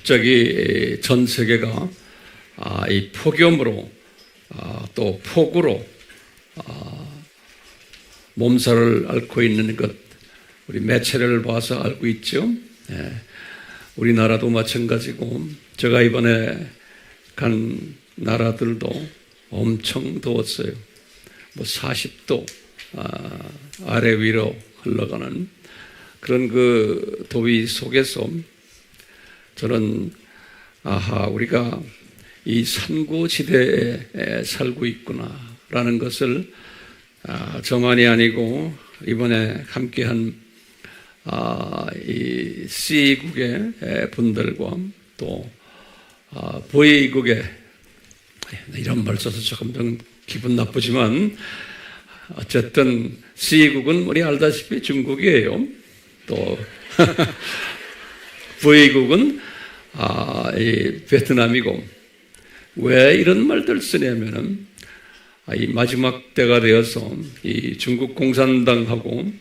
갑자기 전 세계가 이 폭염으로 또 폭우로 몸살을 앓고 있는 것 우리 매체를 봐서 알고 있죠. 우리나라도 마찬가지고 제가 이번에 간 나라들도 엄청 더웠어요. 40도 아래 위로 흘러가는 그런 그 더위 속에서 저는 우리가 이 산고지대에 살고 있구나라는 것을 저만이 아니고 이번에 함께한 이 C국의 분들과 또 V국의 이런 말 써서 조금 좀 기분 나쁘지만 어쨌든 C국은 우리 알다시피 중국이에요. 또 V국은 이 베트남이고 왜 이런 말들 쓰냐면은 이 마지막 때가 되어서 이 중국 공산당하고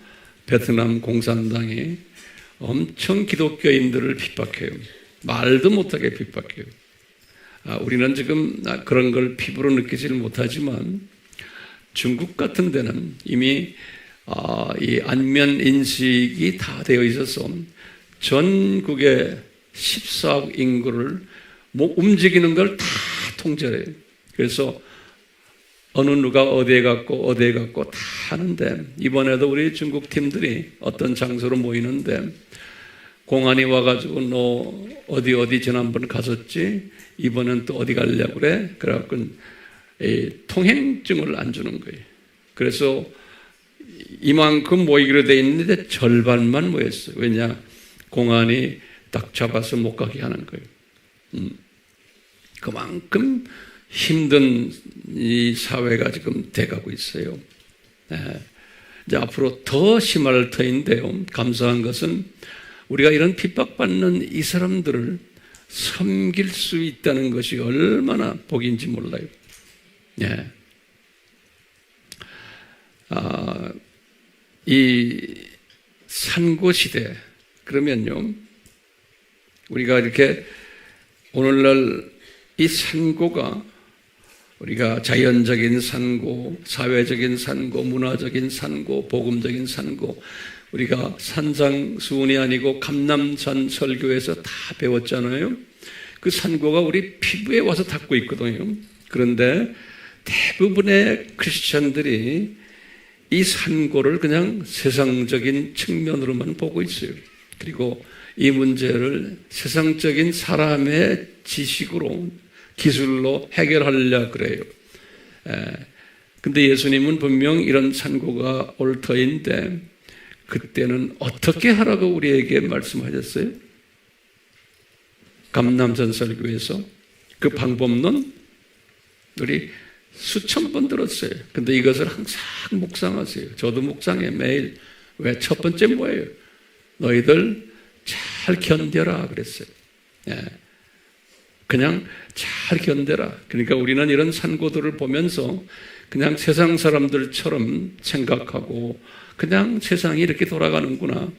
베트남 공산당이 엄청 기독교인들을 핍박해요. 말도 못하게 핍박해요. 우리는 지금 그런 걸 피부로 느끼지를 못하지만 중국 같은 데는 이미 이 안면 인식이 다 되어 있어서 전국의 14억 인구를 움직이는 걸 다 통제해요. 그래서 어느 누가 어디에 갔고 다 하는데 이번에도 우리 중국 팀들이 어떤 장소로 모이는데 공안이 와가지고 너 어디 지난번 갔었지? 이번엔 또 어디 가려고 그래? 그래갖고 통행증을 안 주는 거예요. 그래서 이만큼 모이기로 돼 있는데 절반만 모였어요. 왜냐? 공안이 딱 잡아서 못 가게 하는 거예요. 그만큼 힘든 이 사회가 지금 돼가고 있어요. 이제 앞으로 더 심할 터인데요. 감사한 것은 우리가 이런 핍박받는 이 사람들을 섬길 수 있다는 것이 얼마나 복인지 몰라요. 이 산고시대 그러면요. 우리가 이렇게 오늘날 이 산고가 우리가 자연적인 산고, 사회적인 산고, 문화적인 산고, 복음적인 산고 우리가 산상수훈이 아니고 감남산 설교에서 다 배웠잖아요. 그 산고가 우리 피부에 와서 닿고 있거든요. 그런데 대부분의 크리스찬들이 이 산고를 그냥 세상적인 측면으로만 보고 있어요. 그리고 이 문제를 세상적인 사람의 지식으로 기술로 해결하려고 그래요. 근데 예수님은 분명 이런 산고가 올 터인데 그때는 어떻게 하라고 우리에게 말씀하셨어요? 감남산 설교에서 그 방법론 우리 수천 번 들었어요. 근데 이것을 항상 묵상하세요. 저도 묵상해 매일. 왜? 첫 번째 뭐예요? 너희들 잘 견뎌라 그랬어요. 그냥 잘 견뎌라. 그러니까 우리는 이런 산고들을 보면서 그냥 세상 사람들처럼 생각하고 그냥 세상이 이렇게 돌아가는구나.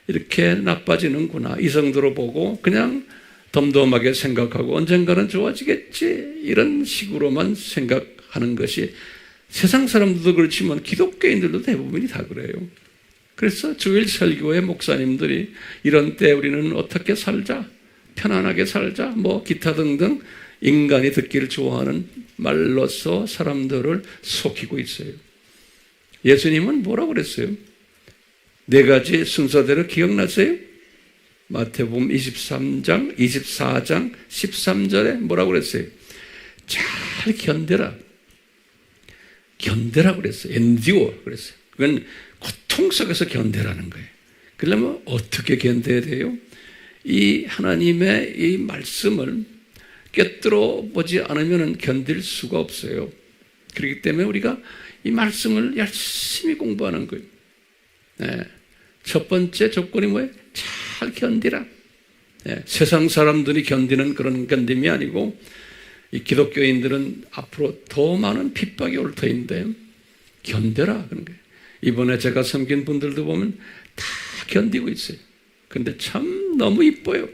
이렇게 나빠지는구나. 이성들을 보고 그냥 덤덤하게 생각하고 언젠가는 좋아지겠지. 이런 식으로만 생각하는 것이 세상 사람들도 그렇지만 기독교인들도 대부분이 다 그래요. 그래서 주일 설교의 목사님들이 이런 때 우리는 어떻게 살자? 편안하게 살자? 기타 등등 인간이 듣기를 좋아하는 말로서 사람들을 속이고 있어요. 예수님은 뭐라고 그랬어요? 4가지 순서대로 기억나세요? 마태복음 23장, 24장, 13절에 뭐라고 그랬어요? 잘 견뎌라. 견뎌라 그랬어요. endure 그랬어요. 그건 고통 속에서 견뎌라는 거예요. 그러려면 어떻게 견뎌야 돼요? 이 하나님의 이 말씀을 꿰뚫어 보지 않으면 견딜 수가 없어요. 그렇기 때문에 우리가 이 말씀을 열심히 공부하는 거예요. 첫 번째 조건이 뭐예요? 잘 견디라. 세상 사람들이 견디는 그런 견딤이 아니고 이 기독교인들은 앞으로 더 많은 핍박이 올 터인데 견뎌라 그런 거예요. 이번에 제가 섬긴 분들도 보면 다 견디고 있어요. 근데 참 너무 이뻐요.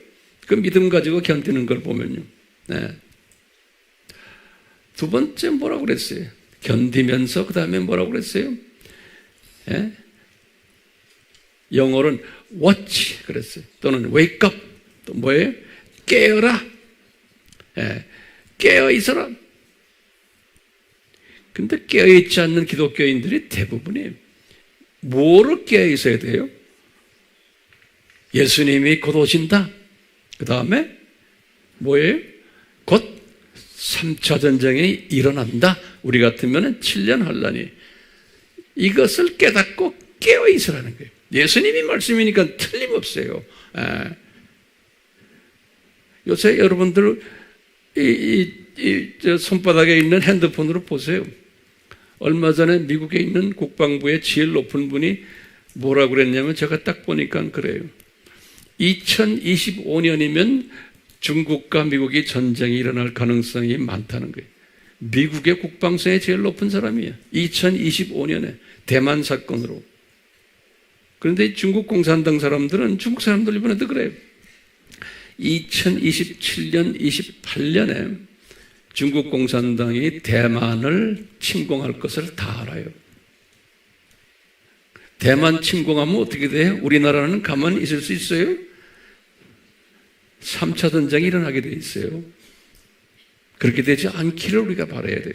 그 믿음 가지고 견디는 걸 보면요. 네. 두 번째 뭐라고 그랬어요? 견디면서 그 다음에 뭐라고 그랬어요? 예? 영어로는 watch 그랬어요. 또는 wake up. 또 뭐예요? 깨어라. 예. 깨어 있어라. 근데 깨어있지 않는 기독교인들이 대부분이 뭐로 깨어 있어야 돼요? 예수님이 곧 오신다. 그 다음에 뭐예요? 곧 3차 전쟁이 일어난다. 우리 같으면 7년 환란이. 이것을 깨닫고 깨어 있으라는 거예요. 예수님이 말씀이니까 틀림없어요. 요새 여러분들 저 손바닥에 있는 핸드폰으로 보세요. 얼마 전에 미국에 있는 국방부의 제일 높은 분이 뭐라고 그랬냐면 제가 딱 보니까 그래요. 2025년이면 중국과 미국이 전쟁이 일어날 가능성이 많다는 거예요. 미국의 국방성이 제일 높은 사람이에요. 2025년에 대만 사건으로. 그런데 중국 공산당 사람들은 중국 사람들 이번에도 그래요. 2027년, 28년에 중국 공산당이 대만을 침공할 것을 다 알아요. 대만 침공하면 어떻게 돼요? 우리나라는 가만히 있을 수 있어요? 3차 전쟁이 일어나게 돼 있어요. 그렇게 되지 않기를 우리가 바라야 돼요.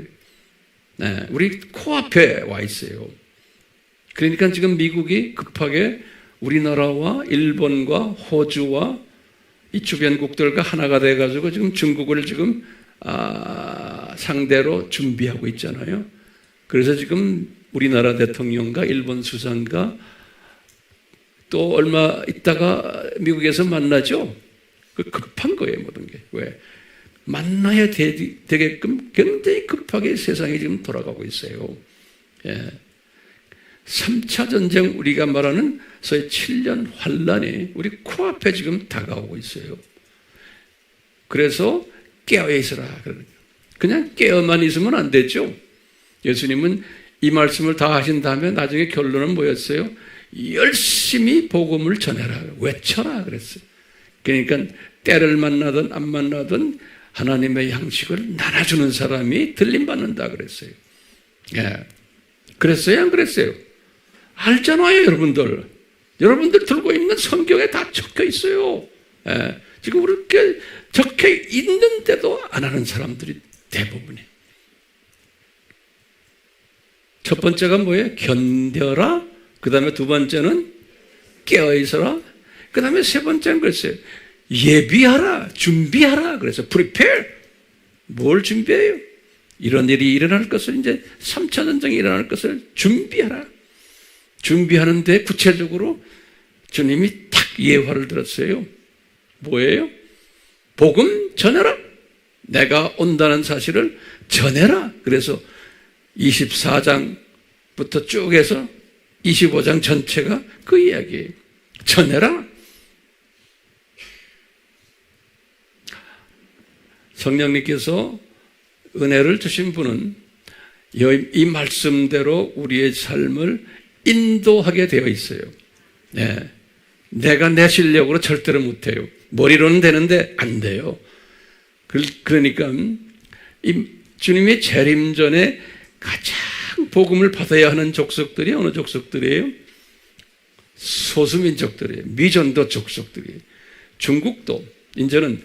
네, 우리 코앞에 와 있어요. 그러니까 지금 미국이 급하게 우리나라와 일본과 호주와 이 주변국들과 하나가 돼가지고 지금 중국을 지금 상대로 준비하고 있잖아요. 그래서 지금 우리나라 대통령과 일본 수상과 또 얼마 있다가 미국에서 만나죠. 그 급한 거예요, 모든 게. 왜? 만나야 되게끔 굉장히 급하게 세상이 지금 돌아가고 있어요. 예. 3차 전쟁, 우리가 말하는 소위 7년 환란이 우리 코앞에 지금 다가오고 있어요. 그래서 깨어 있으라. 그냥 깨어만 있으면 안 되죠. 예수님은 이 말씀을 다 하신 다음에 나중에 결론은 뭐였어요? 열심히 복음을 전해라. 외쳐라. 그랬어요. 그러니까 때를 만나든 안 만나든 하나님의 양식을 나눠주는 사람이 들림받는다 그랬어요. 예. 그랬어요? 안 그랬어요? 알잖아요, 여러분들. 여러분들 들고 있는 성경에 다 적혀 있어요. 예. 지금 그렇게 적혀 있는데도 안 하는 사람들이 대부분이에요. 첫 번째가 뭐예요? 견뎌라. 그 다음에 두 번째는 깨어있어라. 그 다음에 세 번째는 그랬어요. 예비하라. 준비하라. 그래서 prepare. 뭘 준비해요? 이런 일이 일어날 것을 이제 3차 전쟁이 일어날 것을 준비하라. 준비하는데 구체적으로 주님이 딱 예화를 들었어요. 뭐예요? 복음 전해라. 내가 온다는 사실을 전해라. 그래서 24장부터 쭉 해서 25장 전체가 그 이야기예요. 전해라. 성령님께서 은혜를 주신 분은 이 말씀대로 우리의 삶을 인도하게 되어 있어요. 네. 내가 내 실력으로 절대로 못해요. 머리로는 되는데 안 돼요. 그러니까 이 주님의 재림 전에 가장 복음을 받아야 하는 족속들이 어느 족속들이에요? 소수민족들이에요. 미전도 족속들이에요. 중국도 이제는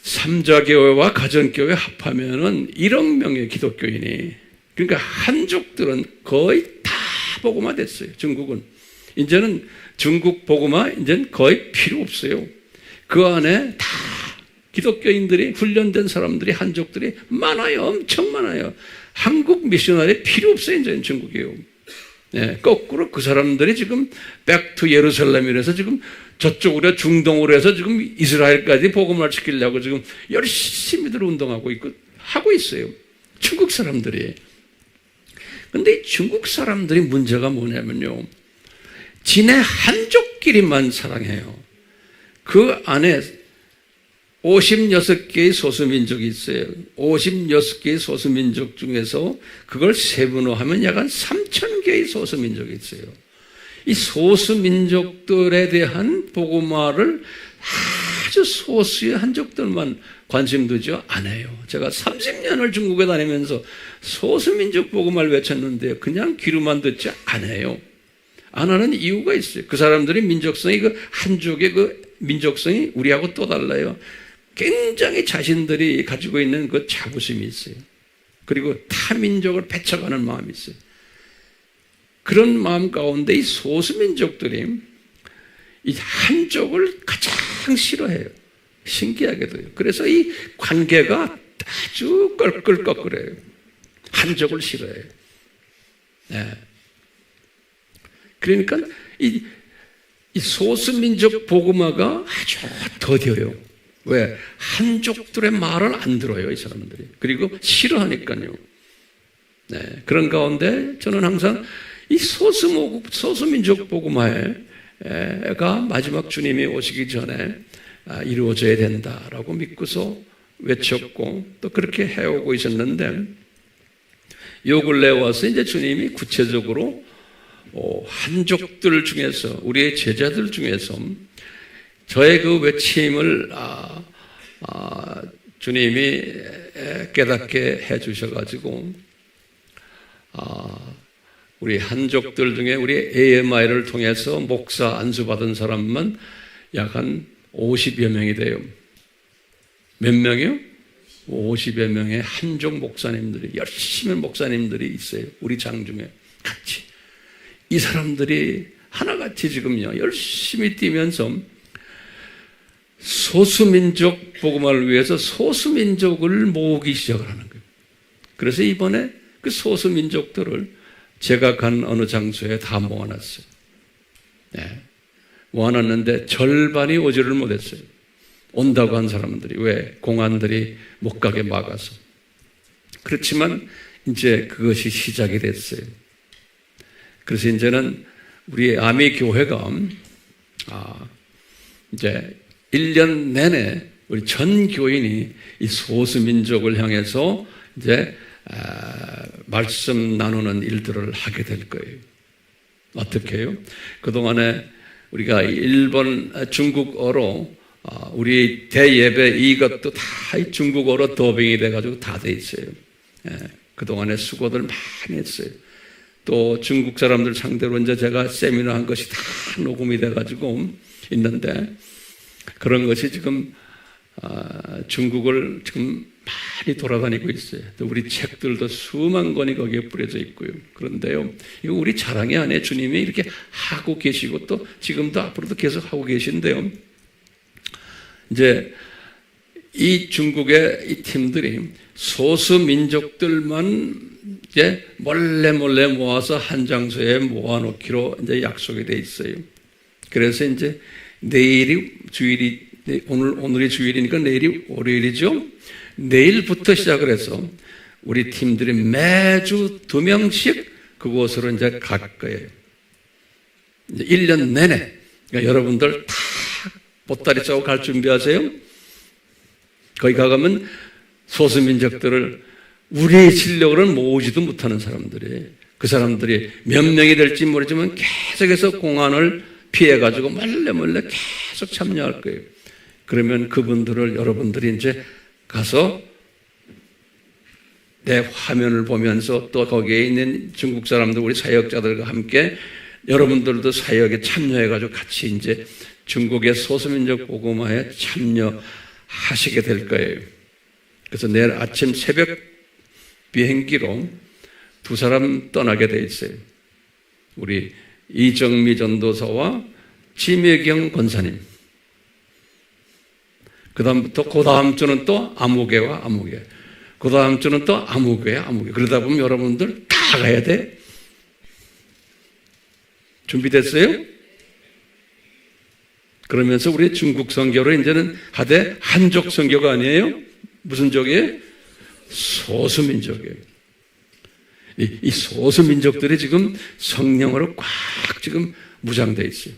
삼자교회와 가정교회 합하면은 1억 명의 기독교인이, 그러니까 한족들은 거의 다 복음화 됐어요. 중국은 이제는 중국 복음화 이제는 거의 필요 없어요. 그 안에 다 기독교인들이 훈련된 사람들이 한족들이 많아요. 엄청 많아요. 한국 미셔너리 필요 없어요. 이제는 중국이요. 네, 거꾸로 그 사람들이 지금 백투 예루살렘이라서 지금 저쪽으로 중동으로 해서 지금 이스라엘까지 복음을 시키려고 지금 열심히들 운동하고 있고 하고 있어요. 중국 사람들이. 근데 중국 사람들이 문제가 뭐냐면요. 지네 한족끼리만 사랑해요. 그 안에 56개의 소수민족이 있어요. 56개의 소수민족 중에서 그걸 세분화하면 약 한 3,000개의 소수민족이 있어요. 이 소수민족들에 대한 복음화를 아주 소수의 한족들만 관심 두죠 않아요. 제가 30년을 중국에 다니면서 소수민족 복음을 외쳤는데 그냥 귀로만 듣지 않아요. 안 하는 이유가 있어요. 그 사람들의 민족성이, 그 한족의 그 민족성이 우리하고 또 달라요. 굉장히 자신들이 가지고 있는 그 자부심이 있어요. 그리고 타민족을 배척하는 마음이 있어요. 그런 마음 가운데 이 소수민족들이 이 한족을 가장 싫어해요. 신기하게도요. 그래서 이 관계가 아주 껄끌껄끌해요. 한족을 싫어해요. 네. 그러니까 이 소수민족 복음화가 아주 더뎌요. 왜? 한족들의 말을 안 들어요, 이 사람들이. 그리고 싫어하니까요. 네. 그런 가운데 저는 항상 이 소수민족 복음화가 마지막 주님이 오시기 전에 이루어져야 된다라고 믿고서 외쳤고 또 그렇게 해오고 있었는데, 요 근래에 와서 이제 주님이 구체적으로 한족들 중에서, 우리의 제자들 중에서 저의 그 외침을 주님이 깨닫게 해주셔가지고 우리 한족들 중에 우리 AMI를 통해서 목사 안수받은 사람만 약 한 50여 명이 돼요. 몇 명이요? 50여 명의 한족 목사님들이, 열심히 목사님들이 있어요. 우리 장중에 같이. 이 사람들이 하나같이 지금요 열심히 뛰면서 소수민족 복음화를 위해서 소수민족을 모으기 시작을 하는 거예요. 그래서 이번에 그 소수민족들을 제가 간 어느 장소에 다 모아놨어요. 네. 모아놨는데 절반이 오지를 못했어요. 온다고 한 사람들이. 왜? 공안들이 못 가게 막아서. 그렇지만 이제 그것이 시작이 됐어요. 그래서 이제는 우리 아미 교회가 이제 1년 내내 우리 전 교인이 이 소수민족을 향해서 이제 말씀 나누는 일들을 하게 될 거예요. 어떻게 해요? 그동안에 우리가 일본, 중국어로 우리 대예배 이것도 다 중국어로 더빙이 돼가지고 다 돼 있어요. 그동안에 수고들 많이 했어요. 또 중국 사람들 상대로 이제 제가 세미나 한 것이 다 녹음이 돼가지고 있는데, 그런 것이 지금 중국을 지금 많이 돌아다니고 있어요. 또 우리 책들도 수만 권이 거기에 뿌려져 있고요. 그런데요, 이거 우리 자랑이 아니에요. 주님이 이렇게 하고 계시고 또 지금도 앞으로도 계속 하고 계신데요. 이제 이 중국의 이 팀들이 소수 민족들만 이제 몰래 모아서 한 장소에 모아놓기로 이제 약속이 돼 있어요. 그래서 이제 내일이 주일이, 오늘이 주일이니까 내일이 월요일이죠. 내일부터 시작을 해서 우리 팀들이 매주 2명씩 그곳으로 이제 갈 거예요. 이제 1년 내내. 그러니까 여러분들 다 보따리 싸고 갈 준비하세요. 거기 가가면 소수민족들을 우리의 실력으로는 모으지도 못하는 사람들이, 그 사람들이 몇 명이 될지 모르지만 계속해서 공안을 피해가지고 몰래 계속 참여할 거예요. 그러면 그분들을 여러분들이 이제 가서 내 화면을 보면서 또 거기에 있는 중국 사람들, 우리 사역자들과 함께 여러분들도 사역에 참여해가지고 같이 이제 중국의 소수민족 복음화에 참여하시게 될 거예요. 그래서 내일 아침 새벽 비행기로 2사람 떠나게 돼 있어요. 우리 이정미 전도사와 지매경 권사님. 그 다음 주는 또 아무개와 아무개. 그 다음 주는 또 아무개와 아무개. 그러다 보면 여러분들 다 가야 돼. 준비됐어요? 그러면서 우리 중국 선교로 이제는 하되 한족 선교가 아니에요. 무슨 족이에요? 소수민족이에요. 이 소수민족들이 지금 성령으로 꽉 지금 무장되어 있어요.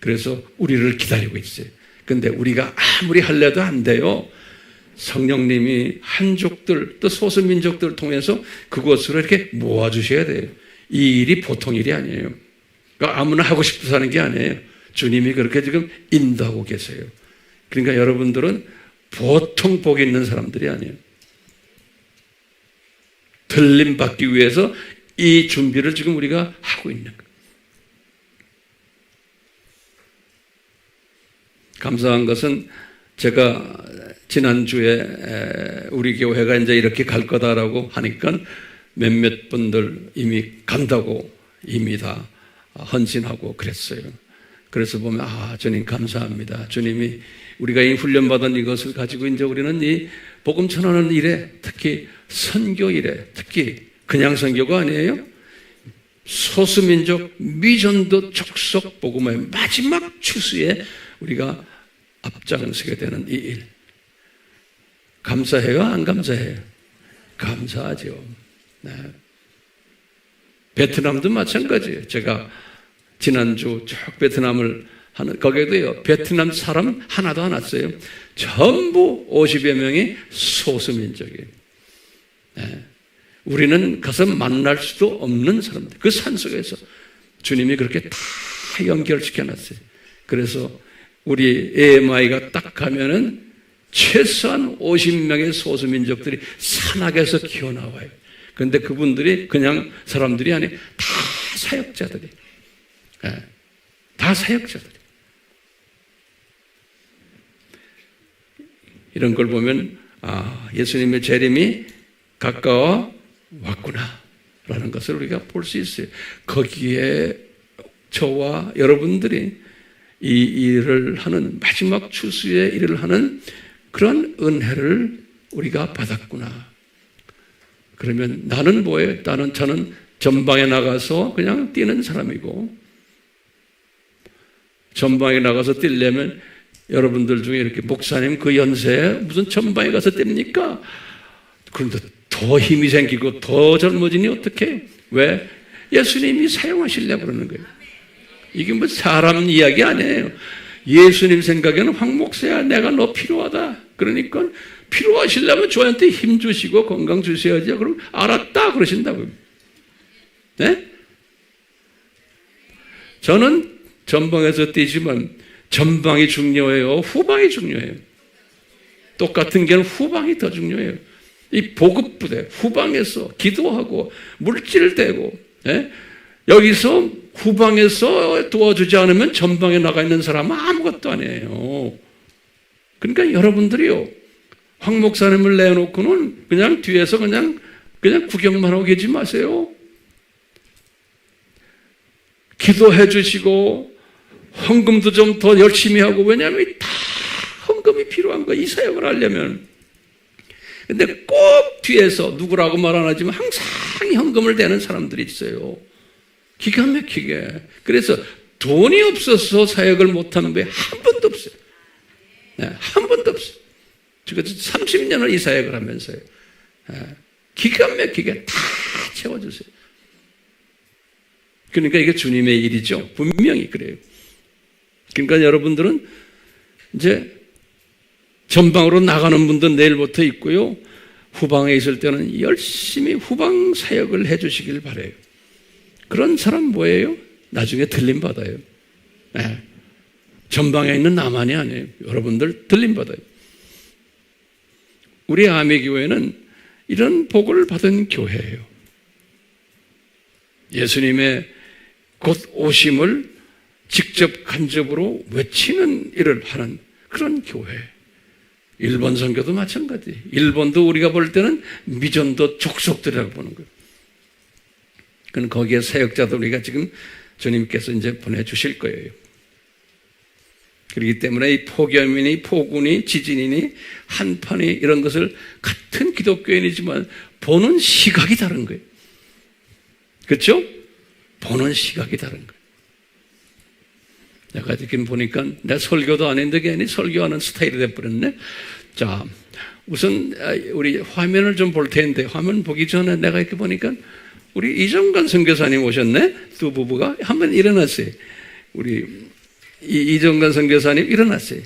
그래서 우리를 기다리고 있어요. 근데 우리가 아무리 할래도 안 돼요. 성령님이 한족들 또 소수민족들을 통해서 그곳으로 이렇게 모아주셔야 돼요. 이 일이 보통 일이 아니에요. 그러니까 아무나 하고 싶어서 하는 게 아니에요. 주님이 그렇게 지금 인도하고 계세요. 그러니까 여러분들은 보통 복이 있는 사람들이 아니에요. 들림 받기 위해서 이 준비를 지금 우리가 하고 있는 거예요. 감사한 것은 제가 지난주에 우리 교회가 이제 이렇게 갈 거다라고 하니까 몇몇 분들 이미 간다고 이미 다 헌신하고 그랬어요. 그래서 보면 주님 감사합니다. 주님이 우리가 이 훈련받은 이것을 가지고 이제 우리는 이 복음 전하는 일에, 특히 선교 일에, 특히 그냥 선교가 아니에요. 소수민족 미전도 족속 복음의 마지막 추수에 우리가 앞장서게 되는 이 일. 감사해요? 안 감사해요? 감사하죠. 네. 베트남도 마찬가지예요. 제가 지난주 쭉 베트남을 하는, 거기에도요, 베트남 사람 하나도 안 왔어요. 전부 50여 명이 소수민족이에요. 네. 우리는 가서 만날 수도 없는 사람들. 그 산속에서 주님이 그렇게 다 연결시켜 놨어요. 그래서 우리 AMI가 딱 가면은 최소한 50명의 소수민족들이 산악에서 기어나와요. 그런데 그분들이 그냥 사람들이 아니, 다 사역자들이. 네. 다 사역자들이. 이런 걸 보면, 예수님의 재림이 가까워 왔구나. 라는 것을 우리가 볼 수 있어요. 거기에 저와 여러분들이 이 일을 하는, 마지막 추수의 일을 하는 그런 은혜를 우리가 받았구나. 그러면 나는 뭐예요? 저는 전방에 나가서 그냥 뛰는 사람이고, 전방에 나가서 뛰려면 여러분들 중에 이렇게 목사님 그 연세에 무슨 전방에 가서 뜁니까? 그런데 더 힘이 생기고 더 젊어지니 어떡해? 왜? 예수님이 사용하시려고 그러는 거예요. 이게 뭐 사람 이야기 아니에요. 예수님 생각에는 황 목사야, 내가 너 필요하다. 그러니까 필요하시려면 저한테 힘 주시고 건강 주셔야죠. 그럼 알았다 그러신다고요. 네? 저는 전방에서 뛰지만 전방이 중요해요? 후방이 중요해요? 똑같은 게 후방이 더 중요해요. 이 보급부대, 후방에서 기도하고 물질대고, 예? 여기서 후방에서 도와주지 않으면 전방에 나가 있는 사람은 아무것도 아니에요. 그러니까 여러분들이요, 황 목사님을 내놓고는 그냥 뒤에서 그냥 구경만 하고 계지 마세요. 기도해 주시고 헌금도 좀 더 열심히 하고, 왜냐하면 다 헌금이 필요한 거예요. 이 사역을 하려면. 근데 꼭 뒤에서 누구라고 말 안 하지만 항상 헌금을 대는 사람들이 있어요. 기가 막히게. 그래서 돈이 없어서 사역을 못하는 분이 한 번도 없어요. 네, 한 번도 없어요. 지금 30년을 이 사역을 하면서요. 네, 기가 막히게 다 채워주세요. 그러니까 이게 주님의 일이죠. 분명히 그래요. 그러니까 여러분들은 이제 전방으로 나가는 분도 내일부터 있고요. 후방에 있을 때는 열심히 후방 사역을 해 주시길 바라요. 그런 사람 뭐예요? 나중에 들림 받아요. 네. 전방에 있는 나만이 아니에요. 여러분들 들림 받아요. 우리 아미교회는 이런 복을 받은 교회예요. 예수님의 곧 오심을 직접 간접으로 외치는 일을 하는 그런 교회. 일본 선교도 마찬가지. 일본도 우리가 볼 때는 미전도 족속들이라고 보는 거예요. 그건 거기에 사역자들 우리가 지금 주님께서 이제 보내주실 거예요. 그렇기 때문에 이 폭염이니 폭우니 지진이니 한파니 이런 것을 같은 기독교인이지만 보는 시각이 다른 거예요. 그렇죠? 보는 시각이 다른 거예요. 내가 지금 보니까 내 설교도 아닌데 괜히 설교하는 스타일이 돼버렸네. 자, 우선 우리 화면을 좀 볼 텐데, 화면 보기 전에 내가 이렇게 보니까 우리 이정관 선교사님 오셨네. 두 부부가 한번 일어났어요. 우리 이정관 선교사님 일어났어요.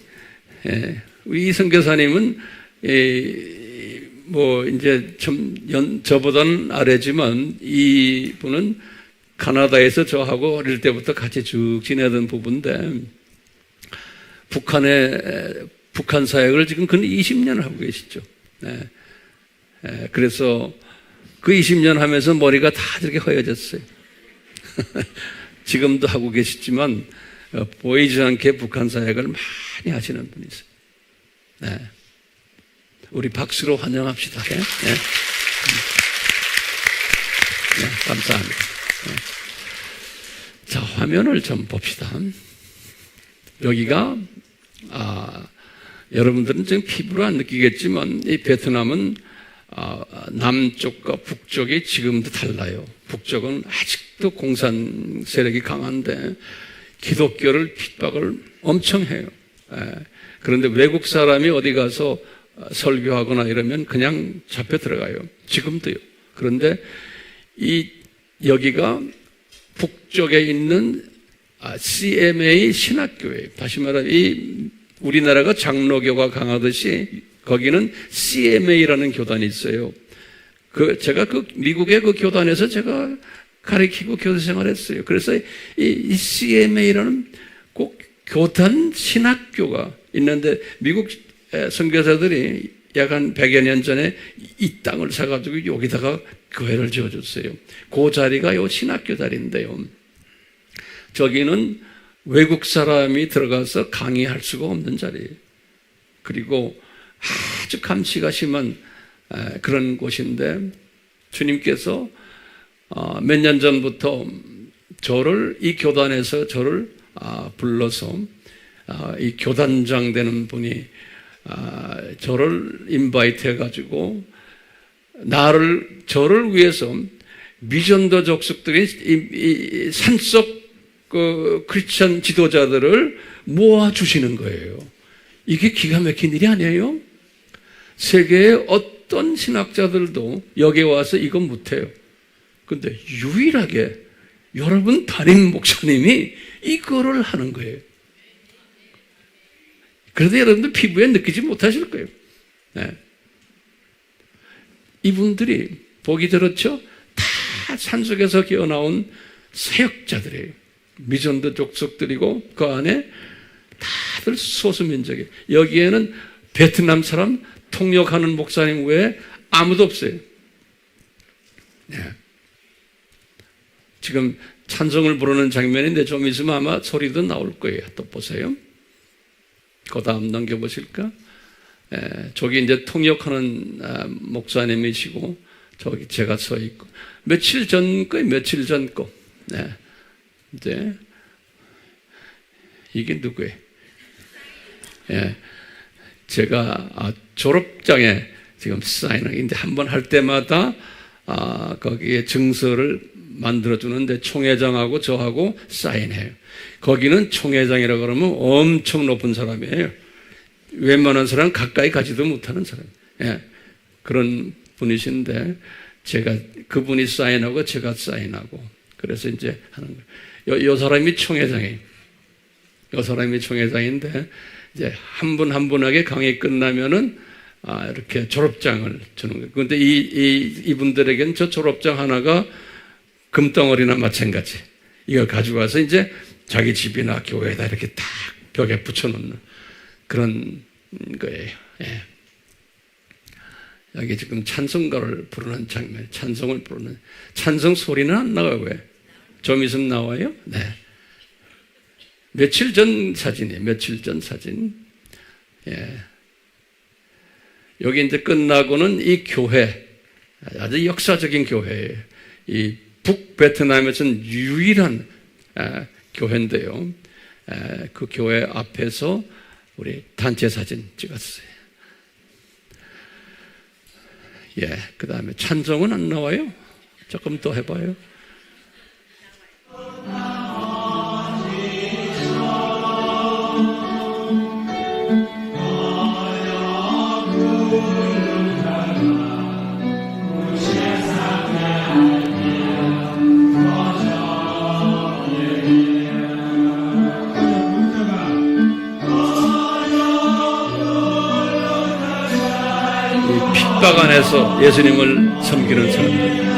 예, 우리 이 선교사님은 뭐 이제 저보다는 아래지만 이 분은 카나다에서 저하고 어릴 때부터 같이 쭉 지내던 부부인데, 북한 사역을 지금 근 20년 하고 계시죠. 그래서 그 20년 하면서 머리가 다 이렇게 허여졌어요. 지금도 하고 계시지만 보이지 않게 북한 사역을 많이 하시는 분이세요. 우리 박수로 환영합시다. 감사합니다. 자, 화면을 좀 봅시다. 여기가 여러분들은 지금 피부로 안 느끼겠지만 이 베트남은 남쪽과 북쪽이 지금도 달라요. 북쪽은 아직도 공산 세력이 강한데 기독교를 핍박을 엄청 해요. 그런데 외국 사람이 어디 가서 설교하거나 이러면 그냥 잡혀 들어가요. 지금도요. 그런데 여기가 북쪽에 있는 CMA 신학교예요. 다시 말하면 우리나라가 장로교가 강하듯이 거기는 CMA라는 교단이 있어요. 제가 미국의 그 교단에서 제가 가르치고 교사 생활했어요. 그래서 이 CMA라는 꼭 교단 신학교가 있는데 미국 선교사들이 약 한 100여 년 전에 이 땅을 사가지고 여기다가 교회를 지어줬어요. 그 자리가 요 신학교 자리인데요. 저기는 외국 사람이 들어가서 강의할 수가 없는 자리예요. 그리고 아주 감시가 심한 그런 곳인데 주님께서 몇 년 전부터 이 교단에서 저를 불러서 이 교단장 되는 분이 저를 인바이트 해가지고 저를 위해서 미전도 족속들이 이 산속 크리스천 지도자들을 모아주시는 거예요. 이게 기가 막힌 일이 아니에요? 세계의 어떤 신학자들도 여기 와서 이건 못해요. 근데 유일하게 여러분 담임 목사님이 이거를 하는 거예요. 그래도 여러분들 피부에 느끼지 못하실 거예요. 이분들이 보기 저렇죠? 다 산속에서 기어나온 사역자들이에요. 미전도 족속들이고 그 안에 다들 소수민족이에요. 여기에는 베트남 사람 통역하는 목사님 외에 아무도 없어요. 지금 찬송을 부르는 장면인데 좀 있으면 아마 소리도 나올 거예요. 또 보세요. 그 다음 넘겨보실까? 저기 이제 통역하는 목사님이시고 저기 제가 서 있고 며칠 전 거. 이제 이게 누구예요? 제가 졸업장에 지금 사인을 이제 한번 할 때마다 거기에 증서를 만들어주는데 총회장하고 저하고 사인해요. 거기는 총회장이라고 그러면 엄청 높은 사람이에요. 웬만한 사람은 가까이 가지도 못하는 사람이에요. 그런 분이신데 그분이 사인하고 제가 사인하고 그래서 이제 하는 거예요. 요 사람이 총회장이에요. 요 사람이 총회장인데 이제 한 분 한 분에게 강의 끝나면은 이렇게 졸업장을 주는 거예요. 그런데 이분들에게는 저 졸업장 하나가 금덩어리나 마찬가지. 이걸 가지고 와서 이제 자기 집이나 교회에다 이렇게 딱 벽에 붙여놓는 그런 거예요. 여기 지금 찬송가를 부르는 장면, 찬송을 부르는 찬송 소리는 안 나와요. 왜? 좀 있으면 나와요? 네. 며칠 전 사진이에요. 며칠 전 사진. 여기 이제 끝나고는 이 교회, 아주 역사적인 교회예요. 이 북베트남에서는 유일한 교회인데요. 그 교회 앞에서 우리 단체 사진 찍었어요. 그 다음에 찬송은 안 나와요? 조금 더 해봐요. 핍박 안에서 예수님을 섬기는 사람들.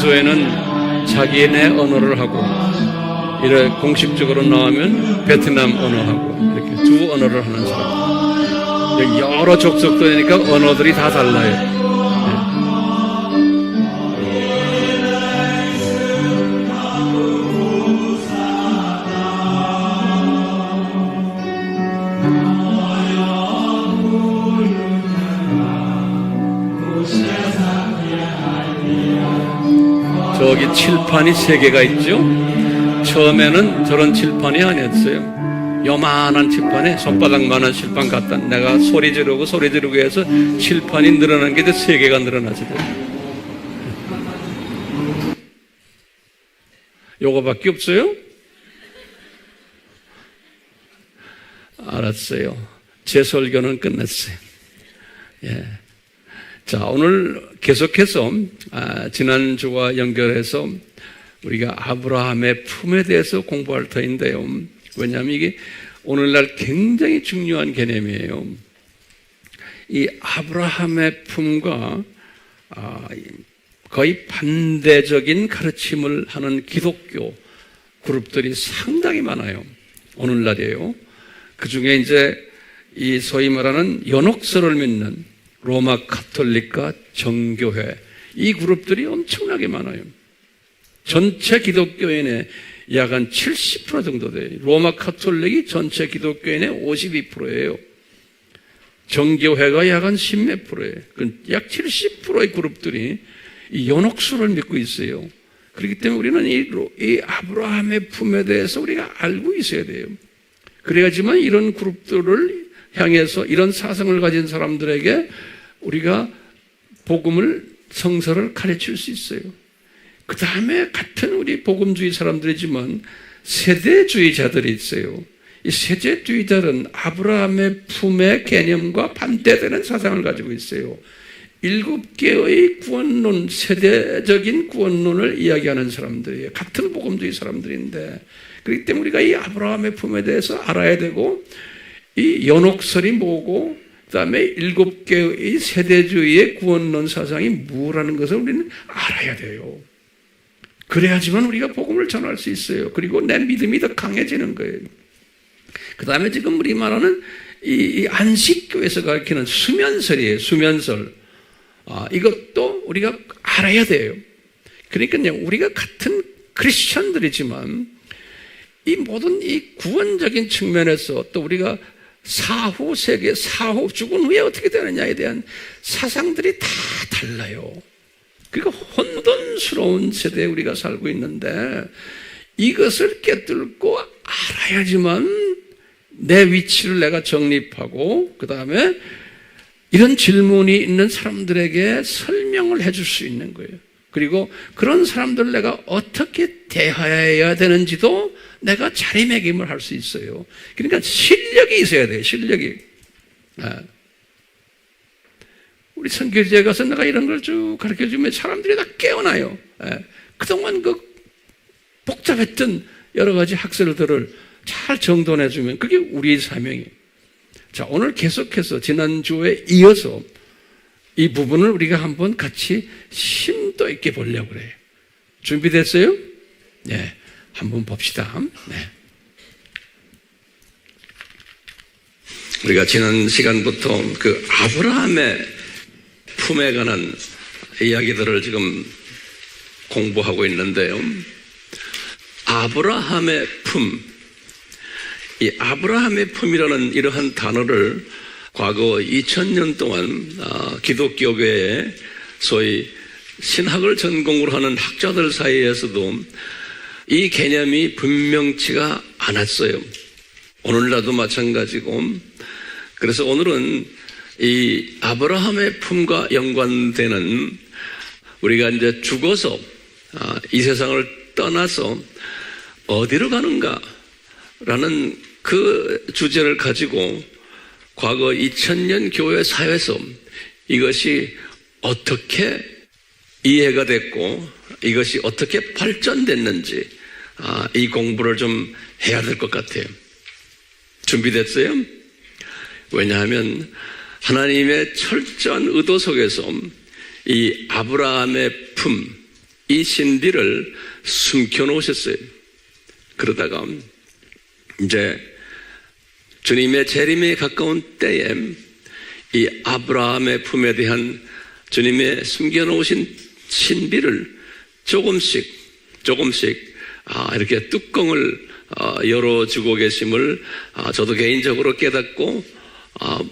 평소에는 자기네 언어를 하고 이래 공식적으로 나오면 베트남 언어하고 이렇게 두 언어를 하는 사람. 여러 족속도 되니까 언어들이 다 달라요. 저기 칠판이 3개가 있죠. 처음에는 저런 칠판이 아니었어요. 요만한 칠판에 손바닥만한 칠판 갖다 내가 소리 지르고 해서 칠판이 늘어난 게 이제 3개가 늘어나지. 요거밖에 없어요? 알았어요. 제 설교는 끝났어요. 예. 자, 오늘 계속해서 지난주와 연결해서 우리가 아브라함의 품에 대해서 공부할 터인데요. 왜냐하면 이게 오늘날 굉장히 중요한 개념이에요. 이 아브라함의 품과 거의 반대적인 가르침을 하는 기독교 그룹들이 상당히 많아요. 오늘날이에요. 그 중에 이제 이 소위 말하는 연옥설을 믿는 로마 가톨릭과 정교회 이 그룹들이 엄청나게 많아요. 전체 기독교인의 약 한 70% 정도 돼요. 로마 가톨릭이 전체 기독교인의 52%예요. 정교회가 약 한 10몇 %예요. 약 70%의 그룹들이 이 연옥설을 믿고 있어요. 그렇기 때문에 우리는 이 아브라함의 품에 대해서 우리가 알고 있어야 돼요. 그래야지만 이런 그룹들을 향해서 이런 사상을 가진 사람들에게 우리가 복음을 성서를 가르칠 수 있어요. 그 다음에 같은 우리 복음주의 사람들이지만 세대주의자들이 있어요. 이 세대주의자들은 아브라함의 품의 개념과 반대되는 사상을 가지고 있어요. 7개의 구원론, 세대적인 구원론을 이야기하는 사람들이에요. 같은 복음주의 사람들인데 그렇기 때문에 우리가 이 아브라함의 품에 대해서 알아야 되고 이 연옥설이 뭐고 그 다음에 7개의 세대주의의 구원론 사상이 뭐라는 것을 우리는 알아야 돼요. 그래야지만 우리가 복음을 전할 수 있어요. 그리고 내 믿음이 더 강해지는 거예요. 그 다음에 지금 우리 말하는 이 안식교에서 가르치는 수면설이에요. 수면설. 이것도 우리가 알아야 돼요. 그러니까요, 우리가 같은 크리스천들이지만 이 모든 이 구원적인 측면에서 또 우리가 사후 세계, 사후 죽은 후에 어떻게 되느냐에 대한 사상들이 다 달라요. 그러니까 혼돈스러운 세대에 우리가 살고 있는데 이것을 깨뚫고 알아야지만 내 위치를 내가 정립하고 그 다음에 이런 질문이 있는 사람들에게 설명을 해줄 수 있는 거예요. 그리고 그런 사람들을 내가 어떻게 대해야 되는지도 내가 자리매김을 할 수 있어요. 그러니까 실력이 있어야 돼요. 실력이. 우리 선교지에 가서 내가 이런 걸 쭉 가르쳐주면 사람들이 다 깨어나요. 그동안 그 복잡했던 여러 가지 학설들을 잘 정돈해주면 그게 우리의 사명이에요. 자, 오늘 계속해서 지난주에 이어서 이 부분을 우리가 한번 같이 심도 있게 보려고 그래요. 준비됐어요? 네. 한번 봅시다. 네. 우리가 지난 시간부터 그 아브라함의 품에 관한 이야기들을 지금 공부하고 있는데요. 아브라함의 품. 이 아브라함의 품이라는 이러한 단어를 과거 2000년 동안 기독교계에 소위 신학을 전공으로 하는 학자들 사이에서도 이 개념이 분명치가 않았어요. 오늘날도 마찬가지고. 그래서 오늘은 이 아브라함의 품과 연관되는 우리가 이제 죽어서 이 세상을 떠나서 어디로 가는가라는 그 주제를 가지고 과거 2000년 교회 사회에서 이것이 어떻게 이해가 됐고 이것이 어떻게 발전됐는지 이 공부를 좀 해야 될 것 같아요. 준비됐어요? 왜냐하면 하나님의 철저한 의도 속에서 이 아브라함의 품, 이 신비를 숨겨놓으셨어요. 그러다가 이제 주님의 재림에 가까운 때에 이 아브라함의 품에 대한 주님의 숨겨놓으신 신비를 조금씩 이렇게 뚜껑을 열어주고 계심을 저도 개인적으로 깨닫고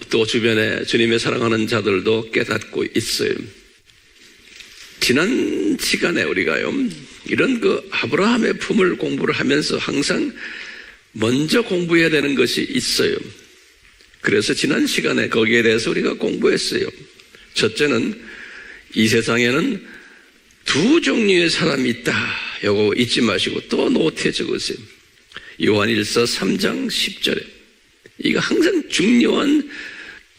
또 주변에 주님의 사랑하는 자들도 깨닫고 있어요. 지난 시간에 우리가요, 이런 그 아브라함의 품을 공부를 하면서 항상 먼저 공부해야 되는 것이 있어요. 그래서 지난 시간에 거기에 대해서 우리가 공부했어요. 첫째는 이 세상에는 두 종류의 사람이 있다. 요거 잊지 마시고 또 노트에 적으세요. 요한일서 3장 10절에. 이거 항상 중요한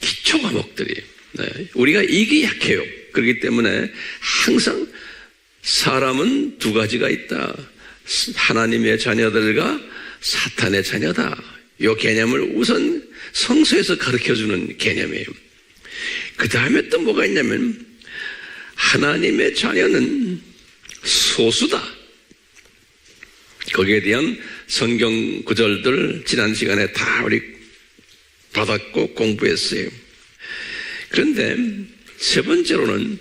기초 과목들이에요. 네. 우리가 이게 약해요. 그렇기 때문에 항상 사람은 두 가지가 있다. 하나님의 자녀들과 사탄의 자녀다. 이 개념을 우선 성서에서 가르쳐주는 개념이에요. 그 다음에 또 뭐가 있냐면 하나님의 자녀는 소수다. 거기에 대한 성경 구절들 지난 시간에 다 우리 받았고 공부했어요. 그런데 세 번째로는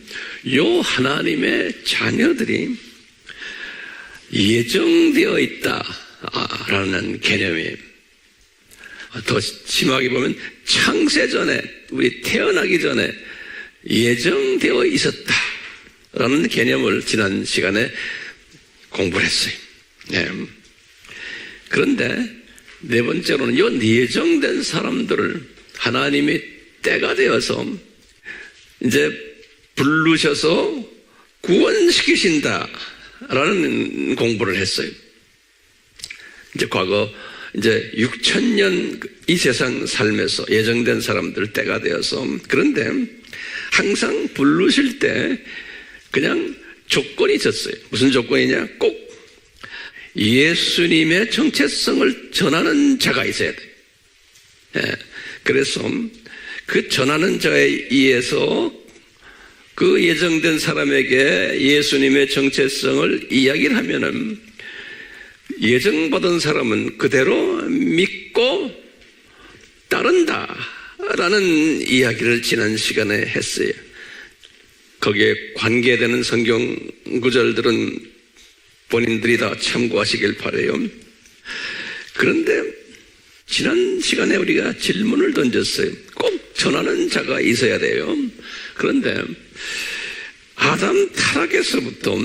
요 하나님의 자녀들이 예정되어 있다라는 개념이에요. 더 심하게 보면 창세전에, 우리 태어나기 전에 예정되어 있었다라는 개념을 지난 시간에 공부를 했어요. 네. 그런데 네 번째로는 이 예정된 사람들을 하나님이 때가 되어서 이제 부르셔서 구원시키신다라는 공부를 했어요. 이제 과거 이제 6,000년 이 세상 삶에서 예정된 사람들 때가 되어서, 그런데 항상 부르실 때 그냥 조건이 있었어요. 무슨 조건이냐? 꼭 예수님의 정체성을 전하는 자가 있어야 돼요. 예. 그래서 그 전하는 자에 의해서 그 예정된 사람에게 예수님의 정체성을 이야기를 하면은 예정받은 사람은 그대로 믿고 따른다라는 이야기를 지난 시간에 했어요. 거기에 관계되는 성경 구절들은 본인들이 다 참고하시길 바라요. 그런데 지난 시간에 우리가 질문을 던졌어요. 꼭 전하는 자가 있어야 돼요. 그런데 아담 타락에서부터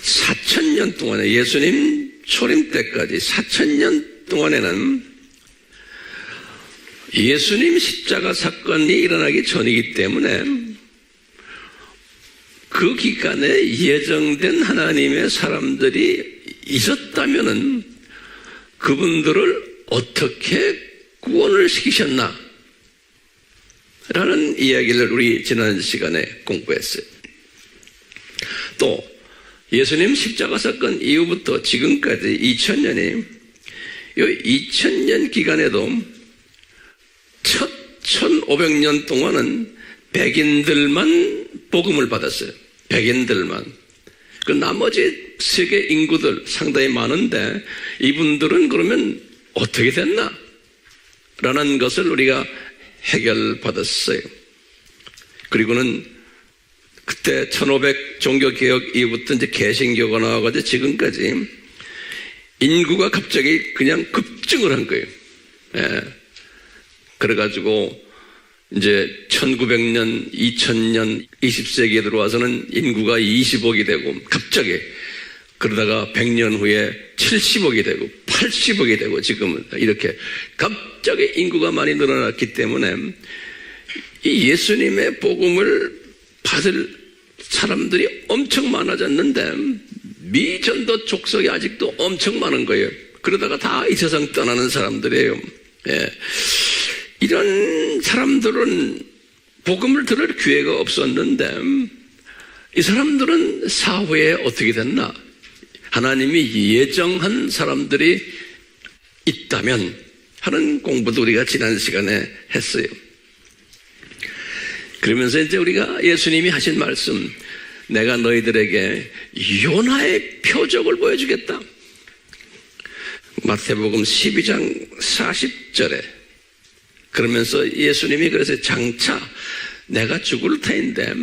4,000년 동안에, 예수님 초림 때까지 4,000년 동안에는 예수님 십자가 사건이 일어나기 전이기 때문에 그 기간에 예정된 하나님의 사람들이 있었다면은 그분들을 어떻게 구원을 시키셨나? 라는 이야기를 우리 지난 시간에 공부했어요. 또 예수님 십자가 사건 이후부터 지금까지 2000년이, 이 2000년 기간에도 첫 1500년 동안은 백인들만 복음을 받았어요. 백인들만. 그 나머지 세계 인구들 상당히 많은데 이분들은 그러면 어떻게 됐나? 라는 것을 우리가 해결받았어요. 그리고는 그때 1500 종교개혁 이후부터 이제 개신교가 나와가지고 지금까지 인구가 갑자기 그냥 급증을 한 거예요. 예. 그래가지고 이제 1900년, 2000년, 20세기에 들어와서는 인구가 20억이 되고 갑자기, 그러다가 100년 후에 70억이 되고 80억이 되고 지금은 이렇게 갑자기 인구가 많이 늘어났기 때문에 이 예수님의 복음을 받을 사람들이 엄청 많아졌는데 미전도 족속이 아직도 엄청 많은 거예요. 그러다가 다 이 세상 떠나는 사람들이에요. 예. 이런 사람들은 복음을 들을 기회가 없었는데 이 사람들은 사후에 어떻게 됐나? 하나님이 예정한 사람들이 있다면 하는 공부도 우리가 지난 시간에 했어요. 그러면서 이제 우리가 예수님이 하신 말씀, 내가 너희들에게 요나의 표적을 보여주겠다. 마태복음 12장 40절에 그러면서 예수님이 그래서 장차 내가 죽을 터인데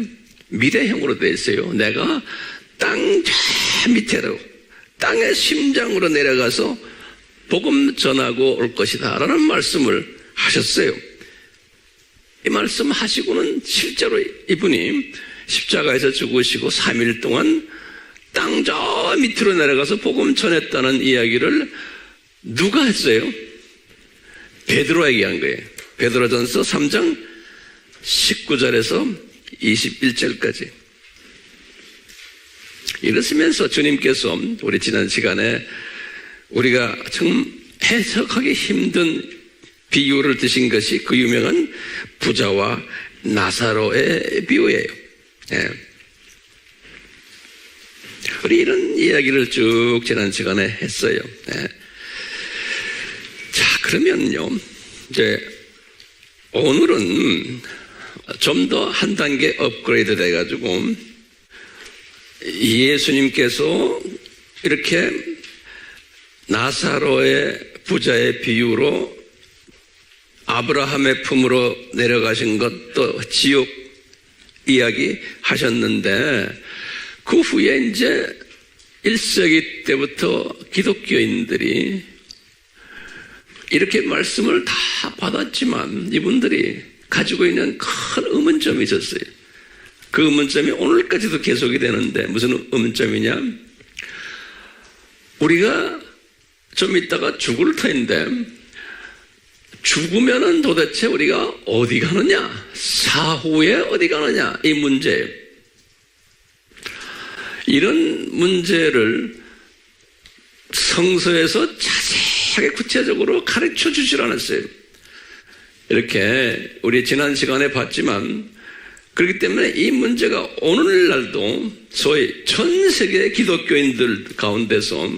미래형으로 되어 있어요. 내가 땅 저 밑으로 땅의 심장으로 내려가서 복음 전하고 올 것이다 라는 말씀을 하셨어요. 이 말씀 하시고는 실제로 이분이 십자가에서 죽으시고 3일 동안 땅 저 밑으로 내려가서 복음 전했다는 이야기를 누가 했어요? 베드로에게 한 거예요. 베드로전서 3장 19절에서 21절까지. 이렇으면서 주님께서 우리 지난 시간에 우리가 참 해석하기 힘든 비유를 드신 것이 그 유명한 부자와 나사로의 비유예요. 예. 우리 이런 이야기를 쭉 지난 시간에 했어요. 예. 자, 그러면요, 이제 오늘은 좀 더 한 단계 업그레이드 돼가지고 예수님께서 이렇게 나사로의 부자의 비유로 아브라함의 품으로 내려가신 것도 지옥 이야기 하셨는데 그 후에 이제 1세기 때부터 기독교인들이 이렇게 말씀을 다 받았지만 이분들이 가지고 있는 큰 의문점이 있었어요. 그 의문점이 오늘까지도 계속이 되는데 무슨 의문점이냐? 우리가 좀 있다가 죽을 터인데 죽으면은 도대체 우리가 어디 가느냐? 사후에 어디 가느냐? 이 문제예요. 이런 문제를 성서에서 자세하게 구체적으로 가르쳐 주질 않았어요. 이렇게 우리 지난 시간에 봤지만 그렇기 때문에 이 문제가 오늘날도 소위 전 세계 기독교인들 가운데서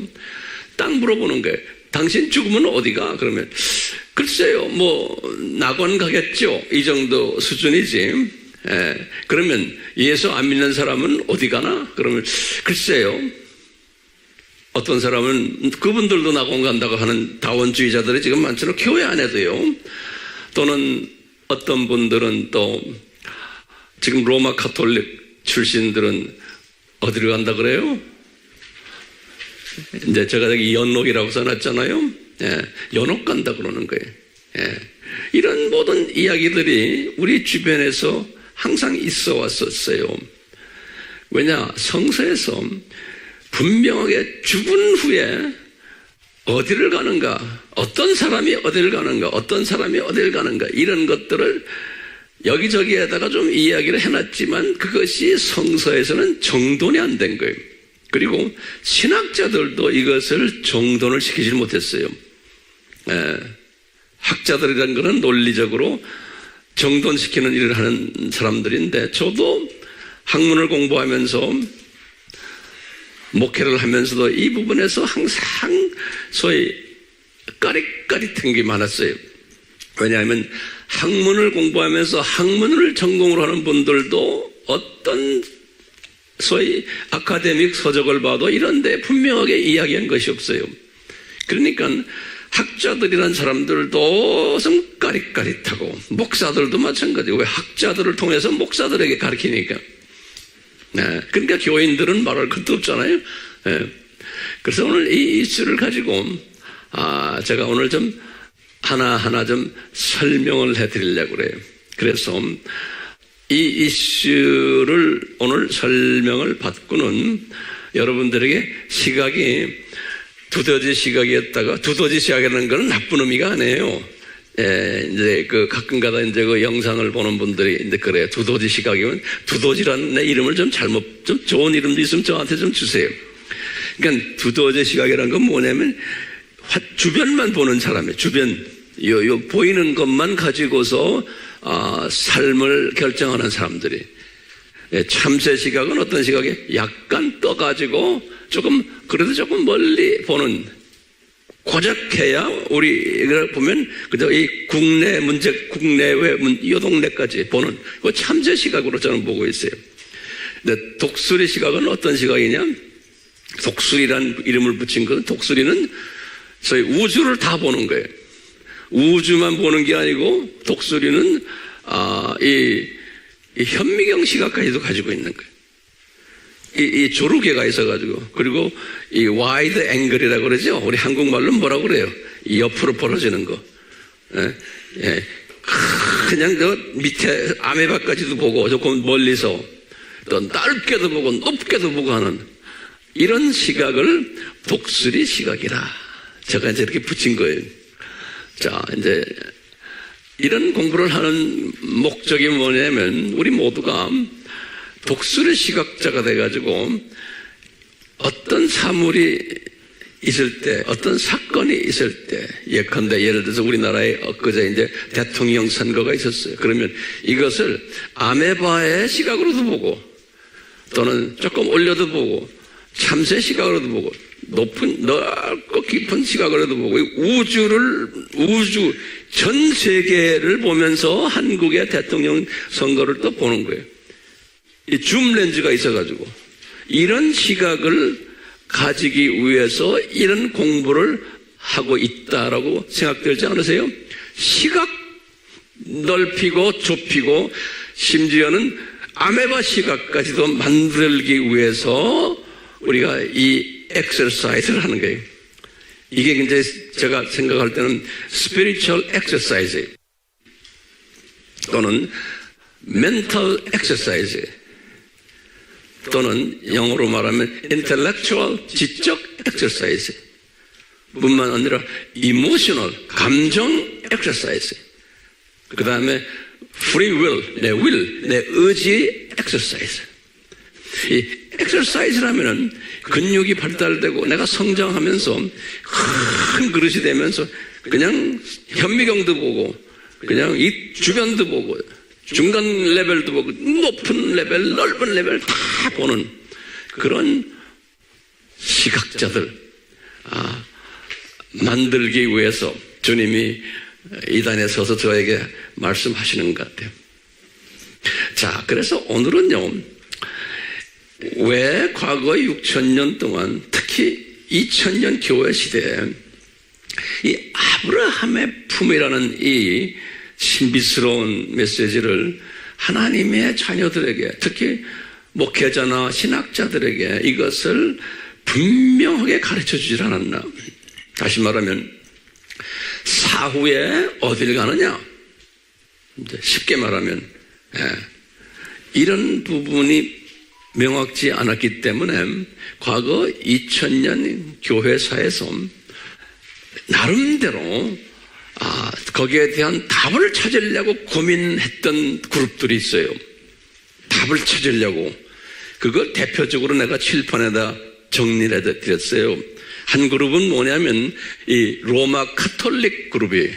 딱 물어보는 거예요. 당신 죽으면 어디가? 그러면 글쎄요, 뭐 낙원 가겠죠. 이 정도 수준이지. 예. 그러면 예수 안 믿는 사람은 어디 가나? 그러면 글쎄요. 어떤 사람은 그분들도 낙원 간다고 하는 다원주의자들이 지금 많잖아요. 교회 안에도요. 또는 어떤 분들은 또 지금 로마 가톨릭 출신들은 어디로 간다 그래요? 이제 제가 여기 연옥이라고 써놨잖아요. 예, 연옥 간다 그러는 거예요. 예, 이런 모든 이야기들이 우리 주변에서 항상 있어 왔었어요. 왜냐? 성서에서 분명하게 죽은 후에 어디를 가는가, 어떤 사람이 어디를 가는가, 어떤 사람이 어디를 가는가 이런 것들을 여기저기에다가 좀 이야기를 해놨지만 그것이 성서에서는 정돈이 안 된 거예요. 그리고 신학자들도 이것을 정돈을 시키지 못했어요. 학자들이라는 것은 논리적으로 정돈시키는 일을 하는 사람들인데 저도 학문을 공부하면서 목회를 하면서도 이 부분에서 항상 소위 까릿까릿한 게 많았어요. 왜냐하면 학문을 공부하면서 학문을 전공으로 하는 분들도 어떤 소위 아카데믹 서적을 봐도 이런 데 분명하게 이야기한 것이 없어요. 그러니까 학자들이란 사람들도 좀 까릿까릿하고 목사들도 마찬가지고 왜 학자들을 통해서 목사들에게 가르치니까. 네, 그러니까 교인들은 말할 것도 없잖아요. 네. 그래서 오늘 이 이슈를 가지고 제가 오늘 좀 하나하나 좀 설명을 해드리려고 그래요. 그래서 이 이슈를 오늘 설명을 받고는 여러분들에게 시각이 두더지 시각이었다가 두더지 시각이라는 건 나쁜 의미가 아니에요. 예, 이제 그 가끔가다 이제 그 영상을 보는 분들이 이제 그래요. 두더지 시각이면 두더지라는 내 이름을 좀 좀 좋은 이름도 있으면 저한테 좀 주세요. 그러니까 두더지 시각이라는 건 뭐냐면 주변만 보는 사람이에요. 주변 요 보이는 것만 가지고서 삶을 결정하는 사람들이. 예, 참새 시각은 어떤 시각에 약간 떠가지고 그래도 조금 멀리 보는, 고작해야 우리가 보면 그저 이 국내 문제, 국내외 이 동네까지 보는 그 참새 시각으로 저는 보고 있어요. 근데 독수리 시각은 어떤 시각이냐? 독수리란 이름을 붙인 것은 독수리는 저희 우주를 다 보는 거예요. 우주만 보는 게 아니고 독수리는 이 현미경 시각까지도 가지고 있는 거예요. 이 조르개가 있어가지고, 그리고 이 와이드 앵글이라고 그러죠. 우리 한국말로 뭐라고 그래요? 이 옆으로 벌어지는 거. 예. 그냥 저 밑에 아메바까지도 보고, 조금 멀리서 또 넓게도 보고 높게도 보고 하는 이런 시각을 독수리 시각이라 제가 이제 이렇게 붙인 거예요. 자, 이제 이런 공부를 하는 목적이 뭐냐면, 우리 모두가 독수리 시각자가 돼가지고 어떤 사물이 있을 때, 어떤 사건이 있을 때, 예컨대 예를 들어서 우리나라에 엊그제 이제 대통령 선거가 있었어요. 그러면 이것을 아메바의 시각으로도 보고, 또는 조금 올려도 보고, 참새 시각으로도 보고, 높은 넓고 깊은 시각으로도 보고, 우주 전 세계를 보면서 한국의 대통령 선거를 또 보는 거예요. 이 줌 렌즈가 있어가지고 이런 시각을 가지기 위해서 이런 공부를 하고 있다라고 생각되지 않으세요? 시각 넓히고 좁히고 심지어는 아메바 시각까지도 만들기 위해서 우리가 이 엑서사이즈를 하는 거예요. 이게 이제 제가 생각할 때는 스피리추얼 엑서사이즈 또는 멘탈 엑서사이즈 또는 영어로 말하면 intellectual 지적 엑서사이즈 뿐만 아니라 emotional 감정 엑서사이즈, 그 다음에 free will 내 의지 엑서사이즈. 이 엑서사이즈라면은 근육이 발달되고 내가 성장하면서 큰 그릇이 되면서 그냥 현미경도 보고 그냥 이 주변도 보고 중간 레벨도 보고 높은 레벨, 넓은 레벨 다 보는 그런 시각자들 만들기 위해서 주님이 이 단에 서서 저에게 말씀하시는 것 같아요. 자, 그래서 오늘은요, 왜 과거 6,000년 동안 특히 2000년 교회 시대에 이 아브라함의 품이라는 이 신비스러운 메시지를 하나님의 자녀들에게, 특히 목회자나 신학자들에게 이것을 분명하게 가르쳐 주질 않았나. 다시 말하면 사후에 어딜 가느냐, 쉽게 말하면 이런 부분이 명확지 않았기 때문에 과거 2000년 교회사에서 나름대로 거기에 대한 답을 찾으려고 고민했던 그룹들이 있어요. 답을 찾으려고. 그걸 대표적으로 내가 칠판에다 정리를 해드렸어요. 한 그룹은 뭐냐면 이 로마 카톨릭 그룹이에요.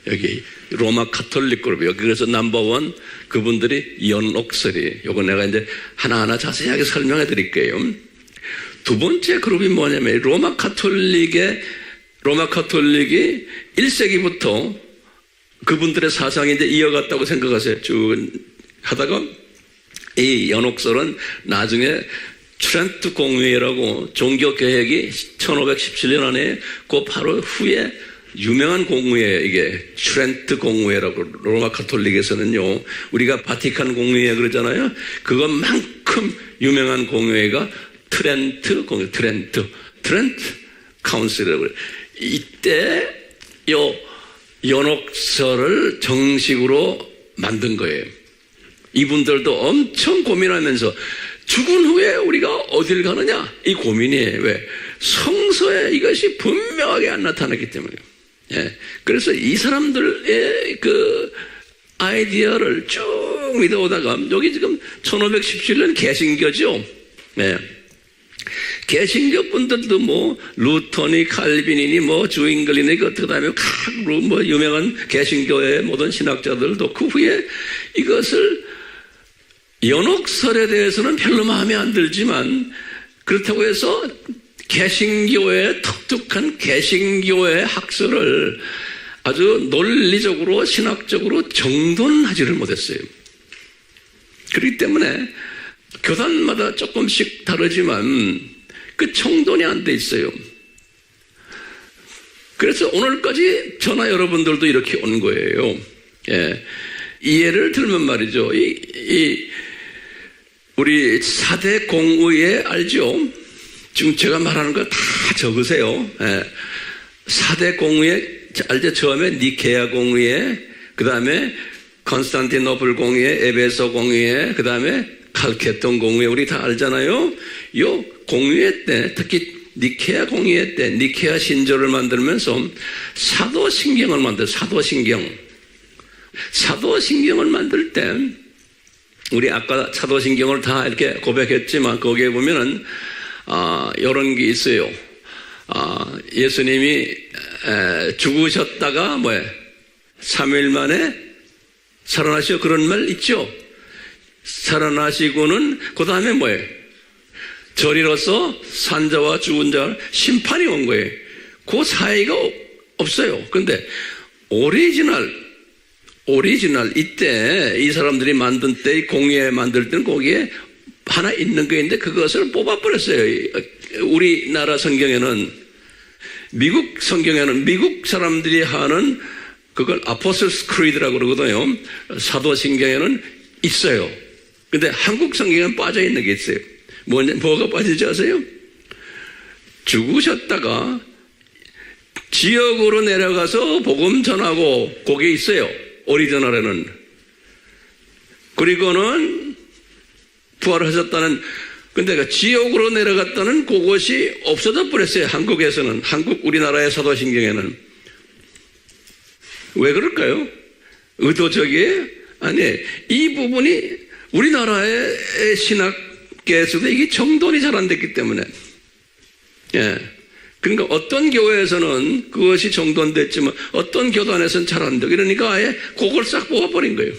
여기 로마 카톨릭 그룹이에요. 그래서 넘버원 그분들이 연옥설이. 요거 내가 이제 하나하나 자세하게 설명해 드릴게요. 두 번째 그룹이 뭐냐면 로마 카톨릭이 1세기부터 그분들의 사상이 이제 이어갔다고 생각하세요. 쭉 하다가 이 연옥설은 나중에 트렌트 공회라고 종교개혁이 1517년 안에 그 바로 후에 유명한 공회, 이게 트렌트 공회라고 로마 카톨릭에서는요, 우리가 바티칸 공회 그러잖아요. 그것만큼 유명한 공회가 트렌트 공회, 트렌트 카운슬이라고 그래요. 이때 연옥설을 정식으로 만든 거예요. 이분들도 엄청 고민하면서 죽은 후에 우리가 어딜 가느냐, 이 고민이에요. 왜? 성서에 이것이 분명하게 안 나타났기 때문에요. 예. 그래서 이 사람들의 그 아이디어를 쭉 믿어오다가 여기 지금 1517년 개신교죠. 예. 개신교 분들도 뭐 루터니 칼빈이니 뭐 주잉글리니 그 다음에 각으로 뭐 유명한 개신교의 모든 신학자들도 그 후에 이것을 연옥설에 대해서는 별로 마음에 안 들지만 그렇다고 해서 개신교의 독특한 개신교의 학설을 아주 논리적으로 신학적으로 정돈하지를 못했어요. 그렇기 때문에 교단마다 조금씩 다르지만 그 정돈이 안 돼 있어요. 그래서 오늘까지 저나 여러분들도 이렇게 온 거예요. 예. 이 예를 들면 말이죠. 우리 4대 공의회 알죠? 지금 제가 말하는 거 다 적으세요. 예. 4대 공의회 알죠? 처음에 니케아 공의회, 그 다음에 컨스탄티노플 공의회, 에베소 공의회, 그 다음에 칼케돈 공의회, 우리 다 알잖아요. 요 공의회 때, 특히 니케아 공의회 때 니케아 신조를 만들면서 사도신경을 만들어요. 사도신경을 만들 때 우리 아까 사도신경을 다 이렇게 고백했지만 거기에 보면은 이런 게 있어요. 예수님이 죽으셨다가 3일 만에 살아나시고 그런 말 있죠. 살아나시고는 그 다음에 절이로서 산자와 죽은 자 심판이 온 거예요. 그 사이가 없어요. 그런데 오리지널 이때 이 사람들이 만든 때 공예 만들 때는 거기에 하나 있는 게 있는데 그것을 뽑아버렸어요. 우리나라 성경에는 미국 성경에는 미국 사람들이 하는 그걸 아포스톨스 크리드라고 그러거든요. 사도신경에는 있어요. 근데 한국 성경에는 빠져 있는 게 있어요. 뭐가 빠지지 아세요? 죽으셨다가 지역으로 내려가서 복음 전하고 그게 있어요. 오리지널에는. 그리고는 부활하셨다는, 근데 지역으로 내려갔다는 그것이 없어져 버렸어요. 한국에서는. 우리나라의 사도신경에는. 왜 그럴까요? 의도적이에요? 아니, 이 부분이 우리나라의 신학계에서도 이게 정돈이 잘 안 됐기 때문에. 예. 그러니까 어떤 교회에서는 그것이 정돈됐지만 어떤 교단에서는 잘 안 되고 그러니까 아예 그걸 싹 뽑아버린 거예요.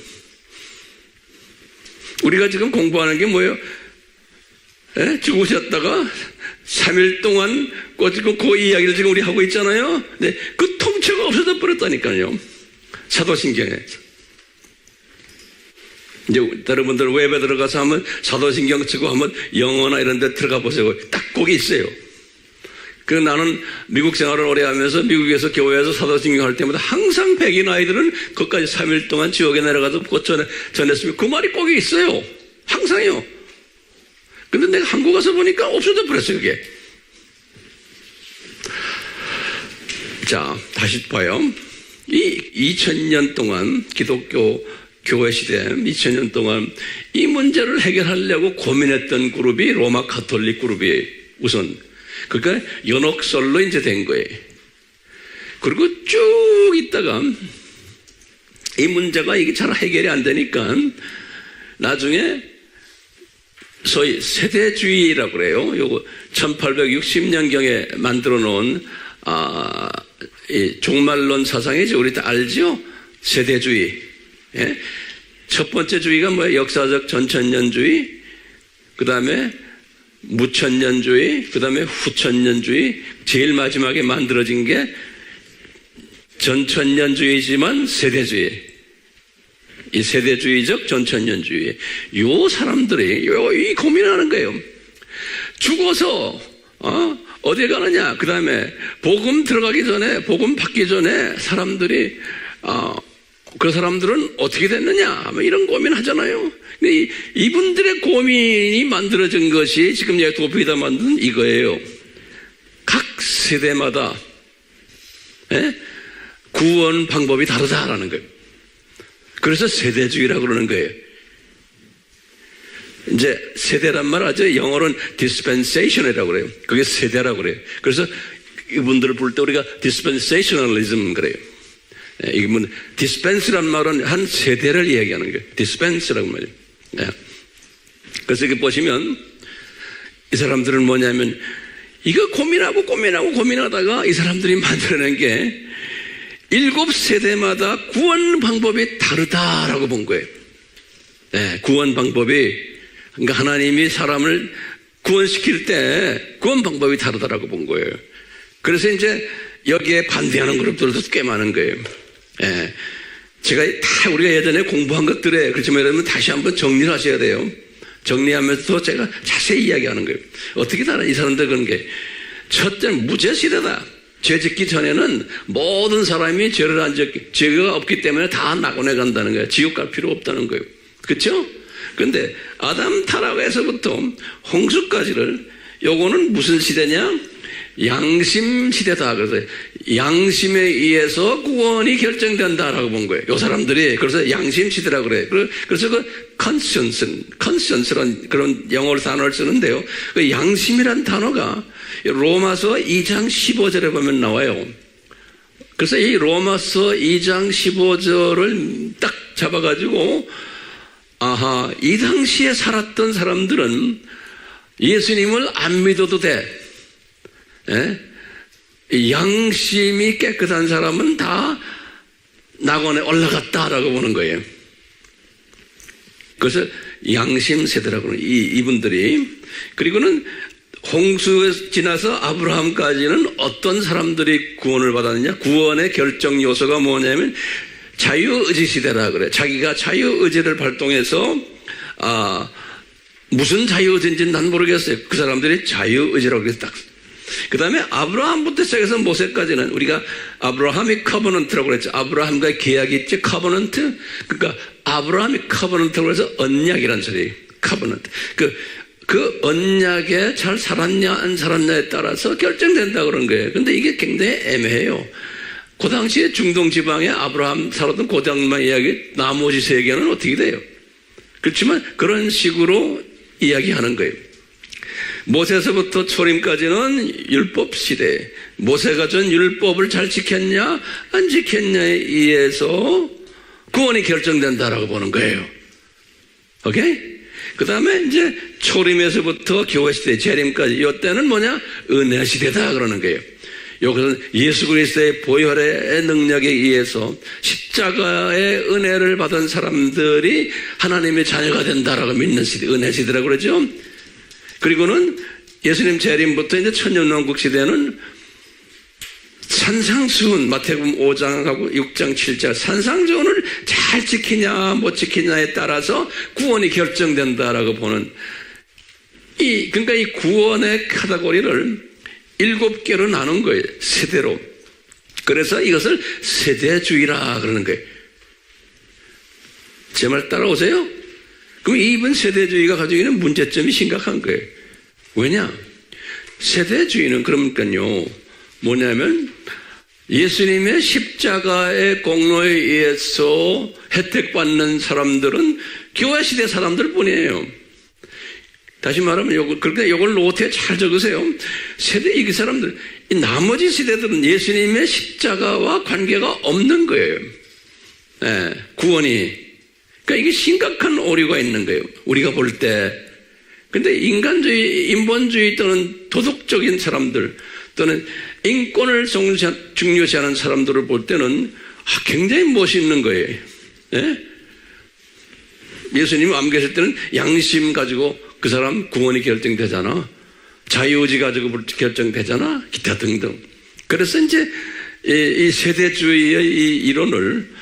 우리가 지금 공부하는 게 뭐예요? 예? 죽으셨다가 3일 동안 지금 그 이야기를 지금 우리 하고 있잖아요. 네, 그 통째가 없어져 버렸다니까요. 사도신경에서. 이제 여러분들 웹에 들어가서 한번 사도신경 치고 한번 영어나 이런 데 들어가 보세요. 딱 거기 있어요. 나는 미국 생활을 오래 하면서 미국에서 교회에서 사도신경 할 때마다 항상 백인 아이들은 그것까지 3일 동안 지옥에 내려가서 전했으면 그 말이 꼭 있어요. 항상요. 근데 내가 한국 가서 보니까 없어져 버렸어요, 그게. 자, 다시 봐요. 이 2000년 동안 기독교 교회 시대 2000년 동안 이 문제를 해결하려고 고민했던 그룹이 로마 가톨릭 그룹이에요. 우선. 그러니까 연옥설로 이제 된 거예요. 그리고 쭉 있다가 이 문제가 이게 잘 해결이 안 되니까 나중에 소위 세대주의라고 그래요. 요거 1860년경에 만들어 놓은 이 종말론 사상이죠. 우리 다 알죠? 세대주의. 예? 첫 번째 주의가 뭐예요? 역사적 전천년주의. 그 다음에 무천년주의, 그 다음에 후천년주의, 제일 마지막에 만들어진 게 전천년주의지만 세대주의. 이 세대주의적 전천년주의. 요 사람들이 이 고민하는 거예요. 죽어서 어디 가느냐. 그 다음에 복음 들어가기 전에, 복음 받기 전에 사람들이 그 사람들은 어떻게 됐느냐. 이런 고민 하잖아요. 근데 이분들의 고민이 만들어진 것이 지금 제가 도피다 만든 이거예요. 각 세대마다 구원 방법이 다르다라는 거예요. 그래서 세대주의라고 그러는 거예요. 이제 세대란 말 하죠. 영어로는 dispensation이라고 그래요. 그게 세대라고 그래요. 그래서 이분들을 부를 때 우리가 dispensationalism 그래요. 이건 dispense란 말은 한 세대를 이야기하는 거예요. dispense라고 말이에요. 그래서 이렇게 보시면 이 사람들은 뭐냐면 이거 고민하다가 이 사람들이 만들어낸 게 7세대마다 구원 방법이 다르다라고 본 거예요. 구원 방법이, 그러니까 하나님이 사람을 구원시킬 때 구원 방법이 다르다라고 본 거예요. 그래서 이제 여기에 반대하는 그룹들도 꽤 많은 거예요. 제가 다 우리가 예전에 공부한 것들에, 그렇지만 여러분 다시 한번 정리를 하셔야 돼요. 정리하면서 제가 자세히 이야기하는 거예요. 어떻게 다른 이 사람들 그런 게 첫째는 무죄 시대다. 죄 짓기 전에는 모든 사람이 죄를 안 짓기, 죄가 없기 때문에 다 낙원에 간다는 거예요. 지옥 갈 필요 없다는 거예요. 그렇죠? 그런데 아담 타락에서부터 홍수까지를 요거는 무슨 시대냐? 양심 시대다. 그래서 양심에 의해서 구원이 결정된다라고 본 거예요. 요 사람들이 그래서 양심 시대라고 그래요. 그래서 그 conscience란 그런 영어로 단어를 쓰는데요. 그 양심이란 단어가 로마서 2장 15절에 보면 나와요. 그래서 이 로마서 2장 15절을 딱 잡아가지고 아하, 이 당시에 살았던 사람들은 예수님을 안 믿어도 돼. 예? 양심이 깨끗한 사람은 다 낙원에 올라갔다라고 보는 거예요. 그래서 양심 세대라고 하는 이분들이. 그리고는 홍수 지나서 아브라함까지는 어떤 사람들이 구원을 받았느냐? 구원의 결정 요소가 뭐냐면 자유의지 시대라 그래. 자기가 자유의지를 발동해서 무슨 자유의지인지는 난 모르겠어요. 그 사람들이 자유의지라고 그래서 딱. 그 다음에 아브라함부터 시작해서 모세까지는 우리가 아브라함이 커버넌트라고 그랬죠. 아브라함과의 계약이 있지, 커버넌트. 그러니까 아브라함이 커버넌트라고 해서 언약이란 소리예요. 커버넌트. 그 언약에 잘 살았냐 안 살았냐에 따라서 결정된다 그런 거예요. 근데 이게 굉장히 애매해요. 그 당시에 중동 지방에 아브라함 살았던 그 당만 이야기, 나머지 세계는 어떻게 돼요? 그렇지만 그런 식으로 이야기하는 거예요. 모세에서부터 초림까지는 율법 시대. 모세가 전 율법을 잘 지켰냐 안 지켰냐에 의해서 구원이 결정된다라고 보는 거예요. 오케이? 그 다음에 이제 초림에서부터 교회 시대, 재림까지 이때는 뭐냐? 은혜 시대다 그러는 거예요. 여기서는 예수 그리스도의 보혈의 능력에 의해서 십자가의 은혜를 받은 사람들이 하나님의 자녀가 된다라고 믿는 시대, 은혜 시대라고 그러죠. 그리고는 예수님 재림부터 이제 천년왕국 시대는 산상수훈, 마태복음 5장하고 6장 7장 산상수훈을 잘 지키냐 못 지키냐에 따라서 구원이 결정된다라고 보는 그러니까 이 구원의 카테고리를 7개로 나눈 거예요. 세대로. 그래서 이것을 세대주의라 그러는 거예요. 제 말 따라오세요? 그럼 이번 세대주의가 가지고 있는 문제점이 심각한 거예요. 왜냐? 세대주의는 그러니까요, 뭐냐면 예수님의 십자가의 공로에 의해서 혜택받는 사람들은 교회 시대 사람들 뿐이에요. 다시 말하면 그런데 이걸 노트에 잘 적으세요. 세대 이 사람들, 이 나머지 세대들은 예수님의 십자가와 관계가 없는 거예요. 네, 구원이. 그러니까 이게 심각한 오류가 있는 거예요. 우리가 볼 때. 근데 인간주의, 인본주의 또는 도덕적인 사람들 또는 인권을 중요시하는 사람들을 볼 때는 굉장히 멋있는 거예요. 네? 예수님이 안 계실 때는 양심 가지고 그 사람 구원이 결정되잖아. 자유의지 가지고 결정되잖아. 기타 등등. 그래서 이제 이 세대주의의 이 이론을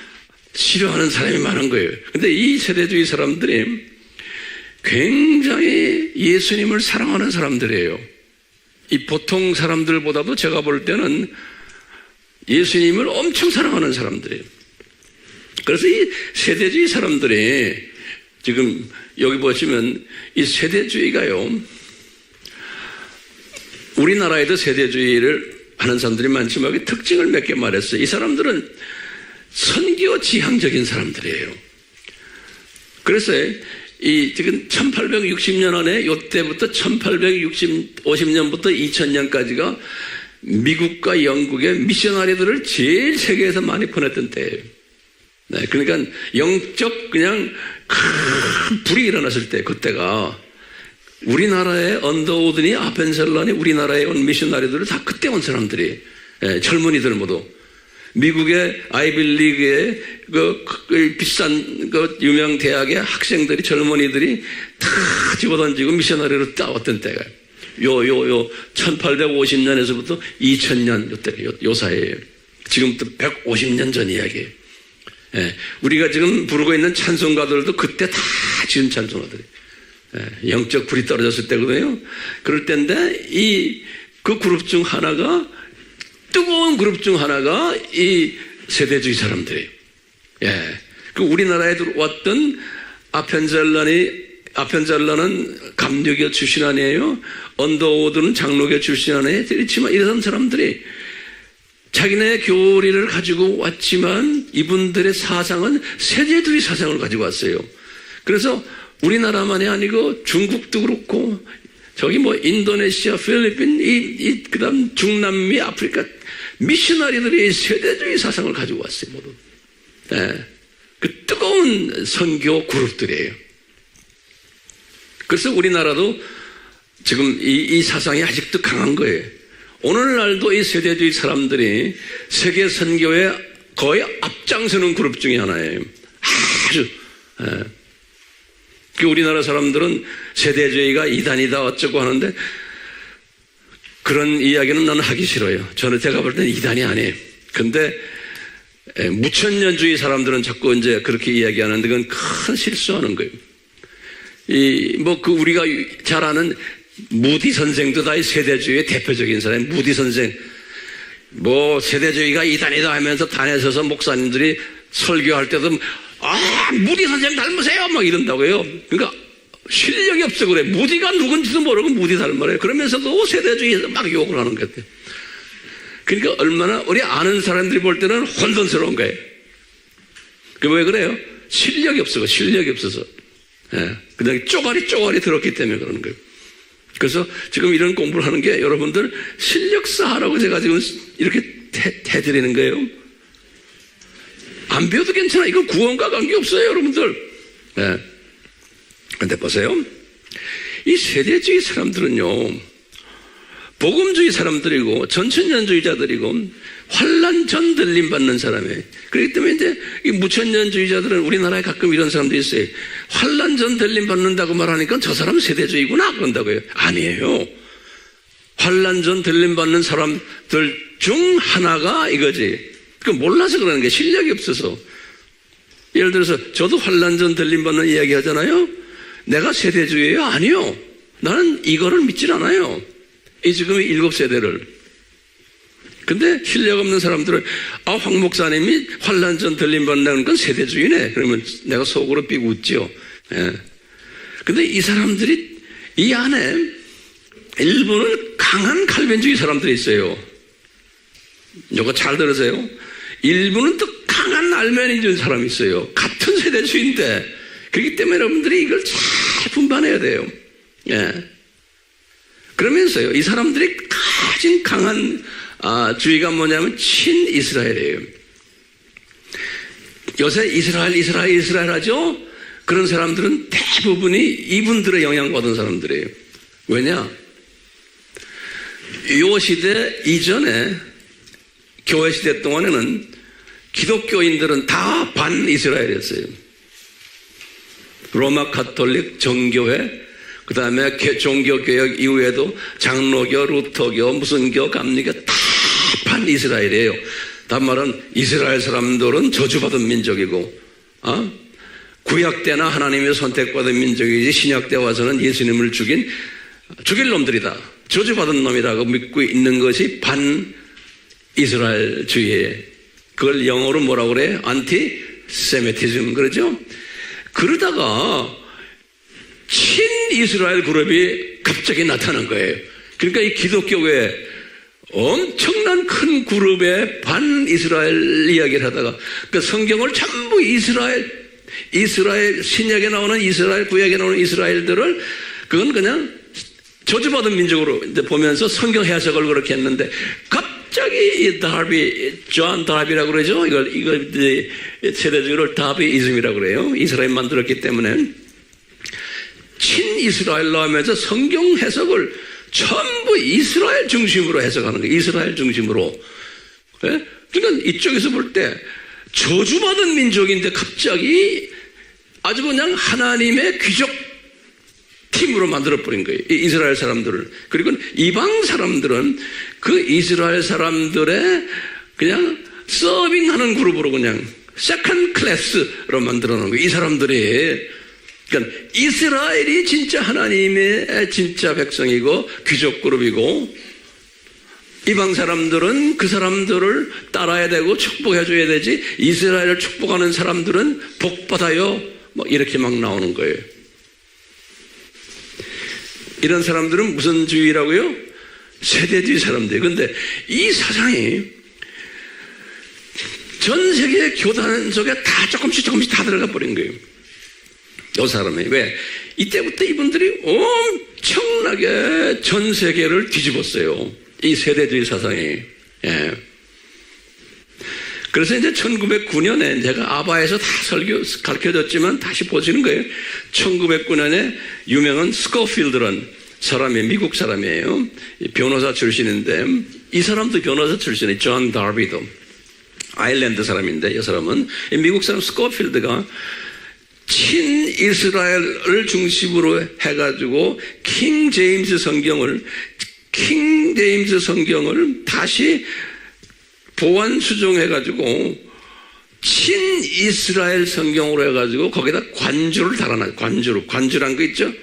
싫어하는 사람이 많은 거예요. 근데 이 세대주의 사람들이 굉장히 예수님을 사랑하는 사람들이에요. 이 보통 사람들보다도 제가 볼 때는 예수님을 엄청 사랑하는 사람들이에요. 그래서 이 세대주의 사람들이 지금 여기 보시면 이 세대주의가요, 우리나라에도 세대주의를 하는 사람들이 많지만 특징을 몇 개 말했어요. 이 사람들은 선교 지향적인 사람들이에요. 그래서 이 지금 1860년 안에 요때부터 1850년부터 2000년까지가 미국과 영국의 미셔너리들을 제일 세계에서 많이 보냈던 때예요. 네, 그러니까 영적 그냥 큰 불이 일어났을 때 그때가 우리나라의 언더우드니 아펜셀런이 우리나라에 온 미셔너리들을 다 그때 온 사람들이, 예, 젊은이들 모두 미국의 아이빌리그의 그 비싼 그 유명 대학의 학생들이, 젊은이들이 다 집어던지고 미셔너리로 따왔던 때가 요 1850년에서부터 2000년 요 사이에요. 지금부터 150년 전 이야기예요. 예, 우리가 지금 부르고 있는 찬송가들도 그때 다 지은 찬송가들이. 영적 불이 떨어졌을 때거든요. 그럴 때인데 그 그룹 중 하나가, 뜨거운 그룹 중 하나가 이 세대주의 사람들이에요. 그 우리나라에 들어왔던 아펜젤라는 감리교 출신 아니에요. 언더우드는 장로교 출신 아니에요. 그렇지만 이런 사람들이 자기네 교리를 가지고 왔지만 이분들의 사상은 세대주의 사상을 가지고 왔어요. 그래서 우리나라만이 아니고 중국도 그렇고 저기 인도네시아, 필리핀, 그다음 중남미, 아프리카 미셔너리들이 세대주의 사상을 가지고 왔어요. 모두. 그 뜨거운 선교 그룹들이에요. 그래서 우리나라도 지금 이 사상이 아직도 강한 거예요. 오늘날도 이 세대주의 사람들이 세계 선교에 거의 앞장서는 그룹 중에 하나예요. 아주. 우리나라 사람들은 세대주의가 이단이다 어쩌고 하는데 그런 이야기는 나는 하기 싫어요. 제가 볼 때는 이단이 아니에요. 근데 무천년주의 사람들은 자꾸 이제 그렇게 이야기하는데 그건 큰 실수하는 거예요. 우리가 잘 아는 무디 선생도 다 이 세대주의의 대표적인 사람. 무디 선생 세대주의가 이단이다 하면서 단에 서서 목사님들이 설교할 때도 무디 선생 닮으세요 막 이런다고요. 그러니까 실력이 없어 그래. 무디가 누군지도 모르고 무디 닮으래요. 그러면서도 세대주의에서 막 욕을 하는 것 같아요. 그러니까 얼마나 우리 아는 사람들이 볼 때는 혼돈스러운 거예요. 왜 그래요? 실력이 없어서. 그냥 쪼가리 들었기 때문에 그러는 거예요. 그래서 지금 이런 공부를 하는 게 여러분들 실력 쌓으라고 제가 지금 이렇게 해드리는 거예요. 안 배워도 괜찮아. 이건 구원과 관계없어요, 여러분들. 근데 보세요. 이 세대주의 사람들은요, 복음주의 사람들이고, 전천년주의자들이고, 환란 전 들림 받는 사람이에요. 그렇기 때문에 이제 이 무천년주의자들은 우리나라에 가끔 이런 사람들이 있어요. 환란 전 들림 받는다고 말하니까 저 사람 세대주의구나 그런다고요. 아니에요. 환란 전 들림 받는 사람들 중 하나가 이거지. 몰라서 그러는 게 실력이 없어서. 예를 들어서 저도 환란 전 들림 받는 이야기 하잖아요. 내가 세대주의예요? 아니요. 나는 이거를 믿질 않아요. 이 지금 7세대를. 근데 실력 없는 사람들은 황 목사님이 환란 전 들림 받는다는 건 세대주의네. 그러면 내가 속으로 삐고 웃죠. 근데 이 사람들이 이 안에 일부는 강한 칼빈주의 사람들이 있어요. 이거 잘 들으세요. 일부는 또 강한 알메니주의 사람이 있어요. 같은 세대주의인데. 그렇기 때문에 여러분들이 이걸 잘 분반해야 돼요. 그러면서요, 이 사람들이 가진 강한 주의가 뭐냐면 친이스라엘이에요. 요새 이스라엘 하죠? 그런 사람들은 대부분이 이분들의 영향받은 사람들이에요. 왜냐? 이 시대 이전에 교회 시대 동안에는 기독교인들은 다 반이스라엘이었어요. 로마 가톨릭 정교회, 그 다음에 종교개혁 이후에도 장로교, 루터교, 무슨 교, 감리교 다 반이스라엘이에요. 다른 말은 이스라엘 사람들은 저주받은 민족이고, 구약 때나 하나님의 선택받은 민족이지 신약 때 와서는 예수님을 죽일 놈들이다. 저주받은 놈이라고 믿고 있는 것이 반이스라엘주의예요. 그걸 영어로 뭐라고 그래요? 안티세미티즘 그러죠? 그러다가 친이스라엘 그룹이 갑자기 나타난 거예요. 그러니까 이 기독교에 엄청난 큰 그룹의 반이스라엘 이야기를 하다가 그 성경을 전부 이스라엘 신약에 나오는 이스라엘, 구약에 나오는 이스라엘들을 그건 그냥 저주받은 민족으로 이제 보면서 성경 해석을 그렇게 했는데 갑자기 이 존 다비라고 그러죠. 이걸 세대주의를 다비이즘이라고 그래요. 이스라엘 만들었기 때문에 친이스라엘로 하면서 성경 해석을 전부 이스라엘 중심으로 해석하는 거예요. 이스라엘 중심으로. 그러니까 이쪽에서 볼 때 저주받은 민족인데 갑자기 아주 그냥 하나님의 귀족 팀으로 만들어버린 거예요. 이스라엘 사람들을. 그리고 이방 사람들은 그 이스라엘 사람들의 그냥 서빙하는 그룹으로 그냥 세컨드 클래스로 만들어 놓은 거예요. 이 사람들이 그러니까 이스라엘이 진짜 하나님의 진짜 백성이고 귀족 그룹이고 이방 사람들은 그 사람들을 따라야 되고 축복해줘야 되지 이스라엘을 축복하는 사람들은 복받아요. 뭐 이렇게 막 나오는 거예요. 이런 사람들은 무슨 주의라고요? 세대주의 사람들. 그런데 이 사상이 전 세계 교단 속에 다 조금씩 다 들어가 버린 거예요. 이 사람이. 왜? 이때부터 이분들이 엄청나게 전 세계를 뒤집었어요. 이 세대주의 사상이. 예. 그래서 이제 1909년에 제가 아바에서 다 가르쳐줬지만 다시 보시는 거예요. 1909년에 유명한 스코필드라는 사람이 미국 사람이에요. 변호사 출신인데 이 사람도 변호사 출신이에요. 존 다비도. 아일랜드 사람인데 이 사람은 미국 사람 스코필드가 친이스라엘을 중심으로 해가지고 킹 제임스 성경을 다시 보완 수정해가지고 친이스라엘 성경으로 해가지고 거기다 관주를 달아놔요. 관주란 거 있죠?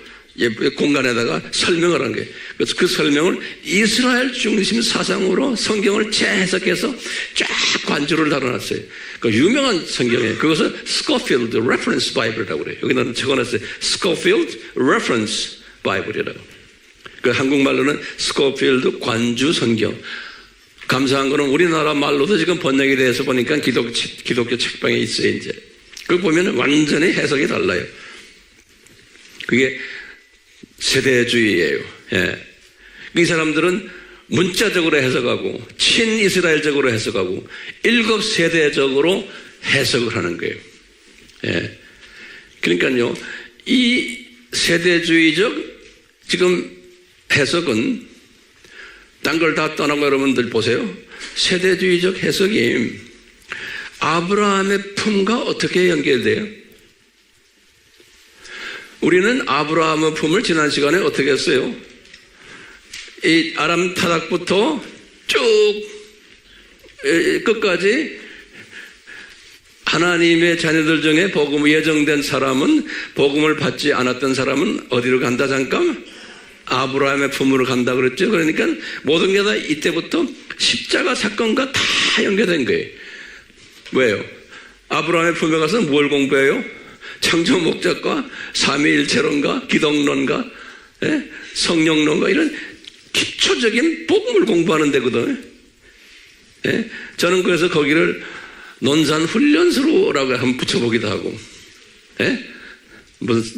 공간에다가 설명을 한 거예요. 그래서 그 설명을 이스라엘 중심 사상으로 성경을 재해석해서 쫙 관주를 달아놨어요. 그 유명한 성경이에요. 그것을 스코필드 레퍼런스 바이블이라고 그래요. 여기는 적어놨어요. 스코필드 레퍼런스 바이블이라고. 그 한국말로는 스코필드 관주 성경. 감사한 거는 우리나라 말로도 지금 번역이 돼서 보니까 기독교 책방에 있어요, 이제. 그거 보면 완전히 해석이 달라요. 그게 세대주의예요. 예. 이 사람들은 문자적으로 해석하고 친이스라엘적으로 해석하고 7세대적으로 해석을 하는 거예요. 예. 그러니까요, 이 세대주의적 지금 해석은 딴 걸 다 떠나고 여러분들 보세요. 세대주의적 해석이 아브라함의 품과 어떻게 연결돼요? 우리는 아브라함의 품을 지난 시간에 어떻게 했어요? 이 아람 타락부터 쭉 끝까지 하나님의 자녀들 중에 복음 예정된 사람은 복음을 받지 않았던 사람은 어디로 간다 잠깐? 아브라함의 품으로 간다 그랬죠. 그러니까 모든 게 다 이때부터 십자가 사건과 다 연결된 거예요. 왜요? 아브라함의 품에 가서 뭘 공부해요? 창조 목적과 삼위일체론과 기독론과 성령론과 이런 기초적인 복음을 공부하는 데거든. 저는 그래서 거기를 논산훈련소라고 한번 붙여보기도 하고,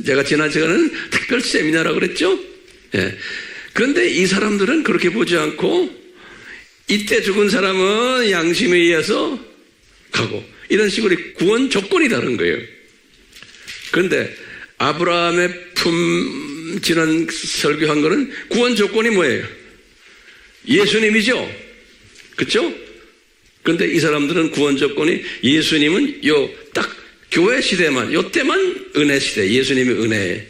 제가 지난 시간에는 특별 세미나라고 그랬죠. 그런데 이 사람들은 그렇게 보지 않고 이때 죽은 사람은 양심에 의해서 가고 이런 식으로 구원 조건이 다른 거예요. 그런데 아브라함의 품 지난 설교한 거는 구원 조건이 뭐예요? 예수님이죠. 그렇죠? 그런데 이 사람들은 구원 조건이 예수님은 딱 교회 시대만 요때만 은혜 시대, 예수님이 은혜에.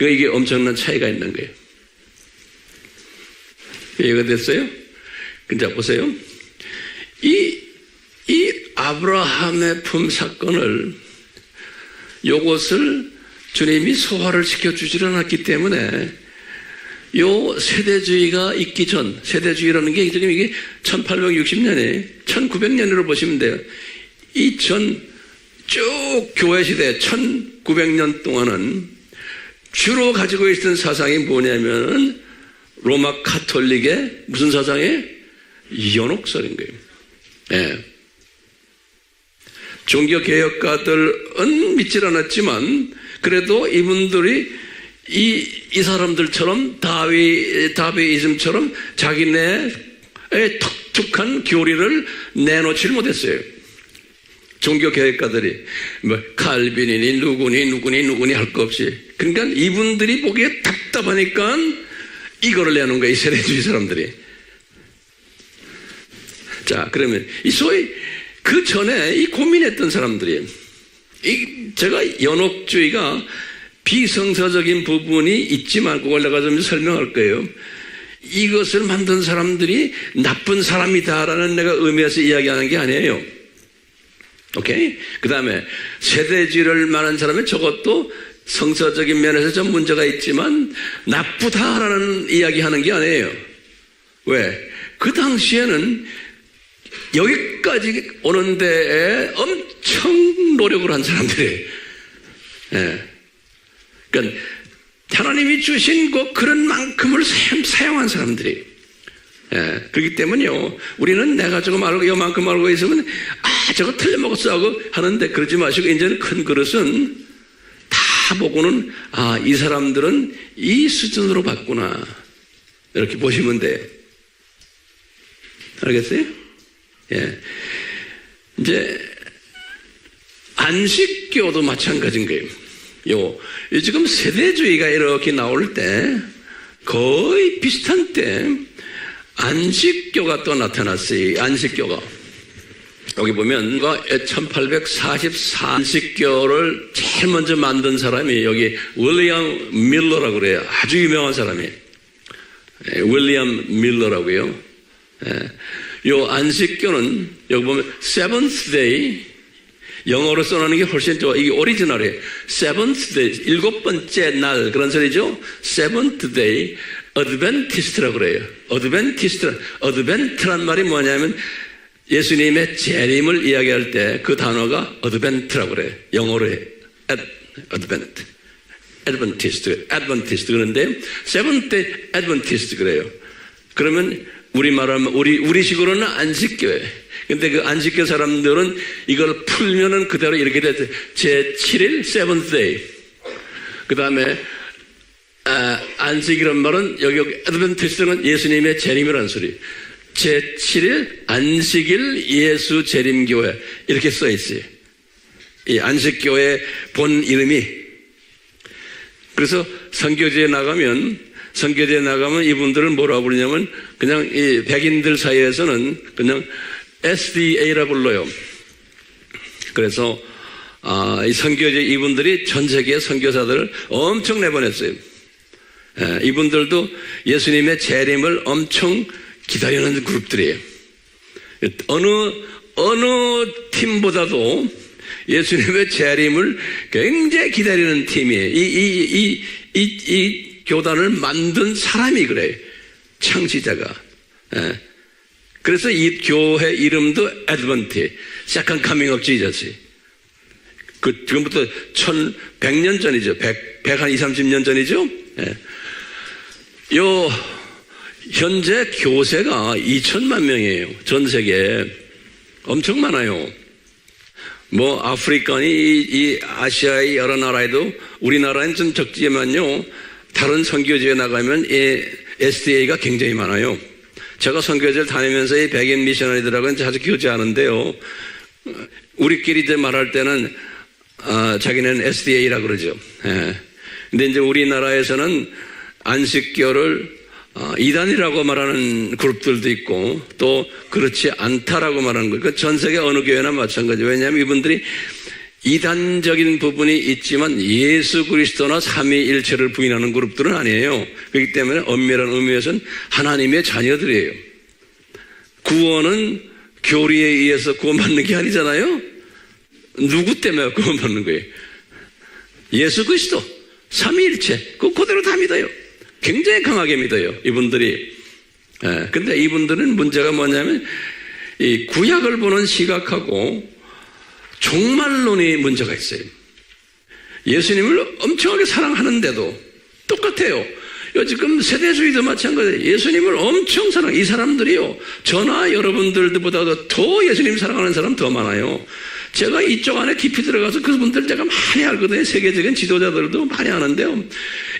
이게 엄청난 차이가 있는 거예요. 이해가 됐어요? 근데 보세요. 이 아브라함의 품 사건을 요것을 주님이 소화를 시켜주질 않았기 때문에 요 세대주의가 있기 전, 세대주의라는 게 지금 이게 1860년에 1900년으로 보시면 돼요. 이 전 쭉 교회 시대 1900년 동안은 주로 가지고 있던 사상이 뭐냐면 로마 카톨릭의 무슨 사상이에요? 연옥설인 거예요. 종교개혁가들은 믿질 않았지만 그래도 이분들이 이 사람들처럼 다비이즘처럼 자기네의 독특한 교리를 내놓지 못했어요. 종교개혁가들이 칼빈이니 누구니 할 거 없이. 그러니까 이분들이 보기에 답답하니까 이거를 내놓은 거예요. 이 세대주의 사람들이. 자, 그러면 이 소위 그 전에 이 고민했던 사람들이 제가 연옥주의가 비성서적인 부분이 있지만 그걸 내가 좀 설명할 거예요. 이것을 만든 사람들이 나쁜 사람이다라는 내가 의미에서 이야기하는 게 아니에요. 오케이? 그 다음에 세대주의를 말하는 사람은 저것도 성서적인 면에서 좀 문제가 있지만 나쁘다라는 이야기 하는 게 아니에요. 왜? 그 당시에는 여기까지 오는 데에 엄청 노력을 한 사람들이에요. 예. 그러니까 하나님이 주신 그런 만큼을 사용한 사람들이. 예. 그렇기 때문에요. 우리는 내가 저거 알고 요만큼 알고 있으면 저거 틀려먹었어 하고 하는데 그러지 마시고 이제는 큰 그릇은 다 보고는 이 사람들은 이 수준으로 봤구나. 이렇게 보시면 돼. 알겠어요? 예. 이제 안식교도 마찬가지인 거예요. 지금 세대주의가 이렇게 나올 때 거의 비슷한 때 안식교가 또 나타났어요. 안식교가. 여기 보면 1844 안식교를 제일 먼저 만든 사람이 여기 윌리엄 밀러라고 그래요. 아주 유명한 사람이에요. 윌리엄 밀러라고요. 요 안식교는 여기 보면 seventh day, 영어로 써놓는 게 훨씬 좋아. 이게 오리지널이에요. seventh day, 7번째 날 그런 소리죠. seventh day adventist라고 그래요. advent란 말이 뭐냐면 예수님의 재림을 이야기할 때 그 단어가 advent라고 그래요. 영어로 해. adventist 그런데 seventh day adventist 그래요. 그러면 우리말하면 우리식으로는 안식교예요. 근데 그 안식교 사람들은 이걸 풀면은 그대로 이렇게 됐어요. 제7일 seventh day. 그 다음에 안식이란 말은 여기 adventist는 예수님의 재림이라는 소리. 제7일 안식일 예수 재림교회 이렇게 써 있어요. 이 안식교회 본 이름이. 그래서 선교제에 나가면 이분들은 뭐라고 부르냐면 그냥 이 백인들 사이에서는 그냥 SDA라 불러요. 그래서 이 선교제 이분들이 전 세계 선교사들을 엄청 내보냈어요. 이분들도 예수님의 재림을 엄청 기다리는 그룹들이에요. 어느 팀보다도 예수님의 재림을 굉장히 기다리는 팀이에요. 이 교단을 만든 사람이 그래요. 창시자가. 그래서 이 교회 이름도 애드번트, 세컨드 커밍 오브 지저스. 지금부터 1100년 전이죠. 120-30년 전이죠. 현재 교세가 2천만 명이에요. 전 세계에. 엄청 많아요. 아프리카니 이 아시아의 여러 나라에도 우리나라는 좀 적지만요. 다른 선교지에 나가면 SDA가 굉장히 많아요. 제가 선교지를 다니면서 이 백인 미셔너리들하고는 자주 교제하는데요. 우리끼리 이제 말할 때는 자기는 SDA라고 그러죠. 근데 이제 우리나라에서는 안식교를 이단이라고 말하는 그룹들도 있고 또 그렇지 않다라고 말하는 거예요. 그러니까 전 세계 어느 교회나 마찬가지예요. 왜냐하면 이분들이 이단적인 부분이 있지만 예수 그리스도나 삼위일체를 부인하는 그룹들은 아니에요. 그렇기 때문에 엄밀한 의미에서는 하나님의 자녀들이에요. 구원은 교리에 의해서 구원받는 게 아니잖아요. 누구 때문에 구원받는 거예요? 예수 그리스도 삼위일체 그대로 다 믿어요. 굉장히 강하게 믿어요. 이분들이. 근데 이분들은 문제가 뭐냐면 이 구약을 보는 시각하고 종말론이 문제가 있어요. 예수님을 엄청나게 사랑하는데도 똑같아요. 지금 세대주의도 마찬가지예요. 예수님을 엄청 사랑해요. 이 사람들이요. 저나 여러분들보다도 더 예수님 사랑하는 사람 더 많아요. 제가 이쪽 안에 깊이 들어가서 그분들 제가 많이 알거든요. 세계적인 지도자들도 많이 아는데요.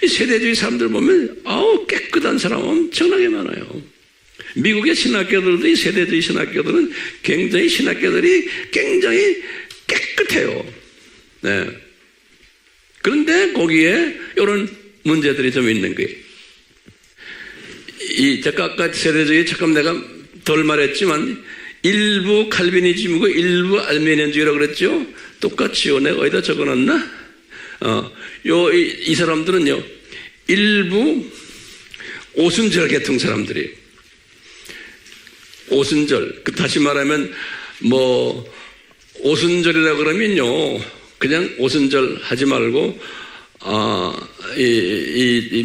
이 세대주의 사람들 보면 깨끗한 사람 엄청나게 많아요. 미국의 신학교들도 이 세대주의 신학교들은 신학교들이 굉장히 깨끗해요. 네. 그런데 거기에 이런 문제들이 좀 있는 거예요. 제가 아까 세대주의 잠깐 내가 덜 말했지만 일부 칼비니즘이고 일부 알메니안주의라고 그랬죠. 똑같이요. 내가 어디다 적어놨나? 이 사람들은요. 일부 오순절 계통 사람들이에요. 오순절. 다시 말하면 오순절이라 그러면요. 그냥 오순절 하지 말고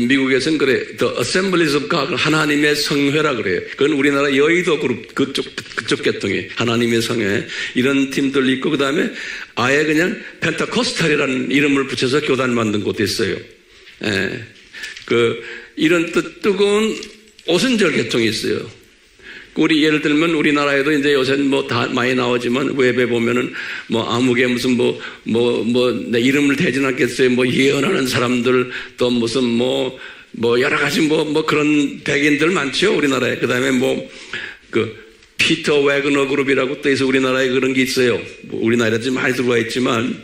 미국에서는 그래, The Assemblies of God, 하나님의 성회라 그래요. 그건 우리나라 여의도 그룹, 그쪽 계통이 하나님의 성회. 이런 팀들 있고, 그 다음에 아예 그냥 펜타코스탈이라는 이름을 붙여서 교단 만든 곳도 있어요. 예. 이런 뜨거운 오순절 계통이 있어요. 우리 예를 들면 우리나라에도 이제 요새는 뭐 다 많이 나오지만 웹에 보면은 뭐 아무개 무슨 내 이름을 대진 않겠어요. 뭐 예언하는 사람들 또 무슨 뭐 여러 가지 뭐 그런 백인들 많죠. 우리나라에. 그 다음에 피터 웨그너 그룹이라고 또 해서 우리나라에 그런 게 있어요. 우리나라에 지금 많이 들어와 있지만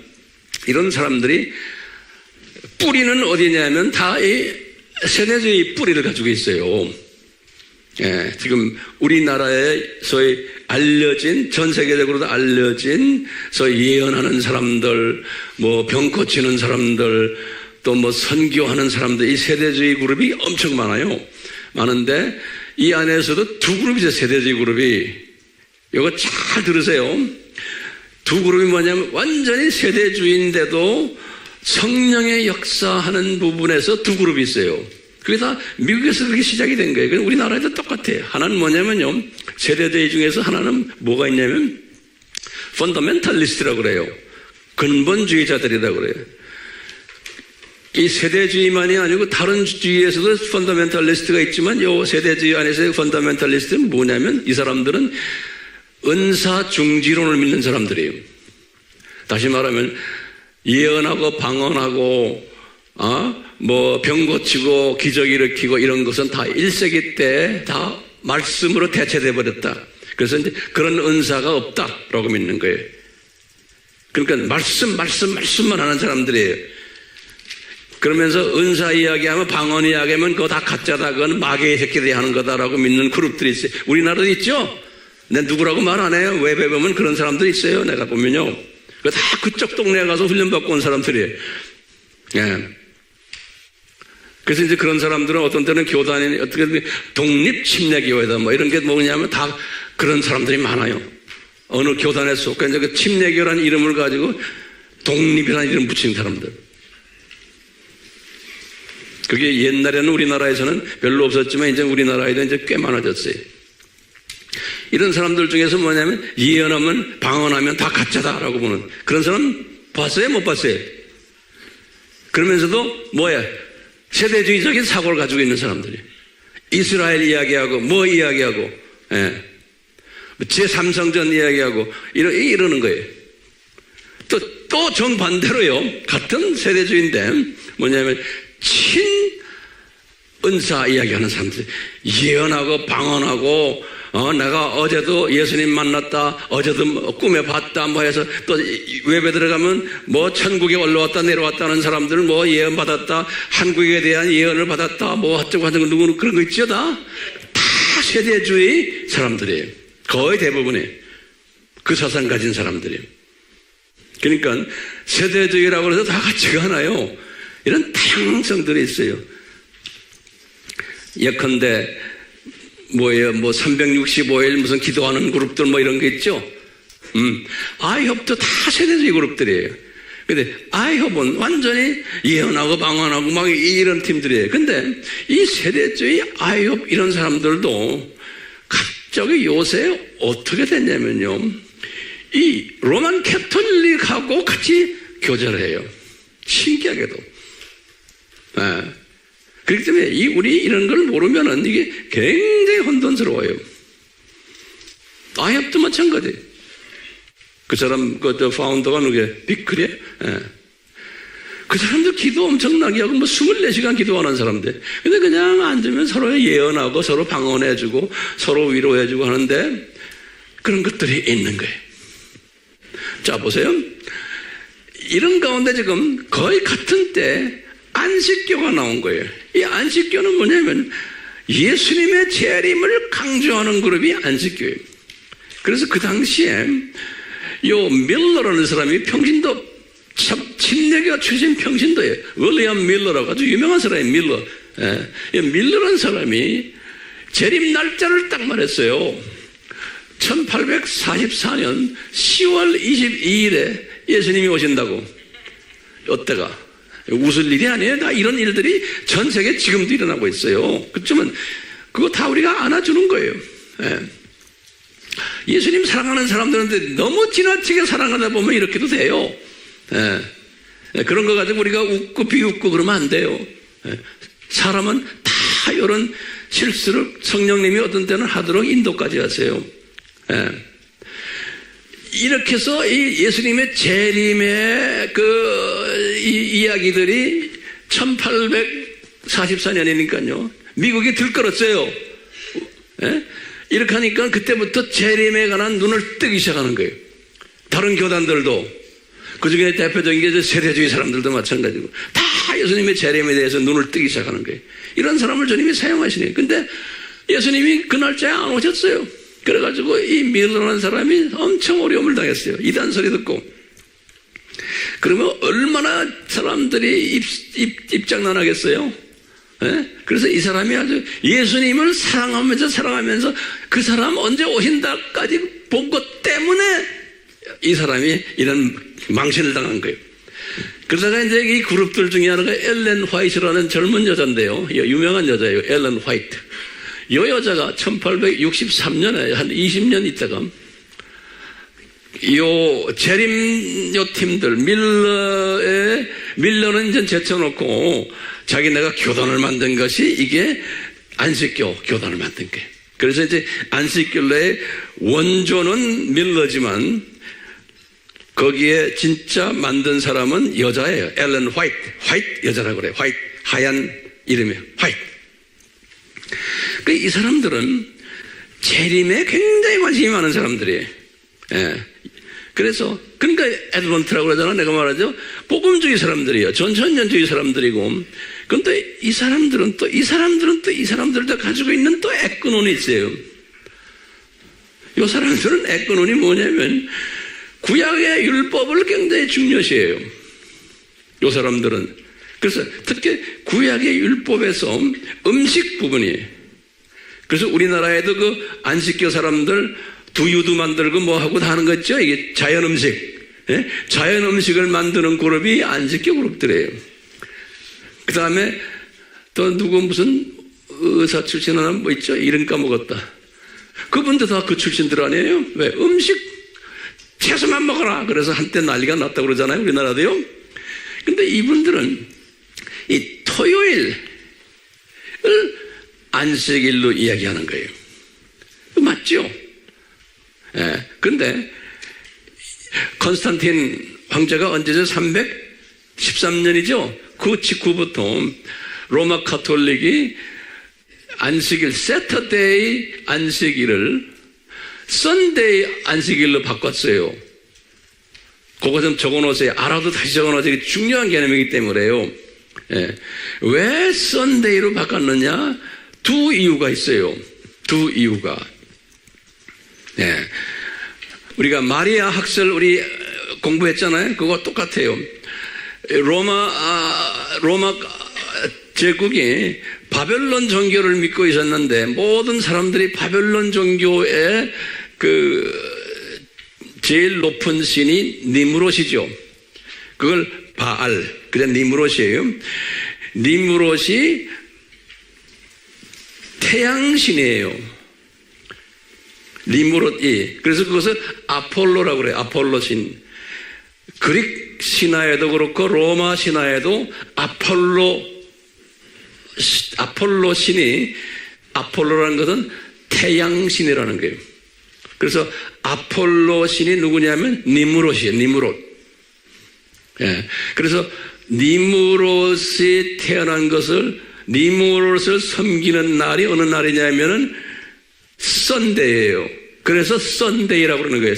이런 사람들이 뿌리는 어디냐면 다 이 세대주의 뿌리를 가지고 있어요. 예, 지금 우리나라에 소위 알려진, 전 세계적으로도 알려진 소위 예언하는 사람들, 뭐 병 고치는 사람들, 또 뭐 선교하는 사람들, 이 세대주의 그룹이 엄청 많아요. 많은데 이 안에서도 두 그룹이죠. 세대주의 그룹이. 이거 잘 들으세요. 두 그룹이 뭐냐면 완전히 세대주의인데도 성령의 역사하는 부분에서 두 그룹이 있어요. 그게 다 미국에서 그렇게 시작이 된 거예요. 우리나라에도 똑같아요. 하나는 뭐냐면요, 세대주의 중에서 하나는 뭐가 있냐면 펀더멘탈리스트라고 그래요. 근본주의자들이라고 그래요. 이 세대주의만이 아니고 다른 주의에서도 펀더멘탈리스트가 있지만 이 세대주의 안에서의 펀더멘탈리스트는 뭐냐면 이 사람들은 은사중지론을 믿는 사람들이에요. 다시 말하면 예언하고 방언하고 뭐 병 고치고 기적 일으키고 이런 것은 다 1세기 때 다 말씀으로 대체돼 버렸다. 그래서 이제 그런 은사가 없다라고 믿는 거예요. 그러니까 말씀만 하는 사람들이에요. 그러면서 은사 이야기하면 방언 이야기하면 그거 다 가짜다. 그건 마귀의 새끼들이 하는 거다라고 믿는 그룹들이 있어요. 우리나라도 있죠. 근데 누구라고 말 안 해요. 웹에 보면 그런 사람들이 있어요. 내가 보면요. 다 그쪽 동네에 가서 훈련받고 온 사람들이에요. 예. 그래서 이제 그런 사람들은 어떤 때는 교단이 어떻게 독립침례교회다 뭐 이런 게 뭐냐면 다 그런 사람들이 많아요. 어느 교단에 속해 이제 그 침례교라는 이름을 가지고 독립이라는 이름 붙인 사람들. 그게 옛날에는 우리나라에서는 별로 없었지만 이제 우리나라에도 이제 꽤 많아졌어요. 이런 사람들 중에서 뭐냐면 예언하면 방언하면 다 가짜다라고 보는 그런 사람 봤어요? 못 봤어요? 그러면서도 뭐야? 세대주의적인 사고를 가지고 있는 사람들이 이스라엘 이야기하고 뭐 이야기하고 제3성전 이야기하고 이러는 거예요. 또 정반대로요. 같은 세대주의인데 뭐냐면 친은사 이야기하는 사람들이 예언하고 방언하고 내가 어제도 예수님 만났다, 어제도 꿈에 봤다, 뭐 해서 또 웹에 들어가면 뭐 천국에 올라왔다 내려왔다는 사람들은 뭐 예언 받았다, 한국에 대한 예언을 받았다, 뭐 어쩌고 하는 누구는 그런 거 있죠, 다 세대주의 사람들이에요. 거의 대부분이 그 사상 가진 사람들이에요. 그러니까 세대주의라고 해서 다 같이가 하나요. 이런 다양성들이 있어요. 예컨대 뭐예요? 뭐 365일 무슨 기도하는 그룹들 뭐 이런 게 있죠. 아이협도 다 세대주의 그룹들이에요. 근데 아이협은 완전히 예언하고 방언하고 막 이런 팀들이에요. 근데 이 세대주의 아이협 이런 사람들도 갑자기 요새 어떻게 됐냐면요. 이 로만 캐톨릭하고 같이 교제를 해요. 신기하게도. 그렇기 때문에 우리 이런 걸 모르면은 이게 굉장히 혼돈스러워요. 아이협도 마찬가지. 그 사람, 파운더가 누구예요? 비클이에요? 그 사람들 기도 엄청나게 하고 24시간 기도하는 사람들. 근데 그냥 앉으면 서로 예언하고 서로 방언해주고 서로 위로해주고 하는데 그런 것들이 있는 거예요. 자, 보세요. 이런 가운데 지금 거의 같은 때 안식교가 나온 거예요. 이 안식교는 뭐냐면 예수님의 재림을 강조하는 그룹이 안식교예요. 그래서 그 당시에 요 밀러라는 사람이 평신도 참 침례교 출신 평신도예요. 윌리엄 밀러라고 아주 유명한 사람이에요. 밀러. 이 밀러라는 사람이 재림 날짜를 딱 말했어요. 1844년 10월 22일에 예수님이 오신다고. 이때가 웃을 일이 아니에요. 다 이런 일들이 전 세계에 지금도 일어나고 있어요. 그렇지만 그거 다 우리가 안아주는 거예요. 예수님 사랑하는 사람들한테 너무 지나치게 사랑하다 보면 이렇게도 돼요. 그런 거 가지고 우리가 웃고 비웃고 그러면 안 돼요. 사람은 다 이런 실수를 성령님이 어떤 때는 하도록 인도까지 하세요. 이렇게 해서 이 예수님의 재림의 이야기들이 1844년이니까요. 미국이 들끓었어요. 이렇게 하니까 그때부터 재림에 관한 눈을 뜨기 시작하는 거예요. 다른 교단들도, 그 중에 대표적인 게 세대주의 사람들도 마찬가지고 다 예수님의 재림에 대해서 눈을 뜨기 시작하는 거예요. 이런 사람을 주님이 사용하시네요. 근데 예수님이 그 날짜에 안 오셨어요. 그래가지고 이 밀러라는 사람이 엄청 어려움을 당했어요. 이단 소리 듣고. 그러면 얼마나 사람들이 입장난하겠어요. 그래서 이 사람이 아주 예수님을 사랑하면서 그 사람 언제 오신다까지 본 것 때문에 이 사람이 이런 망신을 당한 거예요. 그러다가 이제 이 그룹들 중에 하나가 엘렌 화이트라는 젊은 여자인데요. 유명한 여자예요. 엘렌 화이트. 이 여자가 1863년에 한 20년 있다가 재림 팀들 밀러는 이제 제쳐놓고 자기네가 교단을 만든 것이 이게 안식교 교단을 만든 거예요. 그래서 이제 안식교의 원조는 밀러지만 거기에 진짜 만든 사람은 여자예요. 엘렌 화이트 여자라고 그래요. 화이트, 하얀 이름이에요. 화이트. 이 사람들은 재림에 굉장히 관심이 많은 사람들이에요. 그래서 그러니까 애드번트라고 그러잖아. 내가 말하죠. 복음주의 사람들이에요. 전천년주의 사람들이고. 그런데 이 사람들은 또 이 사람들도 가지고 있는 또 애권론이 있어요. 이 사람들은 애권론이 뭐냐면 구약의 율법을 굉장히 중요시해요. 이 사람들은. 그래서 특히 구약의 율법에서 음식 부분이, 그래서 우리나라에도 그 안식교 사람들 두유도 만들고 뭐 하고 다 하는 거 있죠? 이게 자연 음식. 자연 음식을 만드는 그룹이 안식교 그룹들이에요. 그 다음에 또 누구 무슨 의사 출신 하나 뭐 있죠? 이름 까먹었다. 그분도 다 그 출신들 아니에요? 왜? 음식 채소만 먹어라. 그래서 한때 난리가 났다고 그러잖아요. 우리나라도요. 근데 이분들은 이 토요일을 안식일로 이야기하는 거예요. 맞죠? 근데 컨스탄틴 황제가 언제죠? 313년이죠? 그 직후부터 로마 카톨릭이 안식일, 세터데이 안식일을 썬데이 안식일로 바꿨어요. 그거 좀 적어놓으세요. 알아도 다시 적어놓으세요. 이게 중요한 개념이기 때문에요. 왜 썬데이로 바꿨느냐? 두 이유가 있어요. 두 이유가. 우리가 마리아 학설 우리 공부했잖아요. 그거 똑같아요. 로마 제국이 바벨론 종교를 믿고 있었는데 모든 사람들이 바벨론 종교의 제일 높은 신이 니므롯이죠. 그걸 바알, 그냥 니므롯이에요. 니므롯이 태양신이에요. 니므롯이. 그래서 그것을 아폴로라고 그래요. 아폴로신. 그릭 신화에도 그렇고 로마 신화에도 아폴로 신이, 아폴로라는 것은 태양신이라는 거예요. 그래서 아폴로 신이 누구냐면 니므롯이에요. 니므롯. 그래서 니므롯이 태어난 것을, 니므롯을 섬기는 날이 어느 날이냐면은 썬데이예요. 그래서 썬데이라고 그러는 거예요.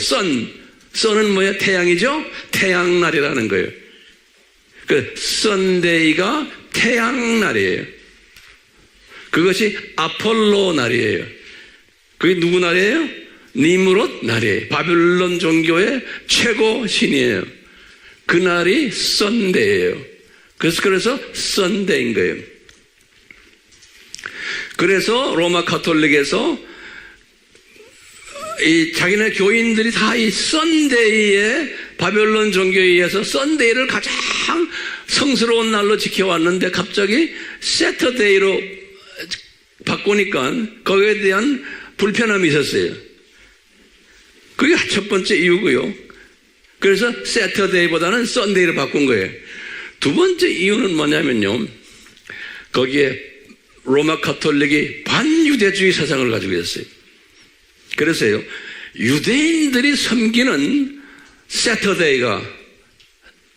선은 뭐야? 태양이죠? 태양날이라는 거예요. 그 썬데이가 태양날이에요. 그것이 아폴로 날이에요. 그게 누구 날이에요? 니므롯 날이에요. 바벨론 종교의 최고 신이에요. 그 날이 썬데이예요. 그래서 썬데이인 거예요. 그래서 로마 카톨릭에서 자기네 교인들이 다 이 썬데이에, 바벨론 종교에 의해서 썬데이를 가장 성스러운 날로 지켜왔는데 갑자기 세터데이로 바꾸니까 거기에 대한 불편함이 있었어요. 그게 첫 번째 이유고요. 그래서 세터데이보다는 썬데이로 바꾼 거예요. 두 번째 이유는 뭐냐면요, 거기에 로마 가톨릭이 반유대주의 사상을 가지고 있었어요. 그래서요, 유대인들이 섬기는 세터데이가,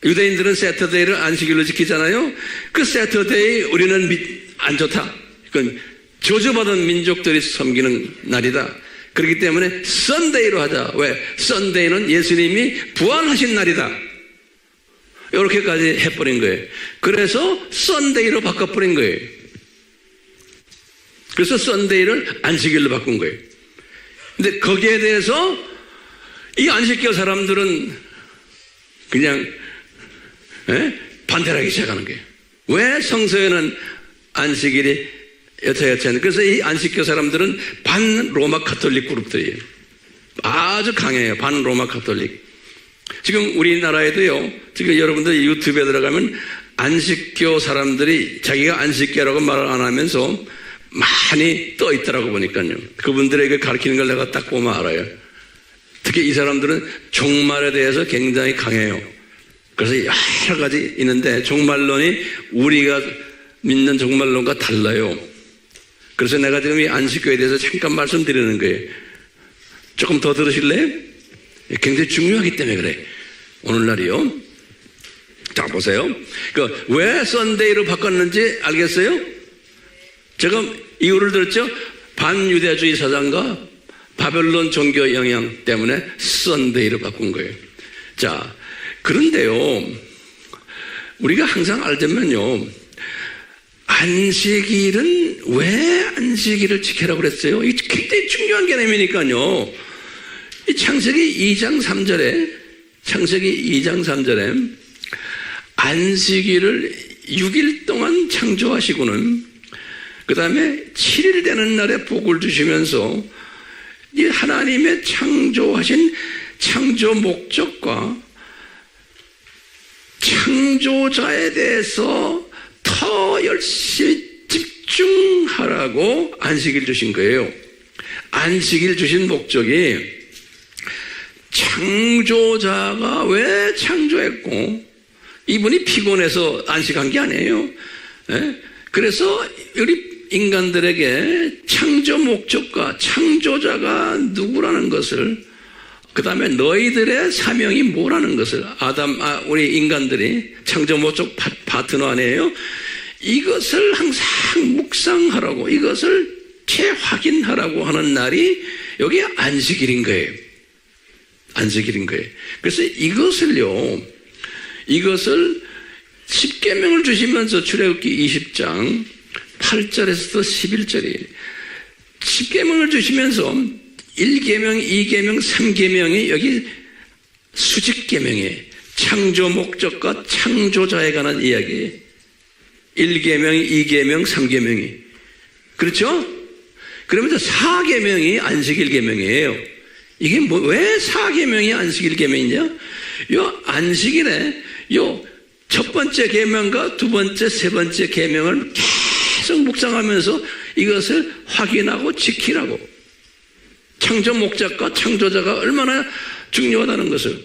유대인들은 세터데이를 안식일로 지키잖아요. 그 세터데이 우리는 안 좋다. 그건 저주받은 민족들이 섬기는 날이다. 그렇기 때문에 썬데이로 하자. 왜? 썬데이는 예수님이 부활하신 날이다. 이렇게까지 해버린 거예요. 그래서 썬데이로 바꿔버린 거예요. 그래서 썬데이를 안식일로 바꾼 거예요. 근데 거기에 대해서 이 안식교 사람들은 그냥 반대를 하기 시작하는 거예요. 왜 성서에는 안식일이 여차여차하는, 그래서 이 안식교 사람들은 반 로마 가톨릭 그룹들이에요. 아주 강해요. 반 로마 가톨릭. 지금 우리나라에도요, 지금 여러분들 유튜브에 들어가면 안식교 사람들이 자기가 안식교라고 말을 안 하면서 많이 떠 있더라고 보니까요. 그분들에게 가르치는 걸 내가 딱 보면 알아요. 특히 이 사람들은 종말에 대해서 굉장히 강해요. 그래서 여러 가지 있는데 종말론이 우리가 믿는 종말론과 달라요. 그래서 내가 지금 이 안식교에 대해서 잠깐 말씀드리는 거예요. 조금 더 들으실래요? 굉장히 중요하기 때문에 그래. 오늘날이요. 자, 보세요. 왜 썬데이로 바꿨는지 알겠어요? 제가 이유를 들었죠? 반유대주의 사상과 바벨론 종교 영향 때문에 썬데이로 바꾼 거예요. 자, 그런데요, 우리가 항상 알자면요, 안식일은 왜 안식일을 지키라고 그랬어요? 이게 굉장히 중요한 개념이니까요. 이 창세기 2장 3절에 안식일을 6일 동안 창조하시고는 그 다음에 7일 되는 날에 복을 주시면서 이 하나님의 창조하신 창조 목적과 창조자에 대해서 더 열심히 집중하라고 안식일 주신 거예요. 안식일 주신 목적이 창조자가 왜 창조했고 이분이 피곤해서 안식한 게 아니에요. 그래서 우리 인간들에게 창조 목적과 창조자가 누구라는 것을, 그 다음에 너희들의 사명이 뭐라는 것을, 우리 인간들이 창조 목적 파트너 아니에요? 이것을 항상 묵상하라고, 이것을 재확인하라고 하는 날이 여기 안식일인 거예요. 안식일인 거예요. 그래서 이것을 십계명을 주시면서 출애굽기 20장 8절에서 11절이 십계명을 주시면서 1계명, 2계명, 3계명이 여기 수직계명이에요. 창조 목적과 창조자에 관한 이야기. 1계명, 2계명, 3계명이. 그렇죠? 그러면서 4계명이 안식일 계명이에요. 이게 왜 4계명이 안식일 계명이냐? 요 안식일에 요 첫 번째 계명과 두 번째, 세 번째 계명을 계속 묵상하면서 이것을 확인하고 지키라고. 창조 목적과 창조자가 얼마나 중요하다는 것을.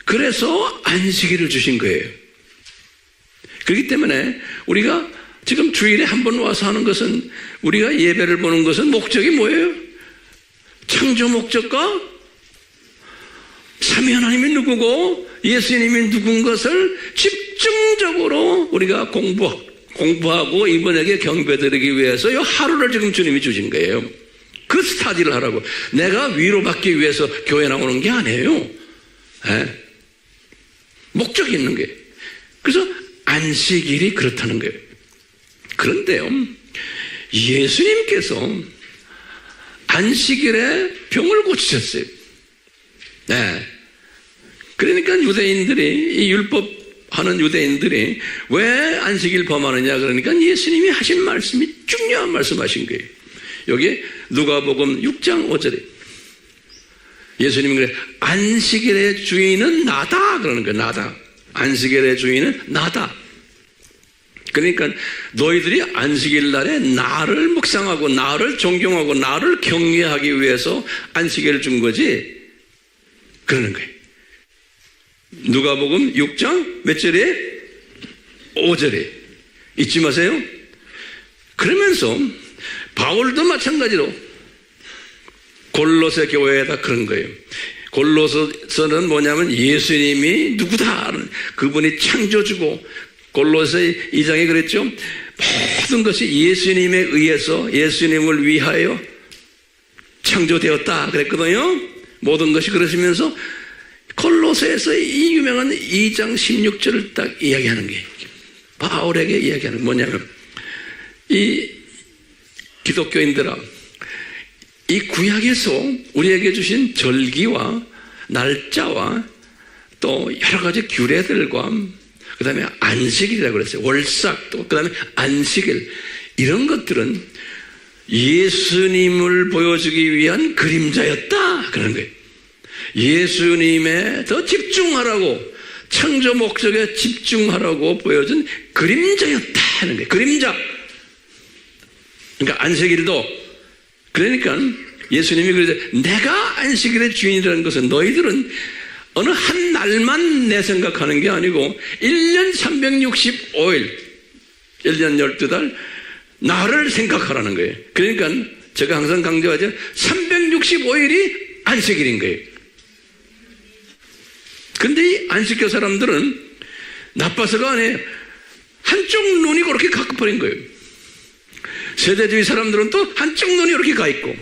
그래서 안식일을 주신 거예요. 그렇기 때문에 우리가 지금 주일에 한 번 와서 하는 것은, 우리가 예배를 보는 것은 목적이 뭐예요? 창조 목적과 삼위 하나님이 누구고 예수님이 누군 것을 집중적으로 우리가 공부하고 이분에게 경배드리기 위해서 이 하루를 지금 주님이 주신 거예요. 그 스타디를 하라고. 내가 위로받기 위해서 교회 나오는 게 아니에요. 목적이 있는 거예요. 그래서 안식일이 그렇다는 거예요. 그런데요, 예수님께서 안식일에 병을 고치셨어요. 그러니까 유대인들이, 이 율법 하는 유대인들이 왜 안식일 범하느냐, 그러니까 예수님이 하신 말씀이 중요한 말씀하신 거예요. 여기 누가복음 6장 5절에 예수님이 그래, 안식일의 주인은 나다 그러는 거예요. 나다. 안식일의 주인은 나다. 그러니까 너희들이 안식일 날에 나를 묵상하고 나를 존경하고 나를 경외하기 위해서 안식일을 준 거지. 그러는 거예요. 누가복음 6장 몇 절에? 5절에. 잊지 마세요. 그러면서 바울도 마찬가지로 골로새 교회에다 그런 거예요. 골로새서는 뭐냐면 예수님이 누구다. 그분이 창조주고, 골로새 2장에 그랬죠. 모든 것이 예수님에 의해서 예수님을 위하여 창조되었다 그랬거든요. 모든 것이 그러시면서 골로새에서 이 유명한 2장 16절을 딱 이야기하는 게 바울에게 이야기하는 게 뭐냐면, 이 기독교인들아, 이 구약에서 우리에게 주신 절기와 날짜와 또 여러 가지 규례들과 그 다음에 안식일이라고 그랬어요. 월삭, 또 그 다음에 안식일, 이런 것들은 예수님을 보여주기 위한 그림자였다 그런 거예요. 예수님에 더 집중하라고, 창조 목적에 집중하라고 보여준 그림자였다 하는 거예요. 그림자. 그러니까 안식일도, 그러니까 예수님이 그러죠. 내가 안식일의 주인이라는 것은 너희들은 어느 한 날만 내 생각하는 게 아니고 1년 365일 1년 12달 나를 생각하라는 거예요. 그러니까 제가 항상 강조하죠. 365일이 안식일인 거예요. 근데 이 안식교 사람들은 나빠서가 아니에요. 한쪽 눈이 그렇게 가까버린 거예요. 세대주의 사람들은 또 한쪽 눈이 이렇게 가 있고,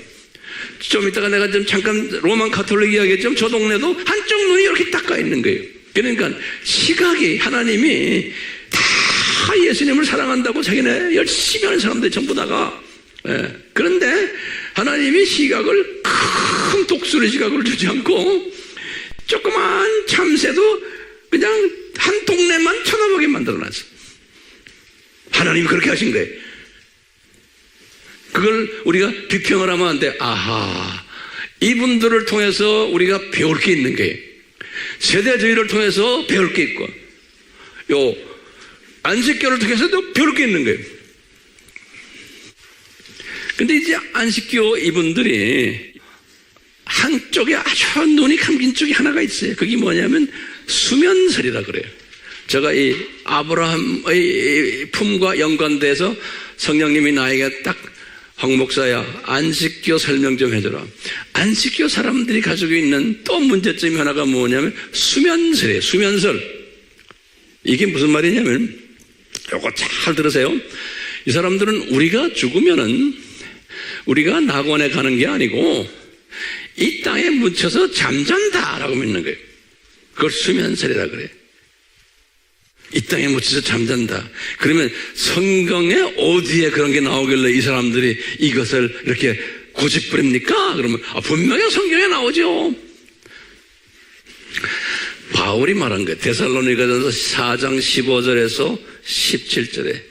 좀 이따가 내가 좀 잠깐 로만 가톨릭 이야기했지만 저 동네도 한쪽 눈이 이렇게 딱 가 있는 거예요. 그러니까 시각이, 하나님이 다 예수님을 사랑한다고 자기네 열심히 하는 사람들 전부 다가, 그런데 하나님이 시각을, 큰 독수리 시각을 주지 않고 조그만 참새도 그냥 한 동네만 쳐다보게 만들어놨어. 하나님이 그렇게 하신 거예요. 그걸 우리가 비평을 하면 안 돼. 아하, 이분들을 통해서 우리가 배울 게 있는 거예요. 세대주의를 통해서 배울 게 있고, 요 안식교를 통해서도 배울 게 있는 거예요. 근데 이제 안식교 이분들이 한쪽에 아주 눈이 감긴 쪽이 하나가 있어요. 그게 뭐냐면 수면설이라 그래요. 제가 이 아브라함의 품과 연관돼서 성령님이 나에게 딱, 황 목사야, 안식교 설명 좀 해줘라. 안식교 사람들이 가지고 있는 또 문제점이 하나가 뭐냐면 수면설이에요. 수면설. 이게 무슨 말이냐면, 요거 잘 들으세요. 이 사람들은 우리가 죽으면은 우리가 낙원에 가는 게 아니고 이 땅에 묻혀서 잠잔다라고 믿는 거예요. 그걸 수면설이라 그래요. 이 땅에 묻혀서 잠잔다. 그러면 성경에 어디에 그런 게 나오길래 이 사람들이 이것을 이렇게 고집부립니까? 그러면 분명히 성경에 나오죠. 바울이 말한 거예요. 데살로니가전서 4장 15절에서 17절에.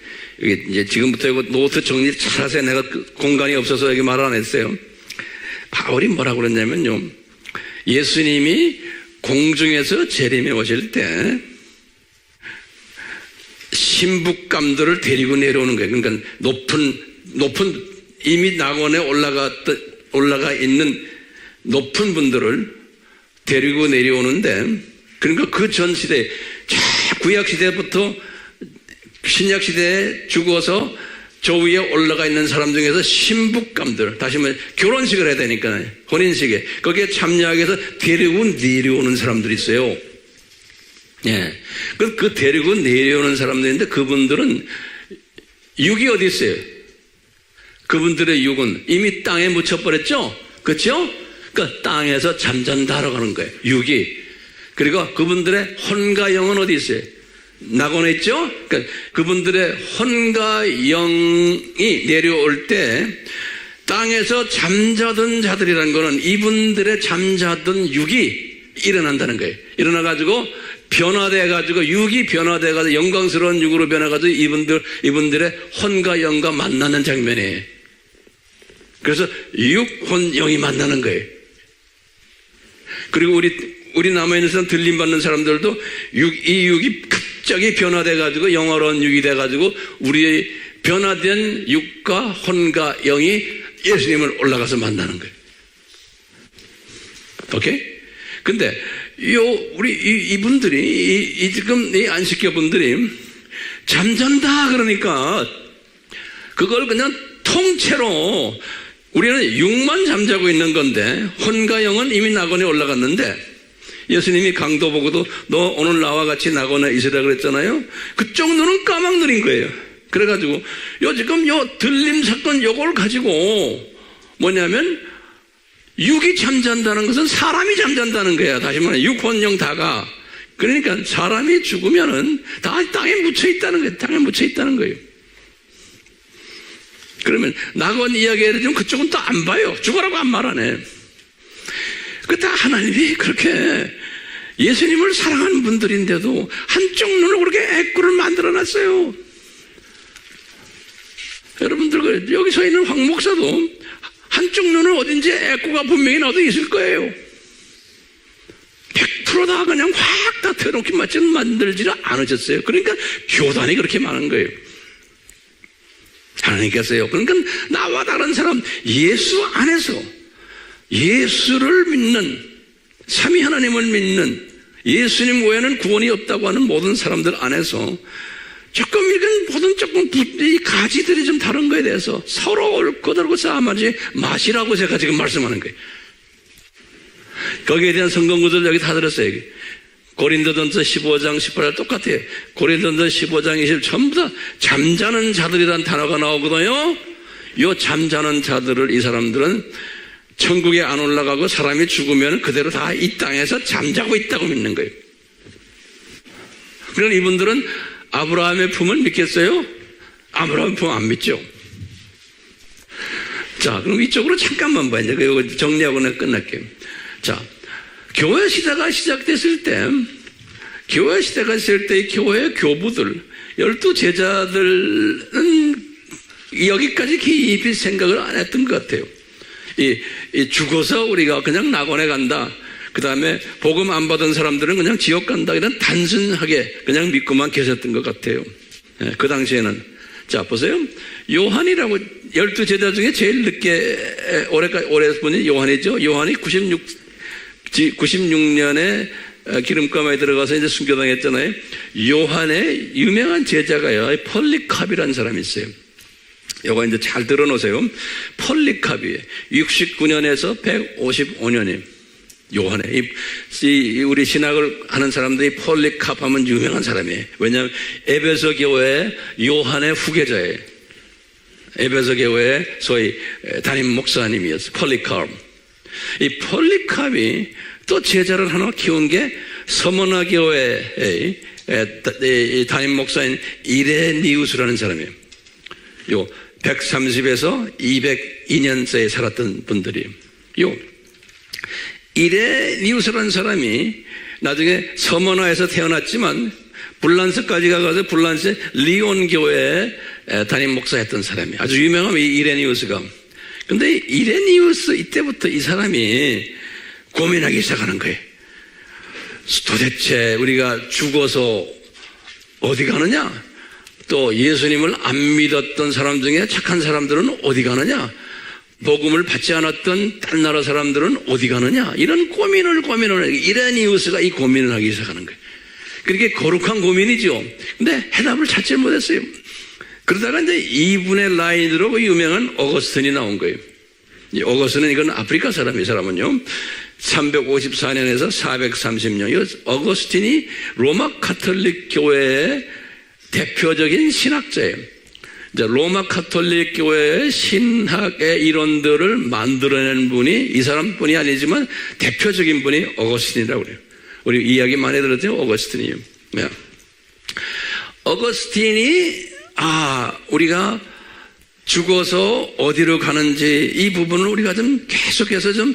이게 이제 지금부터 이거 노트 정리 잘 하세요. 내가 공간이 없어서 여기 말 안 했어요. 바울이 뭐라고 그랬냐면요, 예수님이 공중에서 재림에 오실 때 신부감들을 데리고 내려오는 거예요. 그러니까 높은 이미 낙원에 올라가 있는 높은 분들을 데리고 내려오는데, 그러니까 그 전 시대, 구약 시대부터 신약 시대에 죽어서 저 위에 올라가 있는 사람 중에서 신부감들, 다시 말해 결혼식을 해야 되니까 혼인식에 거기에 참여하기 위해서 데리고 내려오는 사람들이 있어요. 예. 그 데리고 내려오는 사람들인데 그분들은 육이 어디 있어요? 그분들의 육은 이미 땅에 묻혀버렸죠? 그렇죠? 그러니까 땅에서 잠잔다라고 하는 거예요. 육이. 그리고 그분들의 혼과 영은 어디 있어요? 낙원에 있죠? 그러니까 그분들의 혼과 영이 내려올 때 땅에서 잠자던 자들이라는 거는 이분들의 잠자던 육이 일어난다는 거예요. 일어나가지고 변화돼가지고 육이 변화돼가지고 영광스러운 육으로 변해가지고 이분들의 혼과 영과 만나는 장면이에요. 그래서 육, 혼, 영이 만나는 거예요. 그리고 우리 남아있는 사람, 들림받는 사람들도 이 육이 갑자기 변화돼가지고 영화로운 육이 돼가지고 우리의 변화된 육과 혼과 영이 예수님을 올라가서 만나는 거예요. 오케이? 근데 우리 이분들이 지금 이 안식교분들이 잠잔다 그러니까 그걸 그냥 통째로 우리는 육만 잠자고 있는 건데 혼과 영은 이미 낙원에 올라갔는데 예수님이 강도 보고도 너 오늘 나와 같이 낙원에 있으라 그랬잖아요. 그쪽 눈은 까막 눈인 거예요. 그래가지고 지금 들림 사건 요걸 가지고 뭐냐면 육이 잠잔다는 것은 사람이 잠잔다는 거야. 다시 말해 육혼영 다가. 그러니까 사람이 죽으면은 다 땅에 묻혀 있다는 거예요. 땅에 묻혀 있다는 거예요. 그러면 낙원 이야기를 좀 그쪽은 또 안 봐요. 죽어라고 안 말하네. 그 다 하나님이 그렇게 예수님을 사랑하는 분들인데도 한쪽 눈을 그렇게 애꾸를 만들어 놨어요. 여러분들 여기 서 있는 황 목사도 한쪽 눈은 어딘지 애꾸가 분명히 나도 있을 거예요. 100% 다 그냥 확 다 터놓기 맞지는 만들지를 않으셨어요. 그러니까 교단이 그렇게 많은 거예요. 하나님께서요. 그러니까 나와 다른 사람 예수 안에서 예수를 믿는 삼위 하나님을 믿는 예수님 외에는 구원이 없다고 하는 모든 사람들 안에서 조금 이건 모든 조금 이 가지들이 좀 다른 거에 대해서 서로 옳고 다르고 싸움하지 마시라고 제가 지금 말씀하는 거예요. 거기에 대한 성경 구절 여기 다 들었어요. 여기. 고린도전서 15장 18절 똑같아요. 고린도전서 15장 20 전부 다 잠자는 자들이라는 단어가 나오거든요. 이 잠자는 자들을 이 사람들은 천국에 안 올라가고 사람이 죽으면 그대로 다 이 땅에서 잠자고 있다고 믿는 거예요. 그러니까 이분들은 아브라함의 품을 믿겠어요? 아브라함의 품 안 믿죠. 자, 그럼 이쪽으로 잠깐만 봐요. 이제 이거 정리하고 내가 끝날게요. 자, 교회 시대가 시작됐을 때, 이 교회 교부들, 12 제자들은 여기까지 깊이 생각을 안 했던 것 같아요. 이 죽어서 우리가 그냥 낙원에 간다. 그 다음에 복음 안 받은 사람들은 그냥 지옥 간다. 이런 단순하게 그냥 믿고만 계셨던 것 같아요. 그 당시에는. 자, 보세요. 요한이라고 12 제자 중에 제일 늦게 오래 분이 요한이죠. 요한이 96년에 기름감에 들어가서 이제 순교당했잖아요. 요한의 유명한 제자가요, 폴리캅이라는 사람이 있어요. 요거 이제 잘 들어놓으세요. 폴리캅이 69년에서 155년이에요. 요한의 우리 신학을 하는 사람들이 폴리캅 하면 유명한 사람이에요. 왜냐하면 에베소 교회 요한의 후계자예요. 에베소 교회 소위 담임 목사님이었어요. 폴리캅. 이 폴리캅이 또 제자를 하나 키운 게 서머나 교회의 담임 목사인 이레니우스라는 사람이에요. 요 130에서 202년서에 살았던 분들이에요. 요 이레니우스라는 사람이 나중에 서머나에서 태어났지만 불란스까지 가서 불란스의 리온 교회에 담임 목사했던 사람이에요. 아주 유명한 이 이레니우스가. 근데 이레니우스 이때부터 이 사람이 고민하기 시작하는 거예요. 도대체 우리가 죽어서 어디 가느냐? 또 예수님을 안 믿었던 사람 중에 착한 사람들은 어디 가느냐? 복음을 받지 않았던 딴 나라 사람들은 어디 가느냐? 이런 고민을 이레니우스가 이 고민을 하기 시작하는 거예요. 그렇게 거룩한 고민이죠. 근데 해답을 찾지 못했어요. 그러다가 이제 이분의 라인으로 유명한 어거스틴이 나온 거예요. 이 어거스틴은 이건 아프리카 사람이 사람은요. 354년에서 430년. 이 어거스틴이 로마 카톨릭 교회의 대표적인 신학자예요. 이제 로마 카톨릭 교회의 신학의 이론들을 만들어낸 분이 이 사람뿐이 아니지만 대표적인 분이 어거스틴이라고 그래요. 우리 이야기 많이 들었죠? 어거스틴이에요. 네. 어거스틴이 우리가 죽어서 어디로 가는지 이 부분을 우리가 좀 계속해서 좀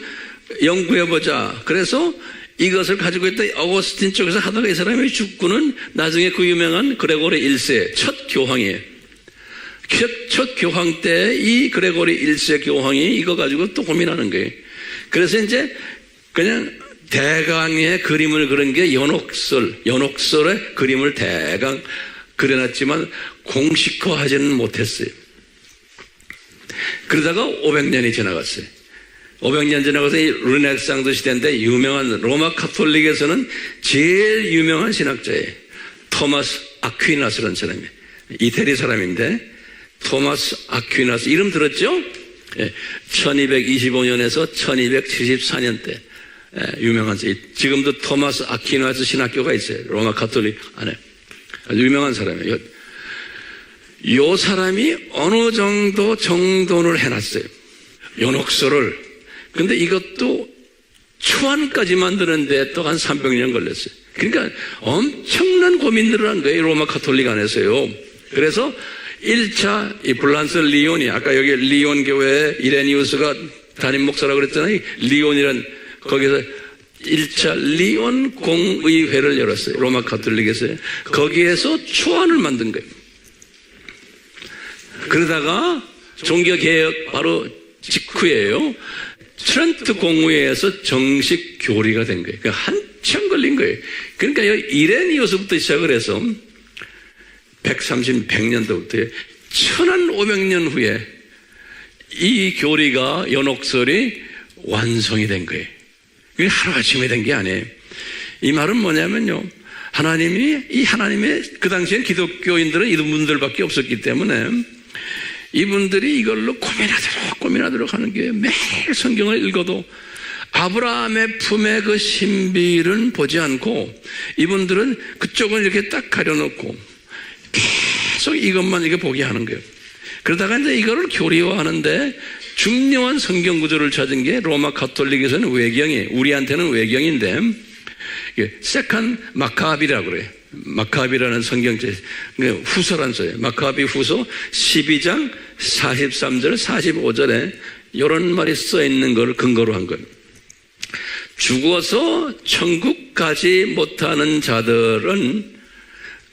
연구해보자. 그래서 이것을 가지고 있던 어거스틴 쪽에서 하다가 이 사람이 죽고는 나중에 그 유명한 그레고리 1세 첫 교황이에요. 첫 교황 때 이 그레고리 1세 교황이 이거 가지고 또 고민하는 거예요. 그래서 이제 그냥 대강의 그림을 그린 게 연옥설의 그림을 대강 그려놨지만 공식화하지는 못했어요. 그러다가 500년이 지나갔어요. 500년 지나가서 이 르네상스 시대인데 유명한 로마 카톨릭에서는 제일 유명한 신학자예요. 토마스 아퀴나스라는 사람이에요. 이태리 사람인데 토마스 아퀴나스 이름 들었죠? 1225년에서 1274년 때 유명한 지금도 토마스 아퀴나스 신학교가 있어요. 로마 카톨릭 안에 아주 유명한 사람이에요. 이 사람이 어느 정도 정돈을 해놨어요. 연옥설을. 근데 이것도 초안까지 만드는데 또 한 300년 걸렸어요. 그러니까 엄청난 고민들을 한 거예요. 로마 카톨릭 안에서요. 그래서 1차 이 블란스 리온이 아까 여기 리온 교회에 이레니우스가 담임 목사라고 그랬잖아요. 리온이란 거기서 1차 리온 공의회를 열었어요. 로마 카톨릭에서요. 거기에서 초안을 만든 거예요. 그러다가 종교개혁 바로 직후에요. 트렌트 공의회에서 정식 교리가 된 거예요. 그러니까 한참 걸린 거예요. 그러니까 이레니우스부터 시작을 해서 100년도부터 1500년 후에 이 교리가 연옥설이 완성이 된 거예요. 이게 하루아침에 된 게 아니에요. 이 말은 뭐냐면요. 하나님의 그 당시엔 기독교인들은 이분들밖에 없었기 때문에 이분들이 이걸로 고민하도록 하는 게 매일 성경을 읽어도 아브라함의 품의 그 신비를 보지 않고 이분들은 그쪽은 이렇게 딱 가려놓고 계속 이것만 이렇게 보게 하는 거예요. 그러다가 이제 이거를 교리화하는데 중요한 성경 구조를 찾은 게 로마 가톨릭에서는 우리한테는 외경인데 세칸 마카비라고 그래요. 마카비라는 성경책 후서란 소리예요. 마카비 후서 12장 43절 45절에 이런 말이 써 있는 걸 근거로 한 거예요. 죽어서 천국 가지 못하는 자들은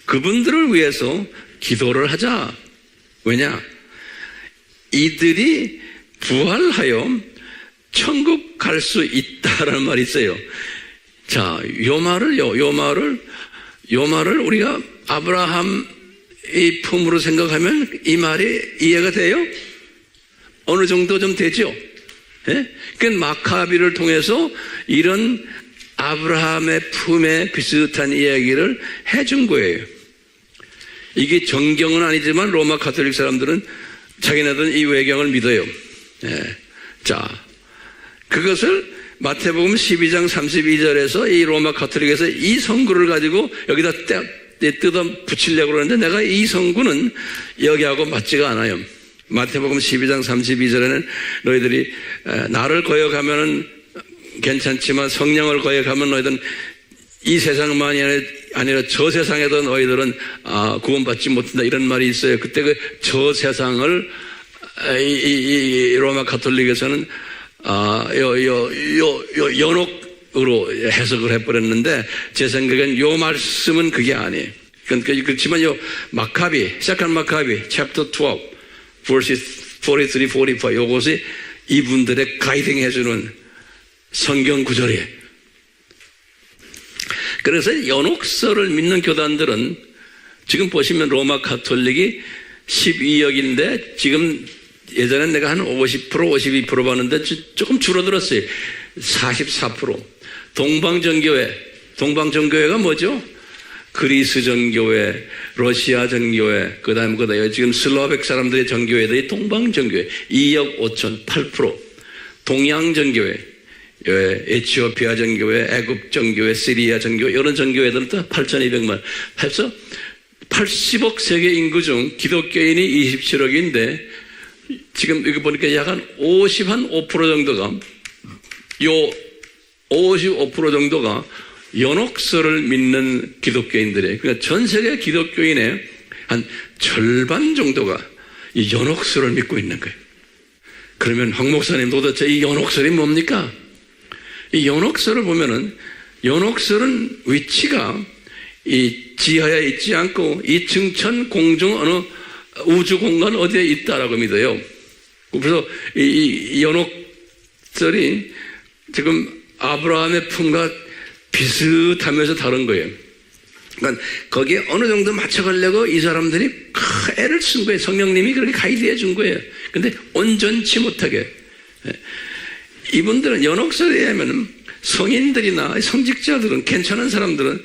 그분들을 위해서 기도를 하자. 왜냐? 이들이 부활하여 천국 갈 수 있다라는 말이 있어요. 자, 요 말을 우리가 아브라함의 품으로 생각하면 이 말이 이해가 돼요? 어느 정도 좀 되죠? 예? 그 마카비를 통해서 이런 아브라함의 품에 비슷한 이야기를 해준 거예요. 이게 정경은 아니지만 로마 가톨릭 사람들은 자기네들은 이 외경을 믿어요. 예. 자, 그것을 마태복음 12장 32절에서 이 로마 가톨릭에서 이 성구를 가지고 여기다 뜯어 붙이려고 그러는데 내가 이 성구는 여기하고 맞지가 않아요. 마태복음 12장 32절에는 너희들이 나를 거역하면은 괜찮지만 성령을 거역하면 너희들은 이 세상만이 아니라 저 세상에도 너희들은 구원받지 못한다 이런 말이 있어요. 그때 그 저 세상을 이 로마 가톨릭에서는 연옥으로 해석을 해버렸는데 제 생각엔 요 말씀은 그게 아니에요. 그렇지만 요 마카비, 세컨 마카비, chapter 12, verses 43, 45 요것이 이분들의 가이딩 해주는 성경 구절이에요. 그래서 연옥설을 믿는 교단들은 지금 보시면 로마 가톨릭이 12억인데 지금 예전엔 내가 한 50%, 52% 봤는데 조금 줄어들었어요. 44%. 동방정교회가 뭐죠? 그리스 정교회, 러시아 정교회, 그 다음에 지금 슬로백 사람들의 정교회들이 동방정교회 2억 5천, 8%. 동양정교회, 에티오피아 정교회, 애굽 정교회, 시리아 정교회 이런 정교회들은 또 8,200만. 해서 80억 세계 인구 중 기독교인이 27억인데 지금 여기 보니까 약 한 5% 정도가 55% 정도가 연옥설을 믿는 기독교인들이에요. 그러니까 전 세계 기독교인의 한 절반 정도가 이 연옥설을 믿고 있는 거예요. 그러면 황 목사님 도대체 이 연옥설이 뭡니까? 이 연옥설을 보면은 연옥설은 위치가 이 지하에 있지 않고 이 증천 공중 어느 우주 공간 어디에 있다라고 믿어요. 그래서 이 연옥설이 지금 아브라함의 품과 비슷하면서 다른 거예요. 그러니까 거기에 어느 정도 맞춰가려고 이 사람들이 애를 쓴 거예요. 성령님이 그렇게 가이드해 준 거예요. 근데 온전치 못하게. 이분들은 연옥설에 의하면 성인들이나 성직자들은, 괜찮은 사람들은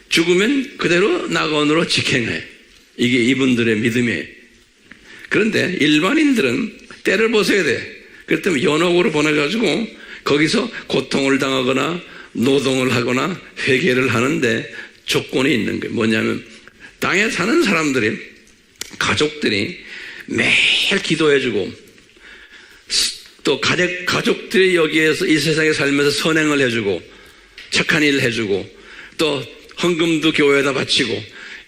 죽으면 그대로 낙원으로 직행해. 이게 이분들의 믿음이에요. 그런데 일반인들은 때를 보셔야 돼. 그렇기 때문에 연옥으로 보내가지고 거기서 고통을 당하거나 노동을 하거나 회개를 하는데 조건이 있는 거예요. 뭐냐면 땅에 사는 사람들이, 가족들이 매일 기도해주고, 또 가족들이 여기에서 이 세상에 살면서 선행을 해주고 착한 일을 해주고 또 헌금도 교회에다 바치고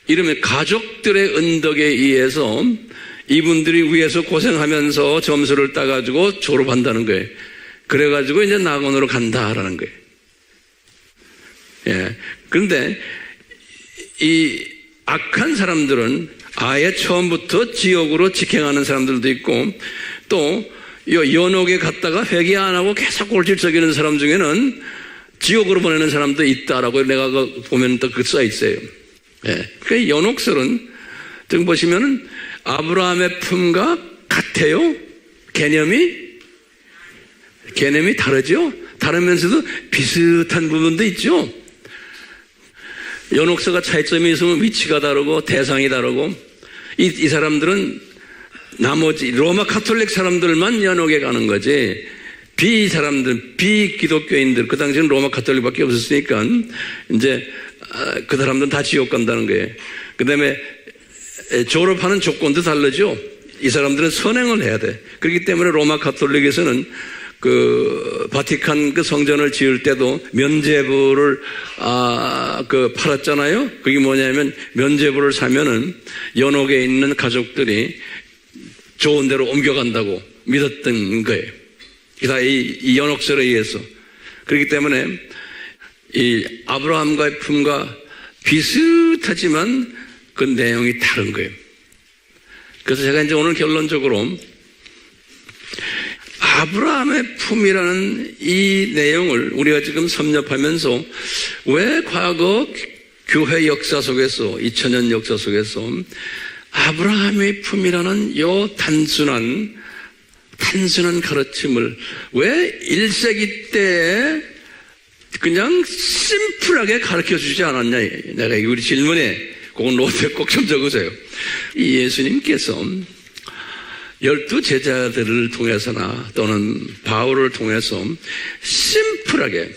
이러면 가족들의 은덕에 의해서 이분들이 위에서 고생하면서 점수를 따가지고 졸업한다는 거예요. 그래가지고 이제 낙원으로 간다라는 거예요. 예. 그런데 이 악한 사람들은 아예 처음부터 지옥으로 직행하는 사람들도 있고, 또 연옥에 갔다가 회개 안 하고 계속 골질적이는 사람 중에는 지옥으로 보내는 사람도 있다라고 내가 보면 또 그 써 있어요. 예. 그 연옥설은 지금 보시면은 아브라함의 품과 같아요. 개념이 다르죠. 다르면서도 비슷한 부분도 있죠. 연옥서가 차이점이 있으면 위치가 다르고 대상이 다르고, 이 사람들은 나머지 로마 카톨릭 사람들만 연옥에 가는 거지, 비기독교인들, 그 당시에는 로마 카톨릭밖에 없었으니까 이제 그 사람들은 다 지옥 간다는 거예요. 그 다음에 졸업하는 조건도 다르죠. 이 사람들은 선행을 해야 돼. 그렇기 때문에 로마 카톨릭에서는 그 바티칸 그 성전을 지을 때도 면죄부를 팔았잖아요. 그게 뭐냐면 면죄부를 사면은 연옥에 있는 가족들이 좋은 데로 옮겨간다고 믿었던 거예요. 다 이 연옥설에 의해서. 그렇기 때문에 이 아브라함과의 품과 비슷하지만 그 내용이 다른 거예요. 그래서 제가 이제 오늘 결론적으로 아브라함의 품이라는 이 내용을 우리가 지금 섭렵하면서 왜 과거 교회 역사 속에서, 2000년 역사 속에서 아브라함의 품이라는 요 단순한 가르침을 왜 1세기 때에 그냥 심플하게 가르쳐 주지 않았냐. 내가 우리 질문에 그건 노트에 꼭 좀 적으세요. 이 예수님께서 12 제자들을 통해서나 또는 바울을 통해서 심플하게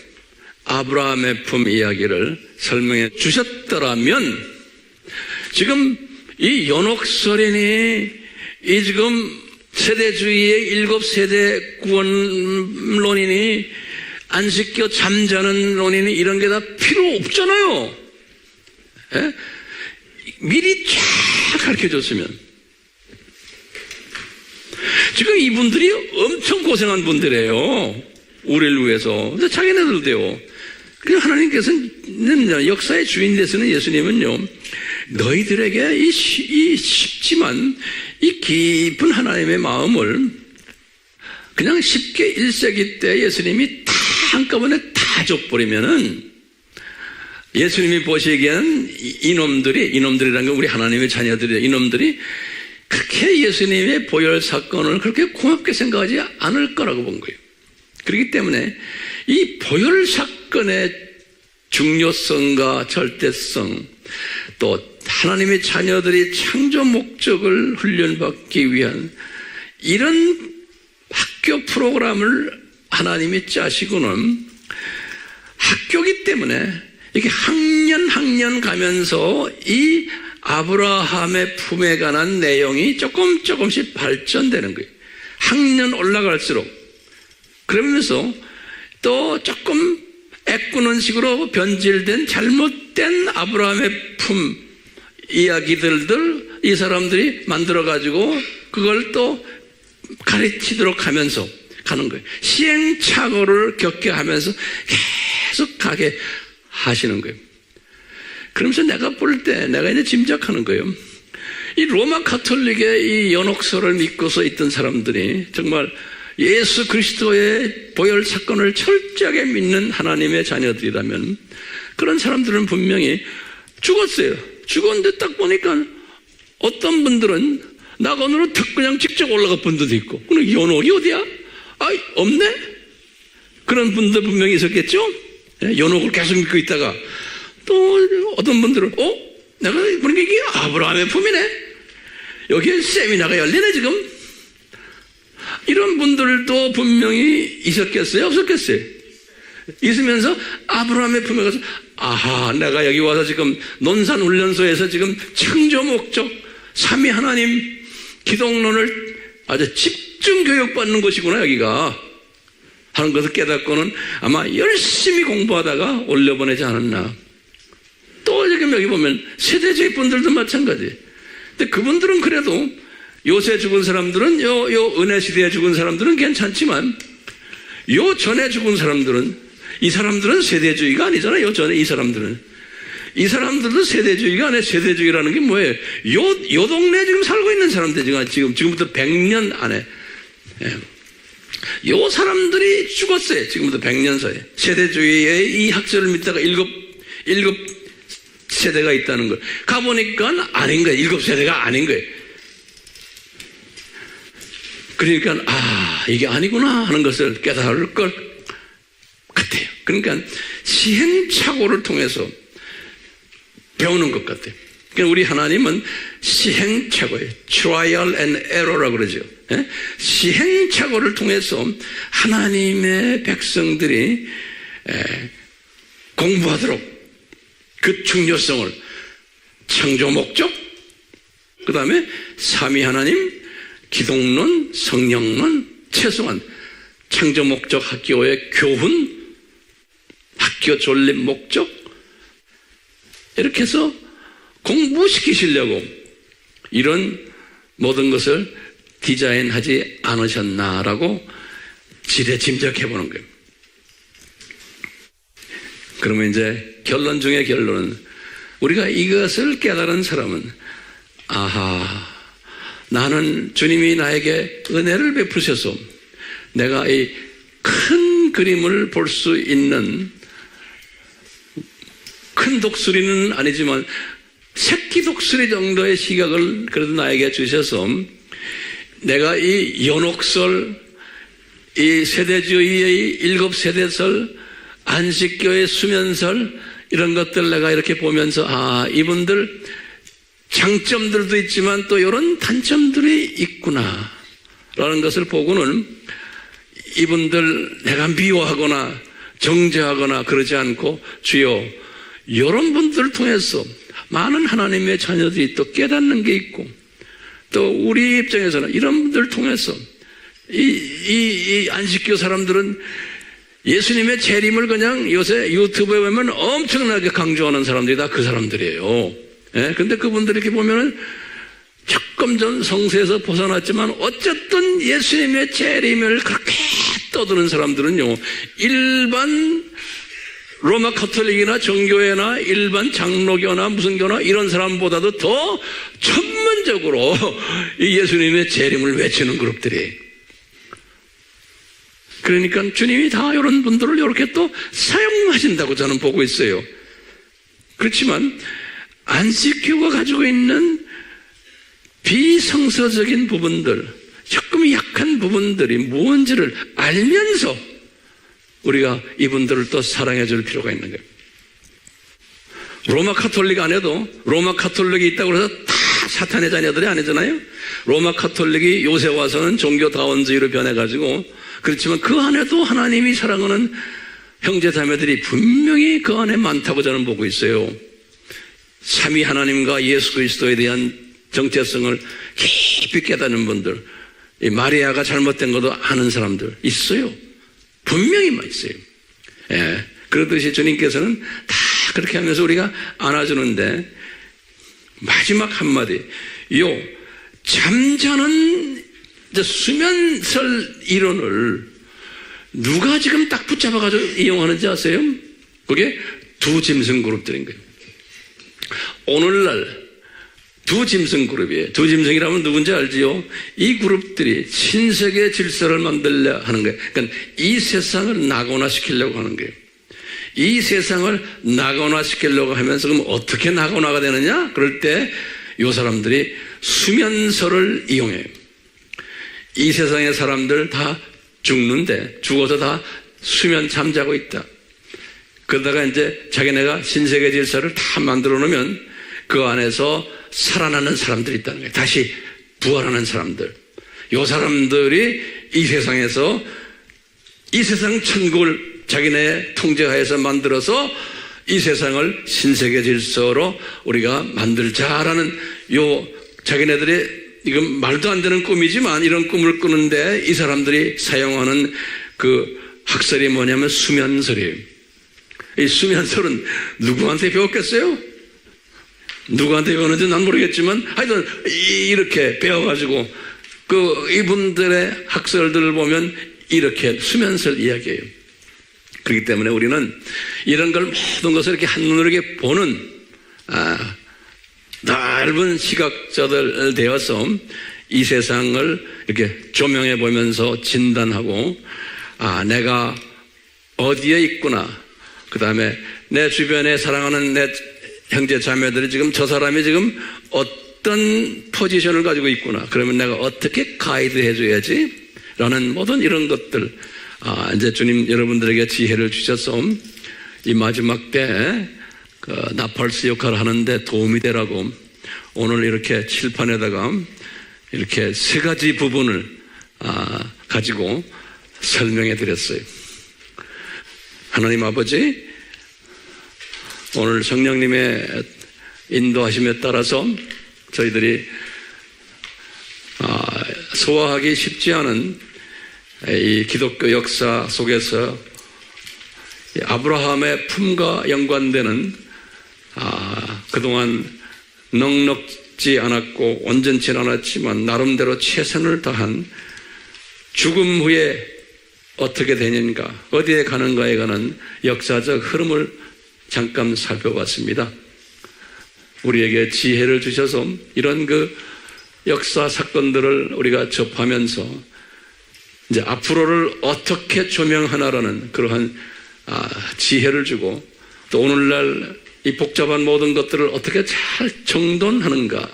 아브라함의 품 이야기를 설명해 주셨더라면 지금 이 연옥설이니 이 지금 세대주의의 7세대 구원론이니 안식교 잠자는 논이니 이런 게 다 필요 없잖아요. 예? 미리 쫙 가르쳐줬으면. 지금 이분들이 엄청 고생한 분들이에요. 우리를 위해서. 근데 자기네들도요. 그래서 하나님께서는 역사의 주인 되시는 예수님은요, 너희들에게 이 쉽지만 이 깊은 하나님의 마음을 그냥 쉽게 1세기 때 예수님이 다 한꺼번에 다 줘버리면은 예수님이 보시기에는 이놈들이라는 건 우리 하나님의 자녀들이에요. 이놈들이 그렇게 예수님의 보혈 사건을 그렇게 고맙게 생각하지 않을 거라고 본 거예요. 그렇기 때문에 이 보혈 사건의 중요성과 절대성, 또 하나님의 자녀들이 창조 목적을 훈련받기 위한 이런 학교 프로그램을 하나님이 짜시고는 학교이기 때문에 이렇게 학년 가면서 이 아브라함의 품에 관한 내용이 조금씩 발전되는 거예요. 학년 올라갈수록. 그러면서 또 조금 애꾸는 식으로 변질된 잘못된 아브라함의 품 이야기들을 이 사람들이 만들어가지고 그걸 또 가르치도록 하면서 가는 거예요. 시행착오를 겪게 하면서 계속 가게 하시는 거예요. 그러면서 내가 볼 때 내가 이제 짐작하는 거예요. 이 로마 카톨릭의 이 연옥설을 믿고서 있던 사람들이 정말 예수 그리스도의 보혈 사건을 철저하게 믿는 하나님의 자녀들이라면 그런 사람들은 분명히 죽었어요. 죽었는데 딱 보니까 어떤 분들은 낙원으로 턱 그냥 직접 올라가 본 분도 있고, 그럼 연옥이 어디야? 없네? 그런 분들 분명히 있었겠죠? 연옥을 계속 믿고 있다가 또 어떤 분들은 내가 보니까 이게 아브라함의 품이네? 여기에 세미나가 열리네 지금? 이런 분들도 분명히 있었겠어요? 없었겠어요? 있으면서 아브라함의 품에 가서 내가 여기 와서 지금 논산훈련소에서 지금 창조 목적 삼위 하나님 기독론을 아주 집중 교육받는 곳이구나 여기가 하는 것을 깨닫고는 아마 열심히 공부하다가 올려보내지 않았나. 또 지금 여기 보면 세대주의 분들도 마찬가지. 근데 그분들은 그래도 요새 죽은 사람들은 요 은혜 시대에 죽은 사람들은 괜찮지만 요 전에 죽은 사람들은 이 사람들은 세대주의가 아니잖아요. 요 전에 이 사람들도 세대주의가 아니에요. 세대주의라는 게 뭐예요? 요 동네에 지금 살고 있는 사람들 지금부터 100년 안에 요 사람들이 죽었어요. 지금부터 100년 사이에. 세대주의의 이 학설을 믿다가 일곱 세대가 있다는 걸 가보니까 아닌 거예요. 7세대가 아닌 거예요. 그러니까 이게 아니구나 하는 것을 깨달을 것 같아요. 그러니까 시행착오를 통해서 배우는 것 같아요. 그러니까 우리 하나님은 시행착오예요. trial and error라고 그러죠. 시행착오를 통해서 하나님의 백성들이 공부하도록 그 중요성을 창조 목적, 그 다음에 삼위 하나님, 기독론, 성령론, 최소한 창조 목적 학교의 교훈, 학교 존립 목적 이렇게 해서 공부시키시려고 이런 모든 것을 디자인하지 않으셨나라고 지레짐작해 보는 거예요. 그러면 이제 결론 중에 결론은 우리가 이것을 깨달은 사람은 나는 주님이 나에게 은혜를 베푸셔서 내가 이 큰 그림을 볼 수 있는 큰 독수리는 아니지만 새끼 독수리 정도의 시각을 그래도 나에게 주셔서 내가 이 연옥설, 이 세대주의의 7세대설, 안식교의 수면설 이런 것들 내가 이렇게 보면서 이분들 장점들도 있지만 또 이런 단점들이 있구나 라는 것을 보고는 이분들 내가 미워하거나 정죄하거나 그러지 않고 주여 이런 분들을 통해서 많은 하나님의 자녀들이 또 깨닫는 게 있고 또 우리 입장에서는 이런 분들을 통해서 이 안식교 사람들은 예수님의 재림을 그냥 요새 유튜브에 보면 엄청나게 강조하는 사람들이 다 그 사람들이에요. 근데 그분들이 이렇게 보면은 조금 전 성세에서 벗어났지만 어쨌든 예수님의 재림을 그렇게 떠드는 사람들은요, 일반 로마 카톨릭이나 정교회나 일반 장로교나 무슨 교나 이런 사람보다도 더 전문적으로 이 예수님의 재림을 외치는 그룹들이. 그러니까 주님이 다 이런 분들을 이렇게 또 사용하신다고 저는 보고 있어요. 그렇지만 안식교가 가지고 있는 비성서적인 부분들, 조금 약한 부분들이 무언지를 알면서 우리가 이분들을 또 사랑해 줄 필요가 있는 거예요. 로마 카톨릭 안에도 로마 카톨릭이 있다고 해서 다 사탄의 자녀들이 아니잖아요. 로마 카톨릭이 요새 와서는 종교다원주의로 변해가지고 그렇지만 그 안에도 하나님이 사랑하는 형제 자매들이 분명히 그 안에 많다고 저는 보고 있어요. 삼위 하나님과 예수 그리스도에 대한 정체성을 깊이 깨닫는 분들, 이 마리아가 잘못된 것도 아는 사람들 있어요. 분명히 있어요. 그러듯이 주님께서는 다 그렇게 하면서 우리가 안아주는데 마지막 한마디, 잠자는 수면설 이론을 누가 지금 딱 붙잡아가지고 이용하는지 아세요? 그게 두 짐승 그룹들인 거예요. 오늘날 두 짐승 그룹이에요. 두 짐승이라면 누군지 알지요? 이 그룹들이 신세계 질서를 만들려 하는 거예요. 그러니까 이 세상을 낙원화시키려고 하는 거예요. 이 세상을 낙원화시키려고 하면서 그럼 어떻게 낙원화가 되느냐? 그럴 때 이 사람들이 수면설을 이용해요. 이 세상의 사람들 다 죽는데 죽어서 다 수면 잠자고 있다. 그러다가 이제 자기네가 신세계 질서를 다 만들어 놓으면 그 안에서 살아나는 사람들이 있다는 거예요. 다시 부활하는 사람들. 이 사람들이 이 세상에서 이 세상 천국을 자기네 통제하에서 만들어서 이 세상을 신세계 질서로 우리가 만들자라는 요 자기네들의 이건 말도 안 되는 꿈이지만 이런 꿈을 꾸는데 이 사람들이 사용하는 그 학설이 뭐냐면 수면설이에요. 이 수면설은 누구한테 배웠겠어요? 누구한테 배웠는지 난 모르겠지만 하여튼 이렇게 배워가지고 그 이분들의 학설들을 보면 이렇게 수면설 이야기예요. 그렇기 때문에 우리는 이런 걸 모든 것을 이렇게 한눈으로 이렇게 보는 넓은 시각자들 되어서 이 세상을 이렇게 조명해 보면서 진단하고 내가 어디에 있구나. 그 다음에 내 주변에 사랑하는 내 형제 자매들이 지금 저 사람이 지금 어떤 포지션을 가지고 있구나. 그러면 내가 어떻게 가이드 해줘야지? 라는 모든 이런 것들 이제 주님 여러분들에게 지혜를 주셔서 이 마지막 때 그 나팔수 역할을 하는데 도움이 되라고 오늘 이렇게 칠판에다가 이렇게 세 가지 부분을 가지고 설명해 드렸어요. 하나님 아버지, 오늘 성령님의 인도하심에 따라서 저희들이 소화하기 쉽지 않은 이 기독교 역사 속에서 아브라함의 품과 연관되는 그동안 넉넉지 않았고 온전치 않았지만 나름대로 최선을 다한 죽음 후에 어떻게 되는가, 어디에 가는가에 관한 역사적 흐름을 잠깐 살펴봤습니다. 우리에게 지혜를 주셔서 이런 그 역사 사건들을 우리가 접하면서 이제 앞으로를 어떻게 조명하나라는 그러한 지혜를 주고 또 오늘날 이 복잡한 모든 것들을 어떻게 잘 정돈하는가라는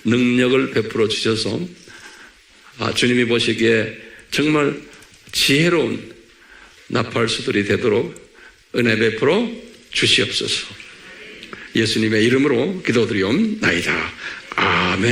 능력을 베풀어 주셔서 주님이 보시기에 정말 지혜로운 나팔수들이 되도록 은혜 베풀어 주시옵소서. 예수님의 이름으로 기도드리옵나이다. 아멘.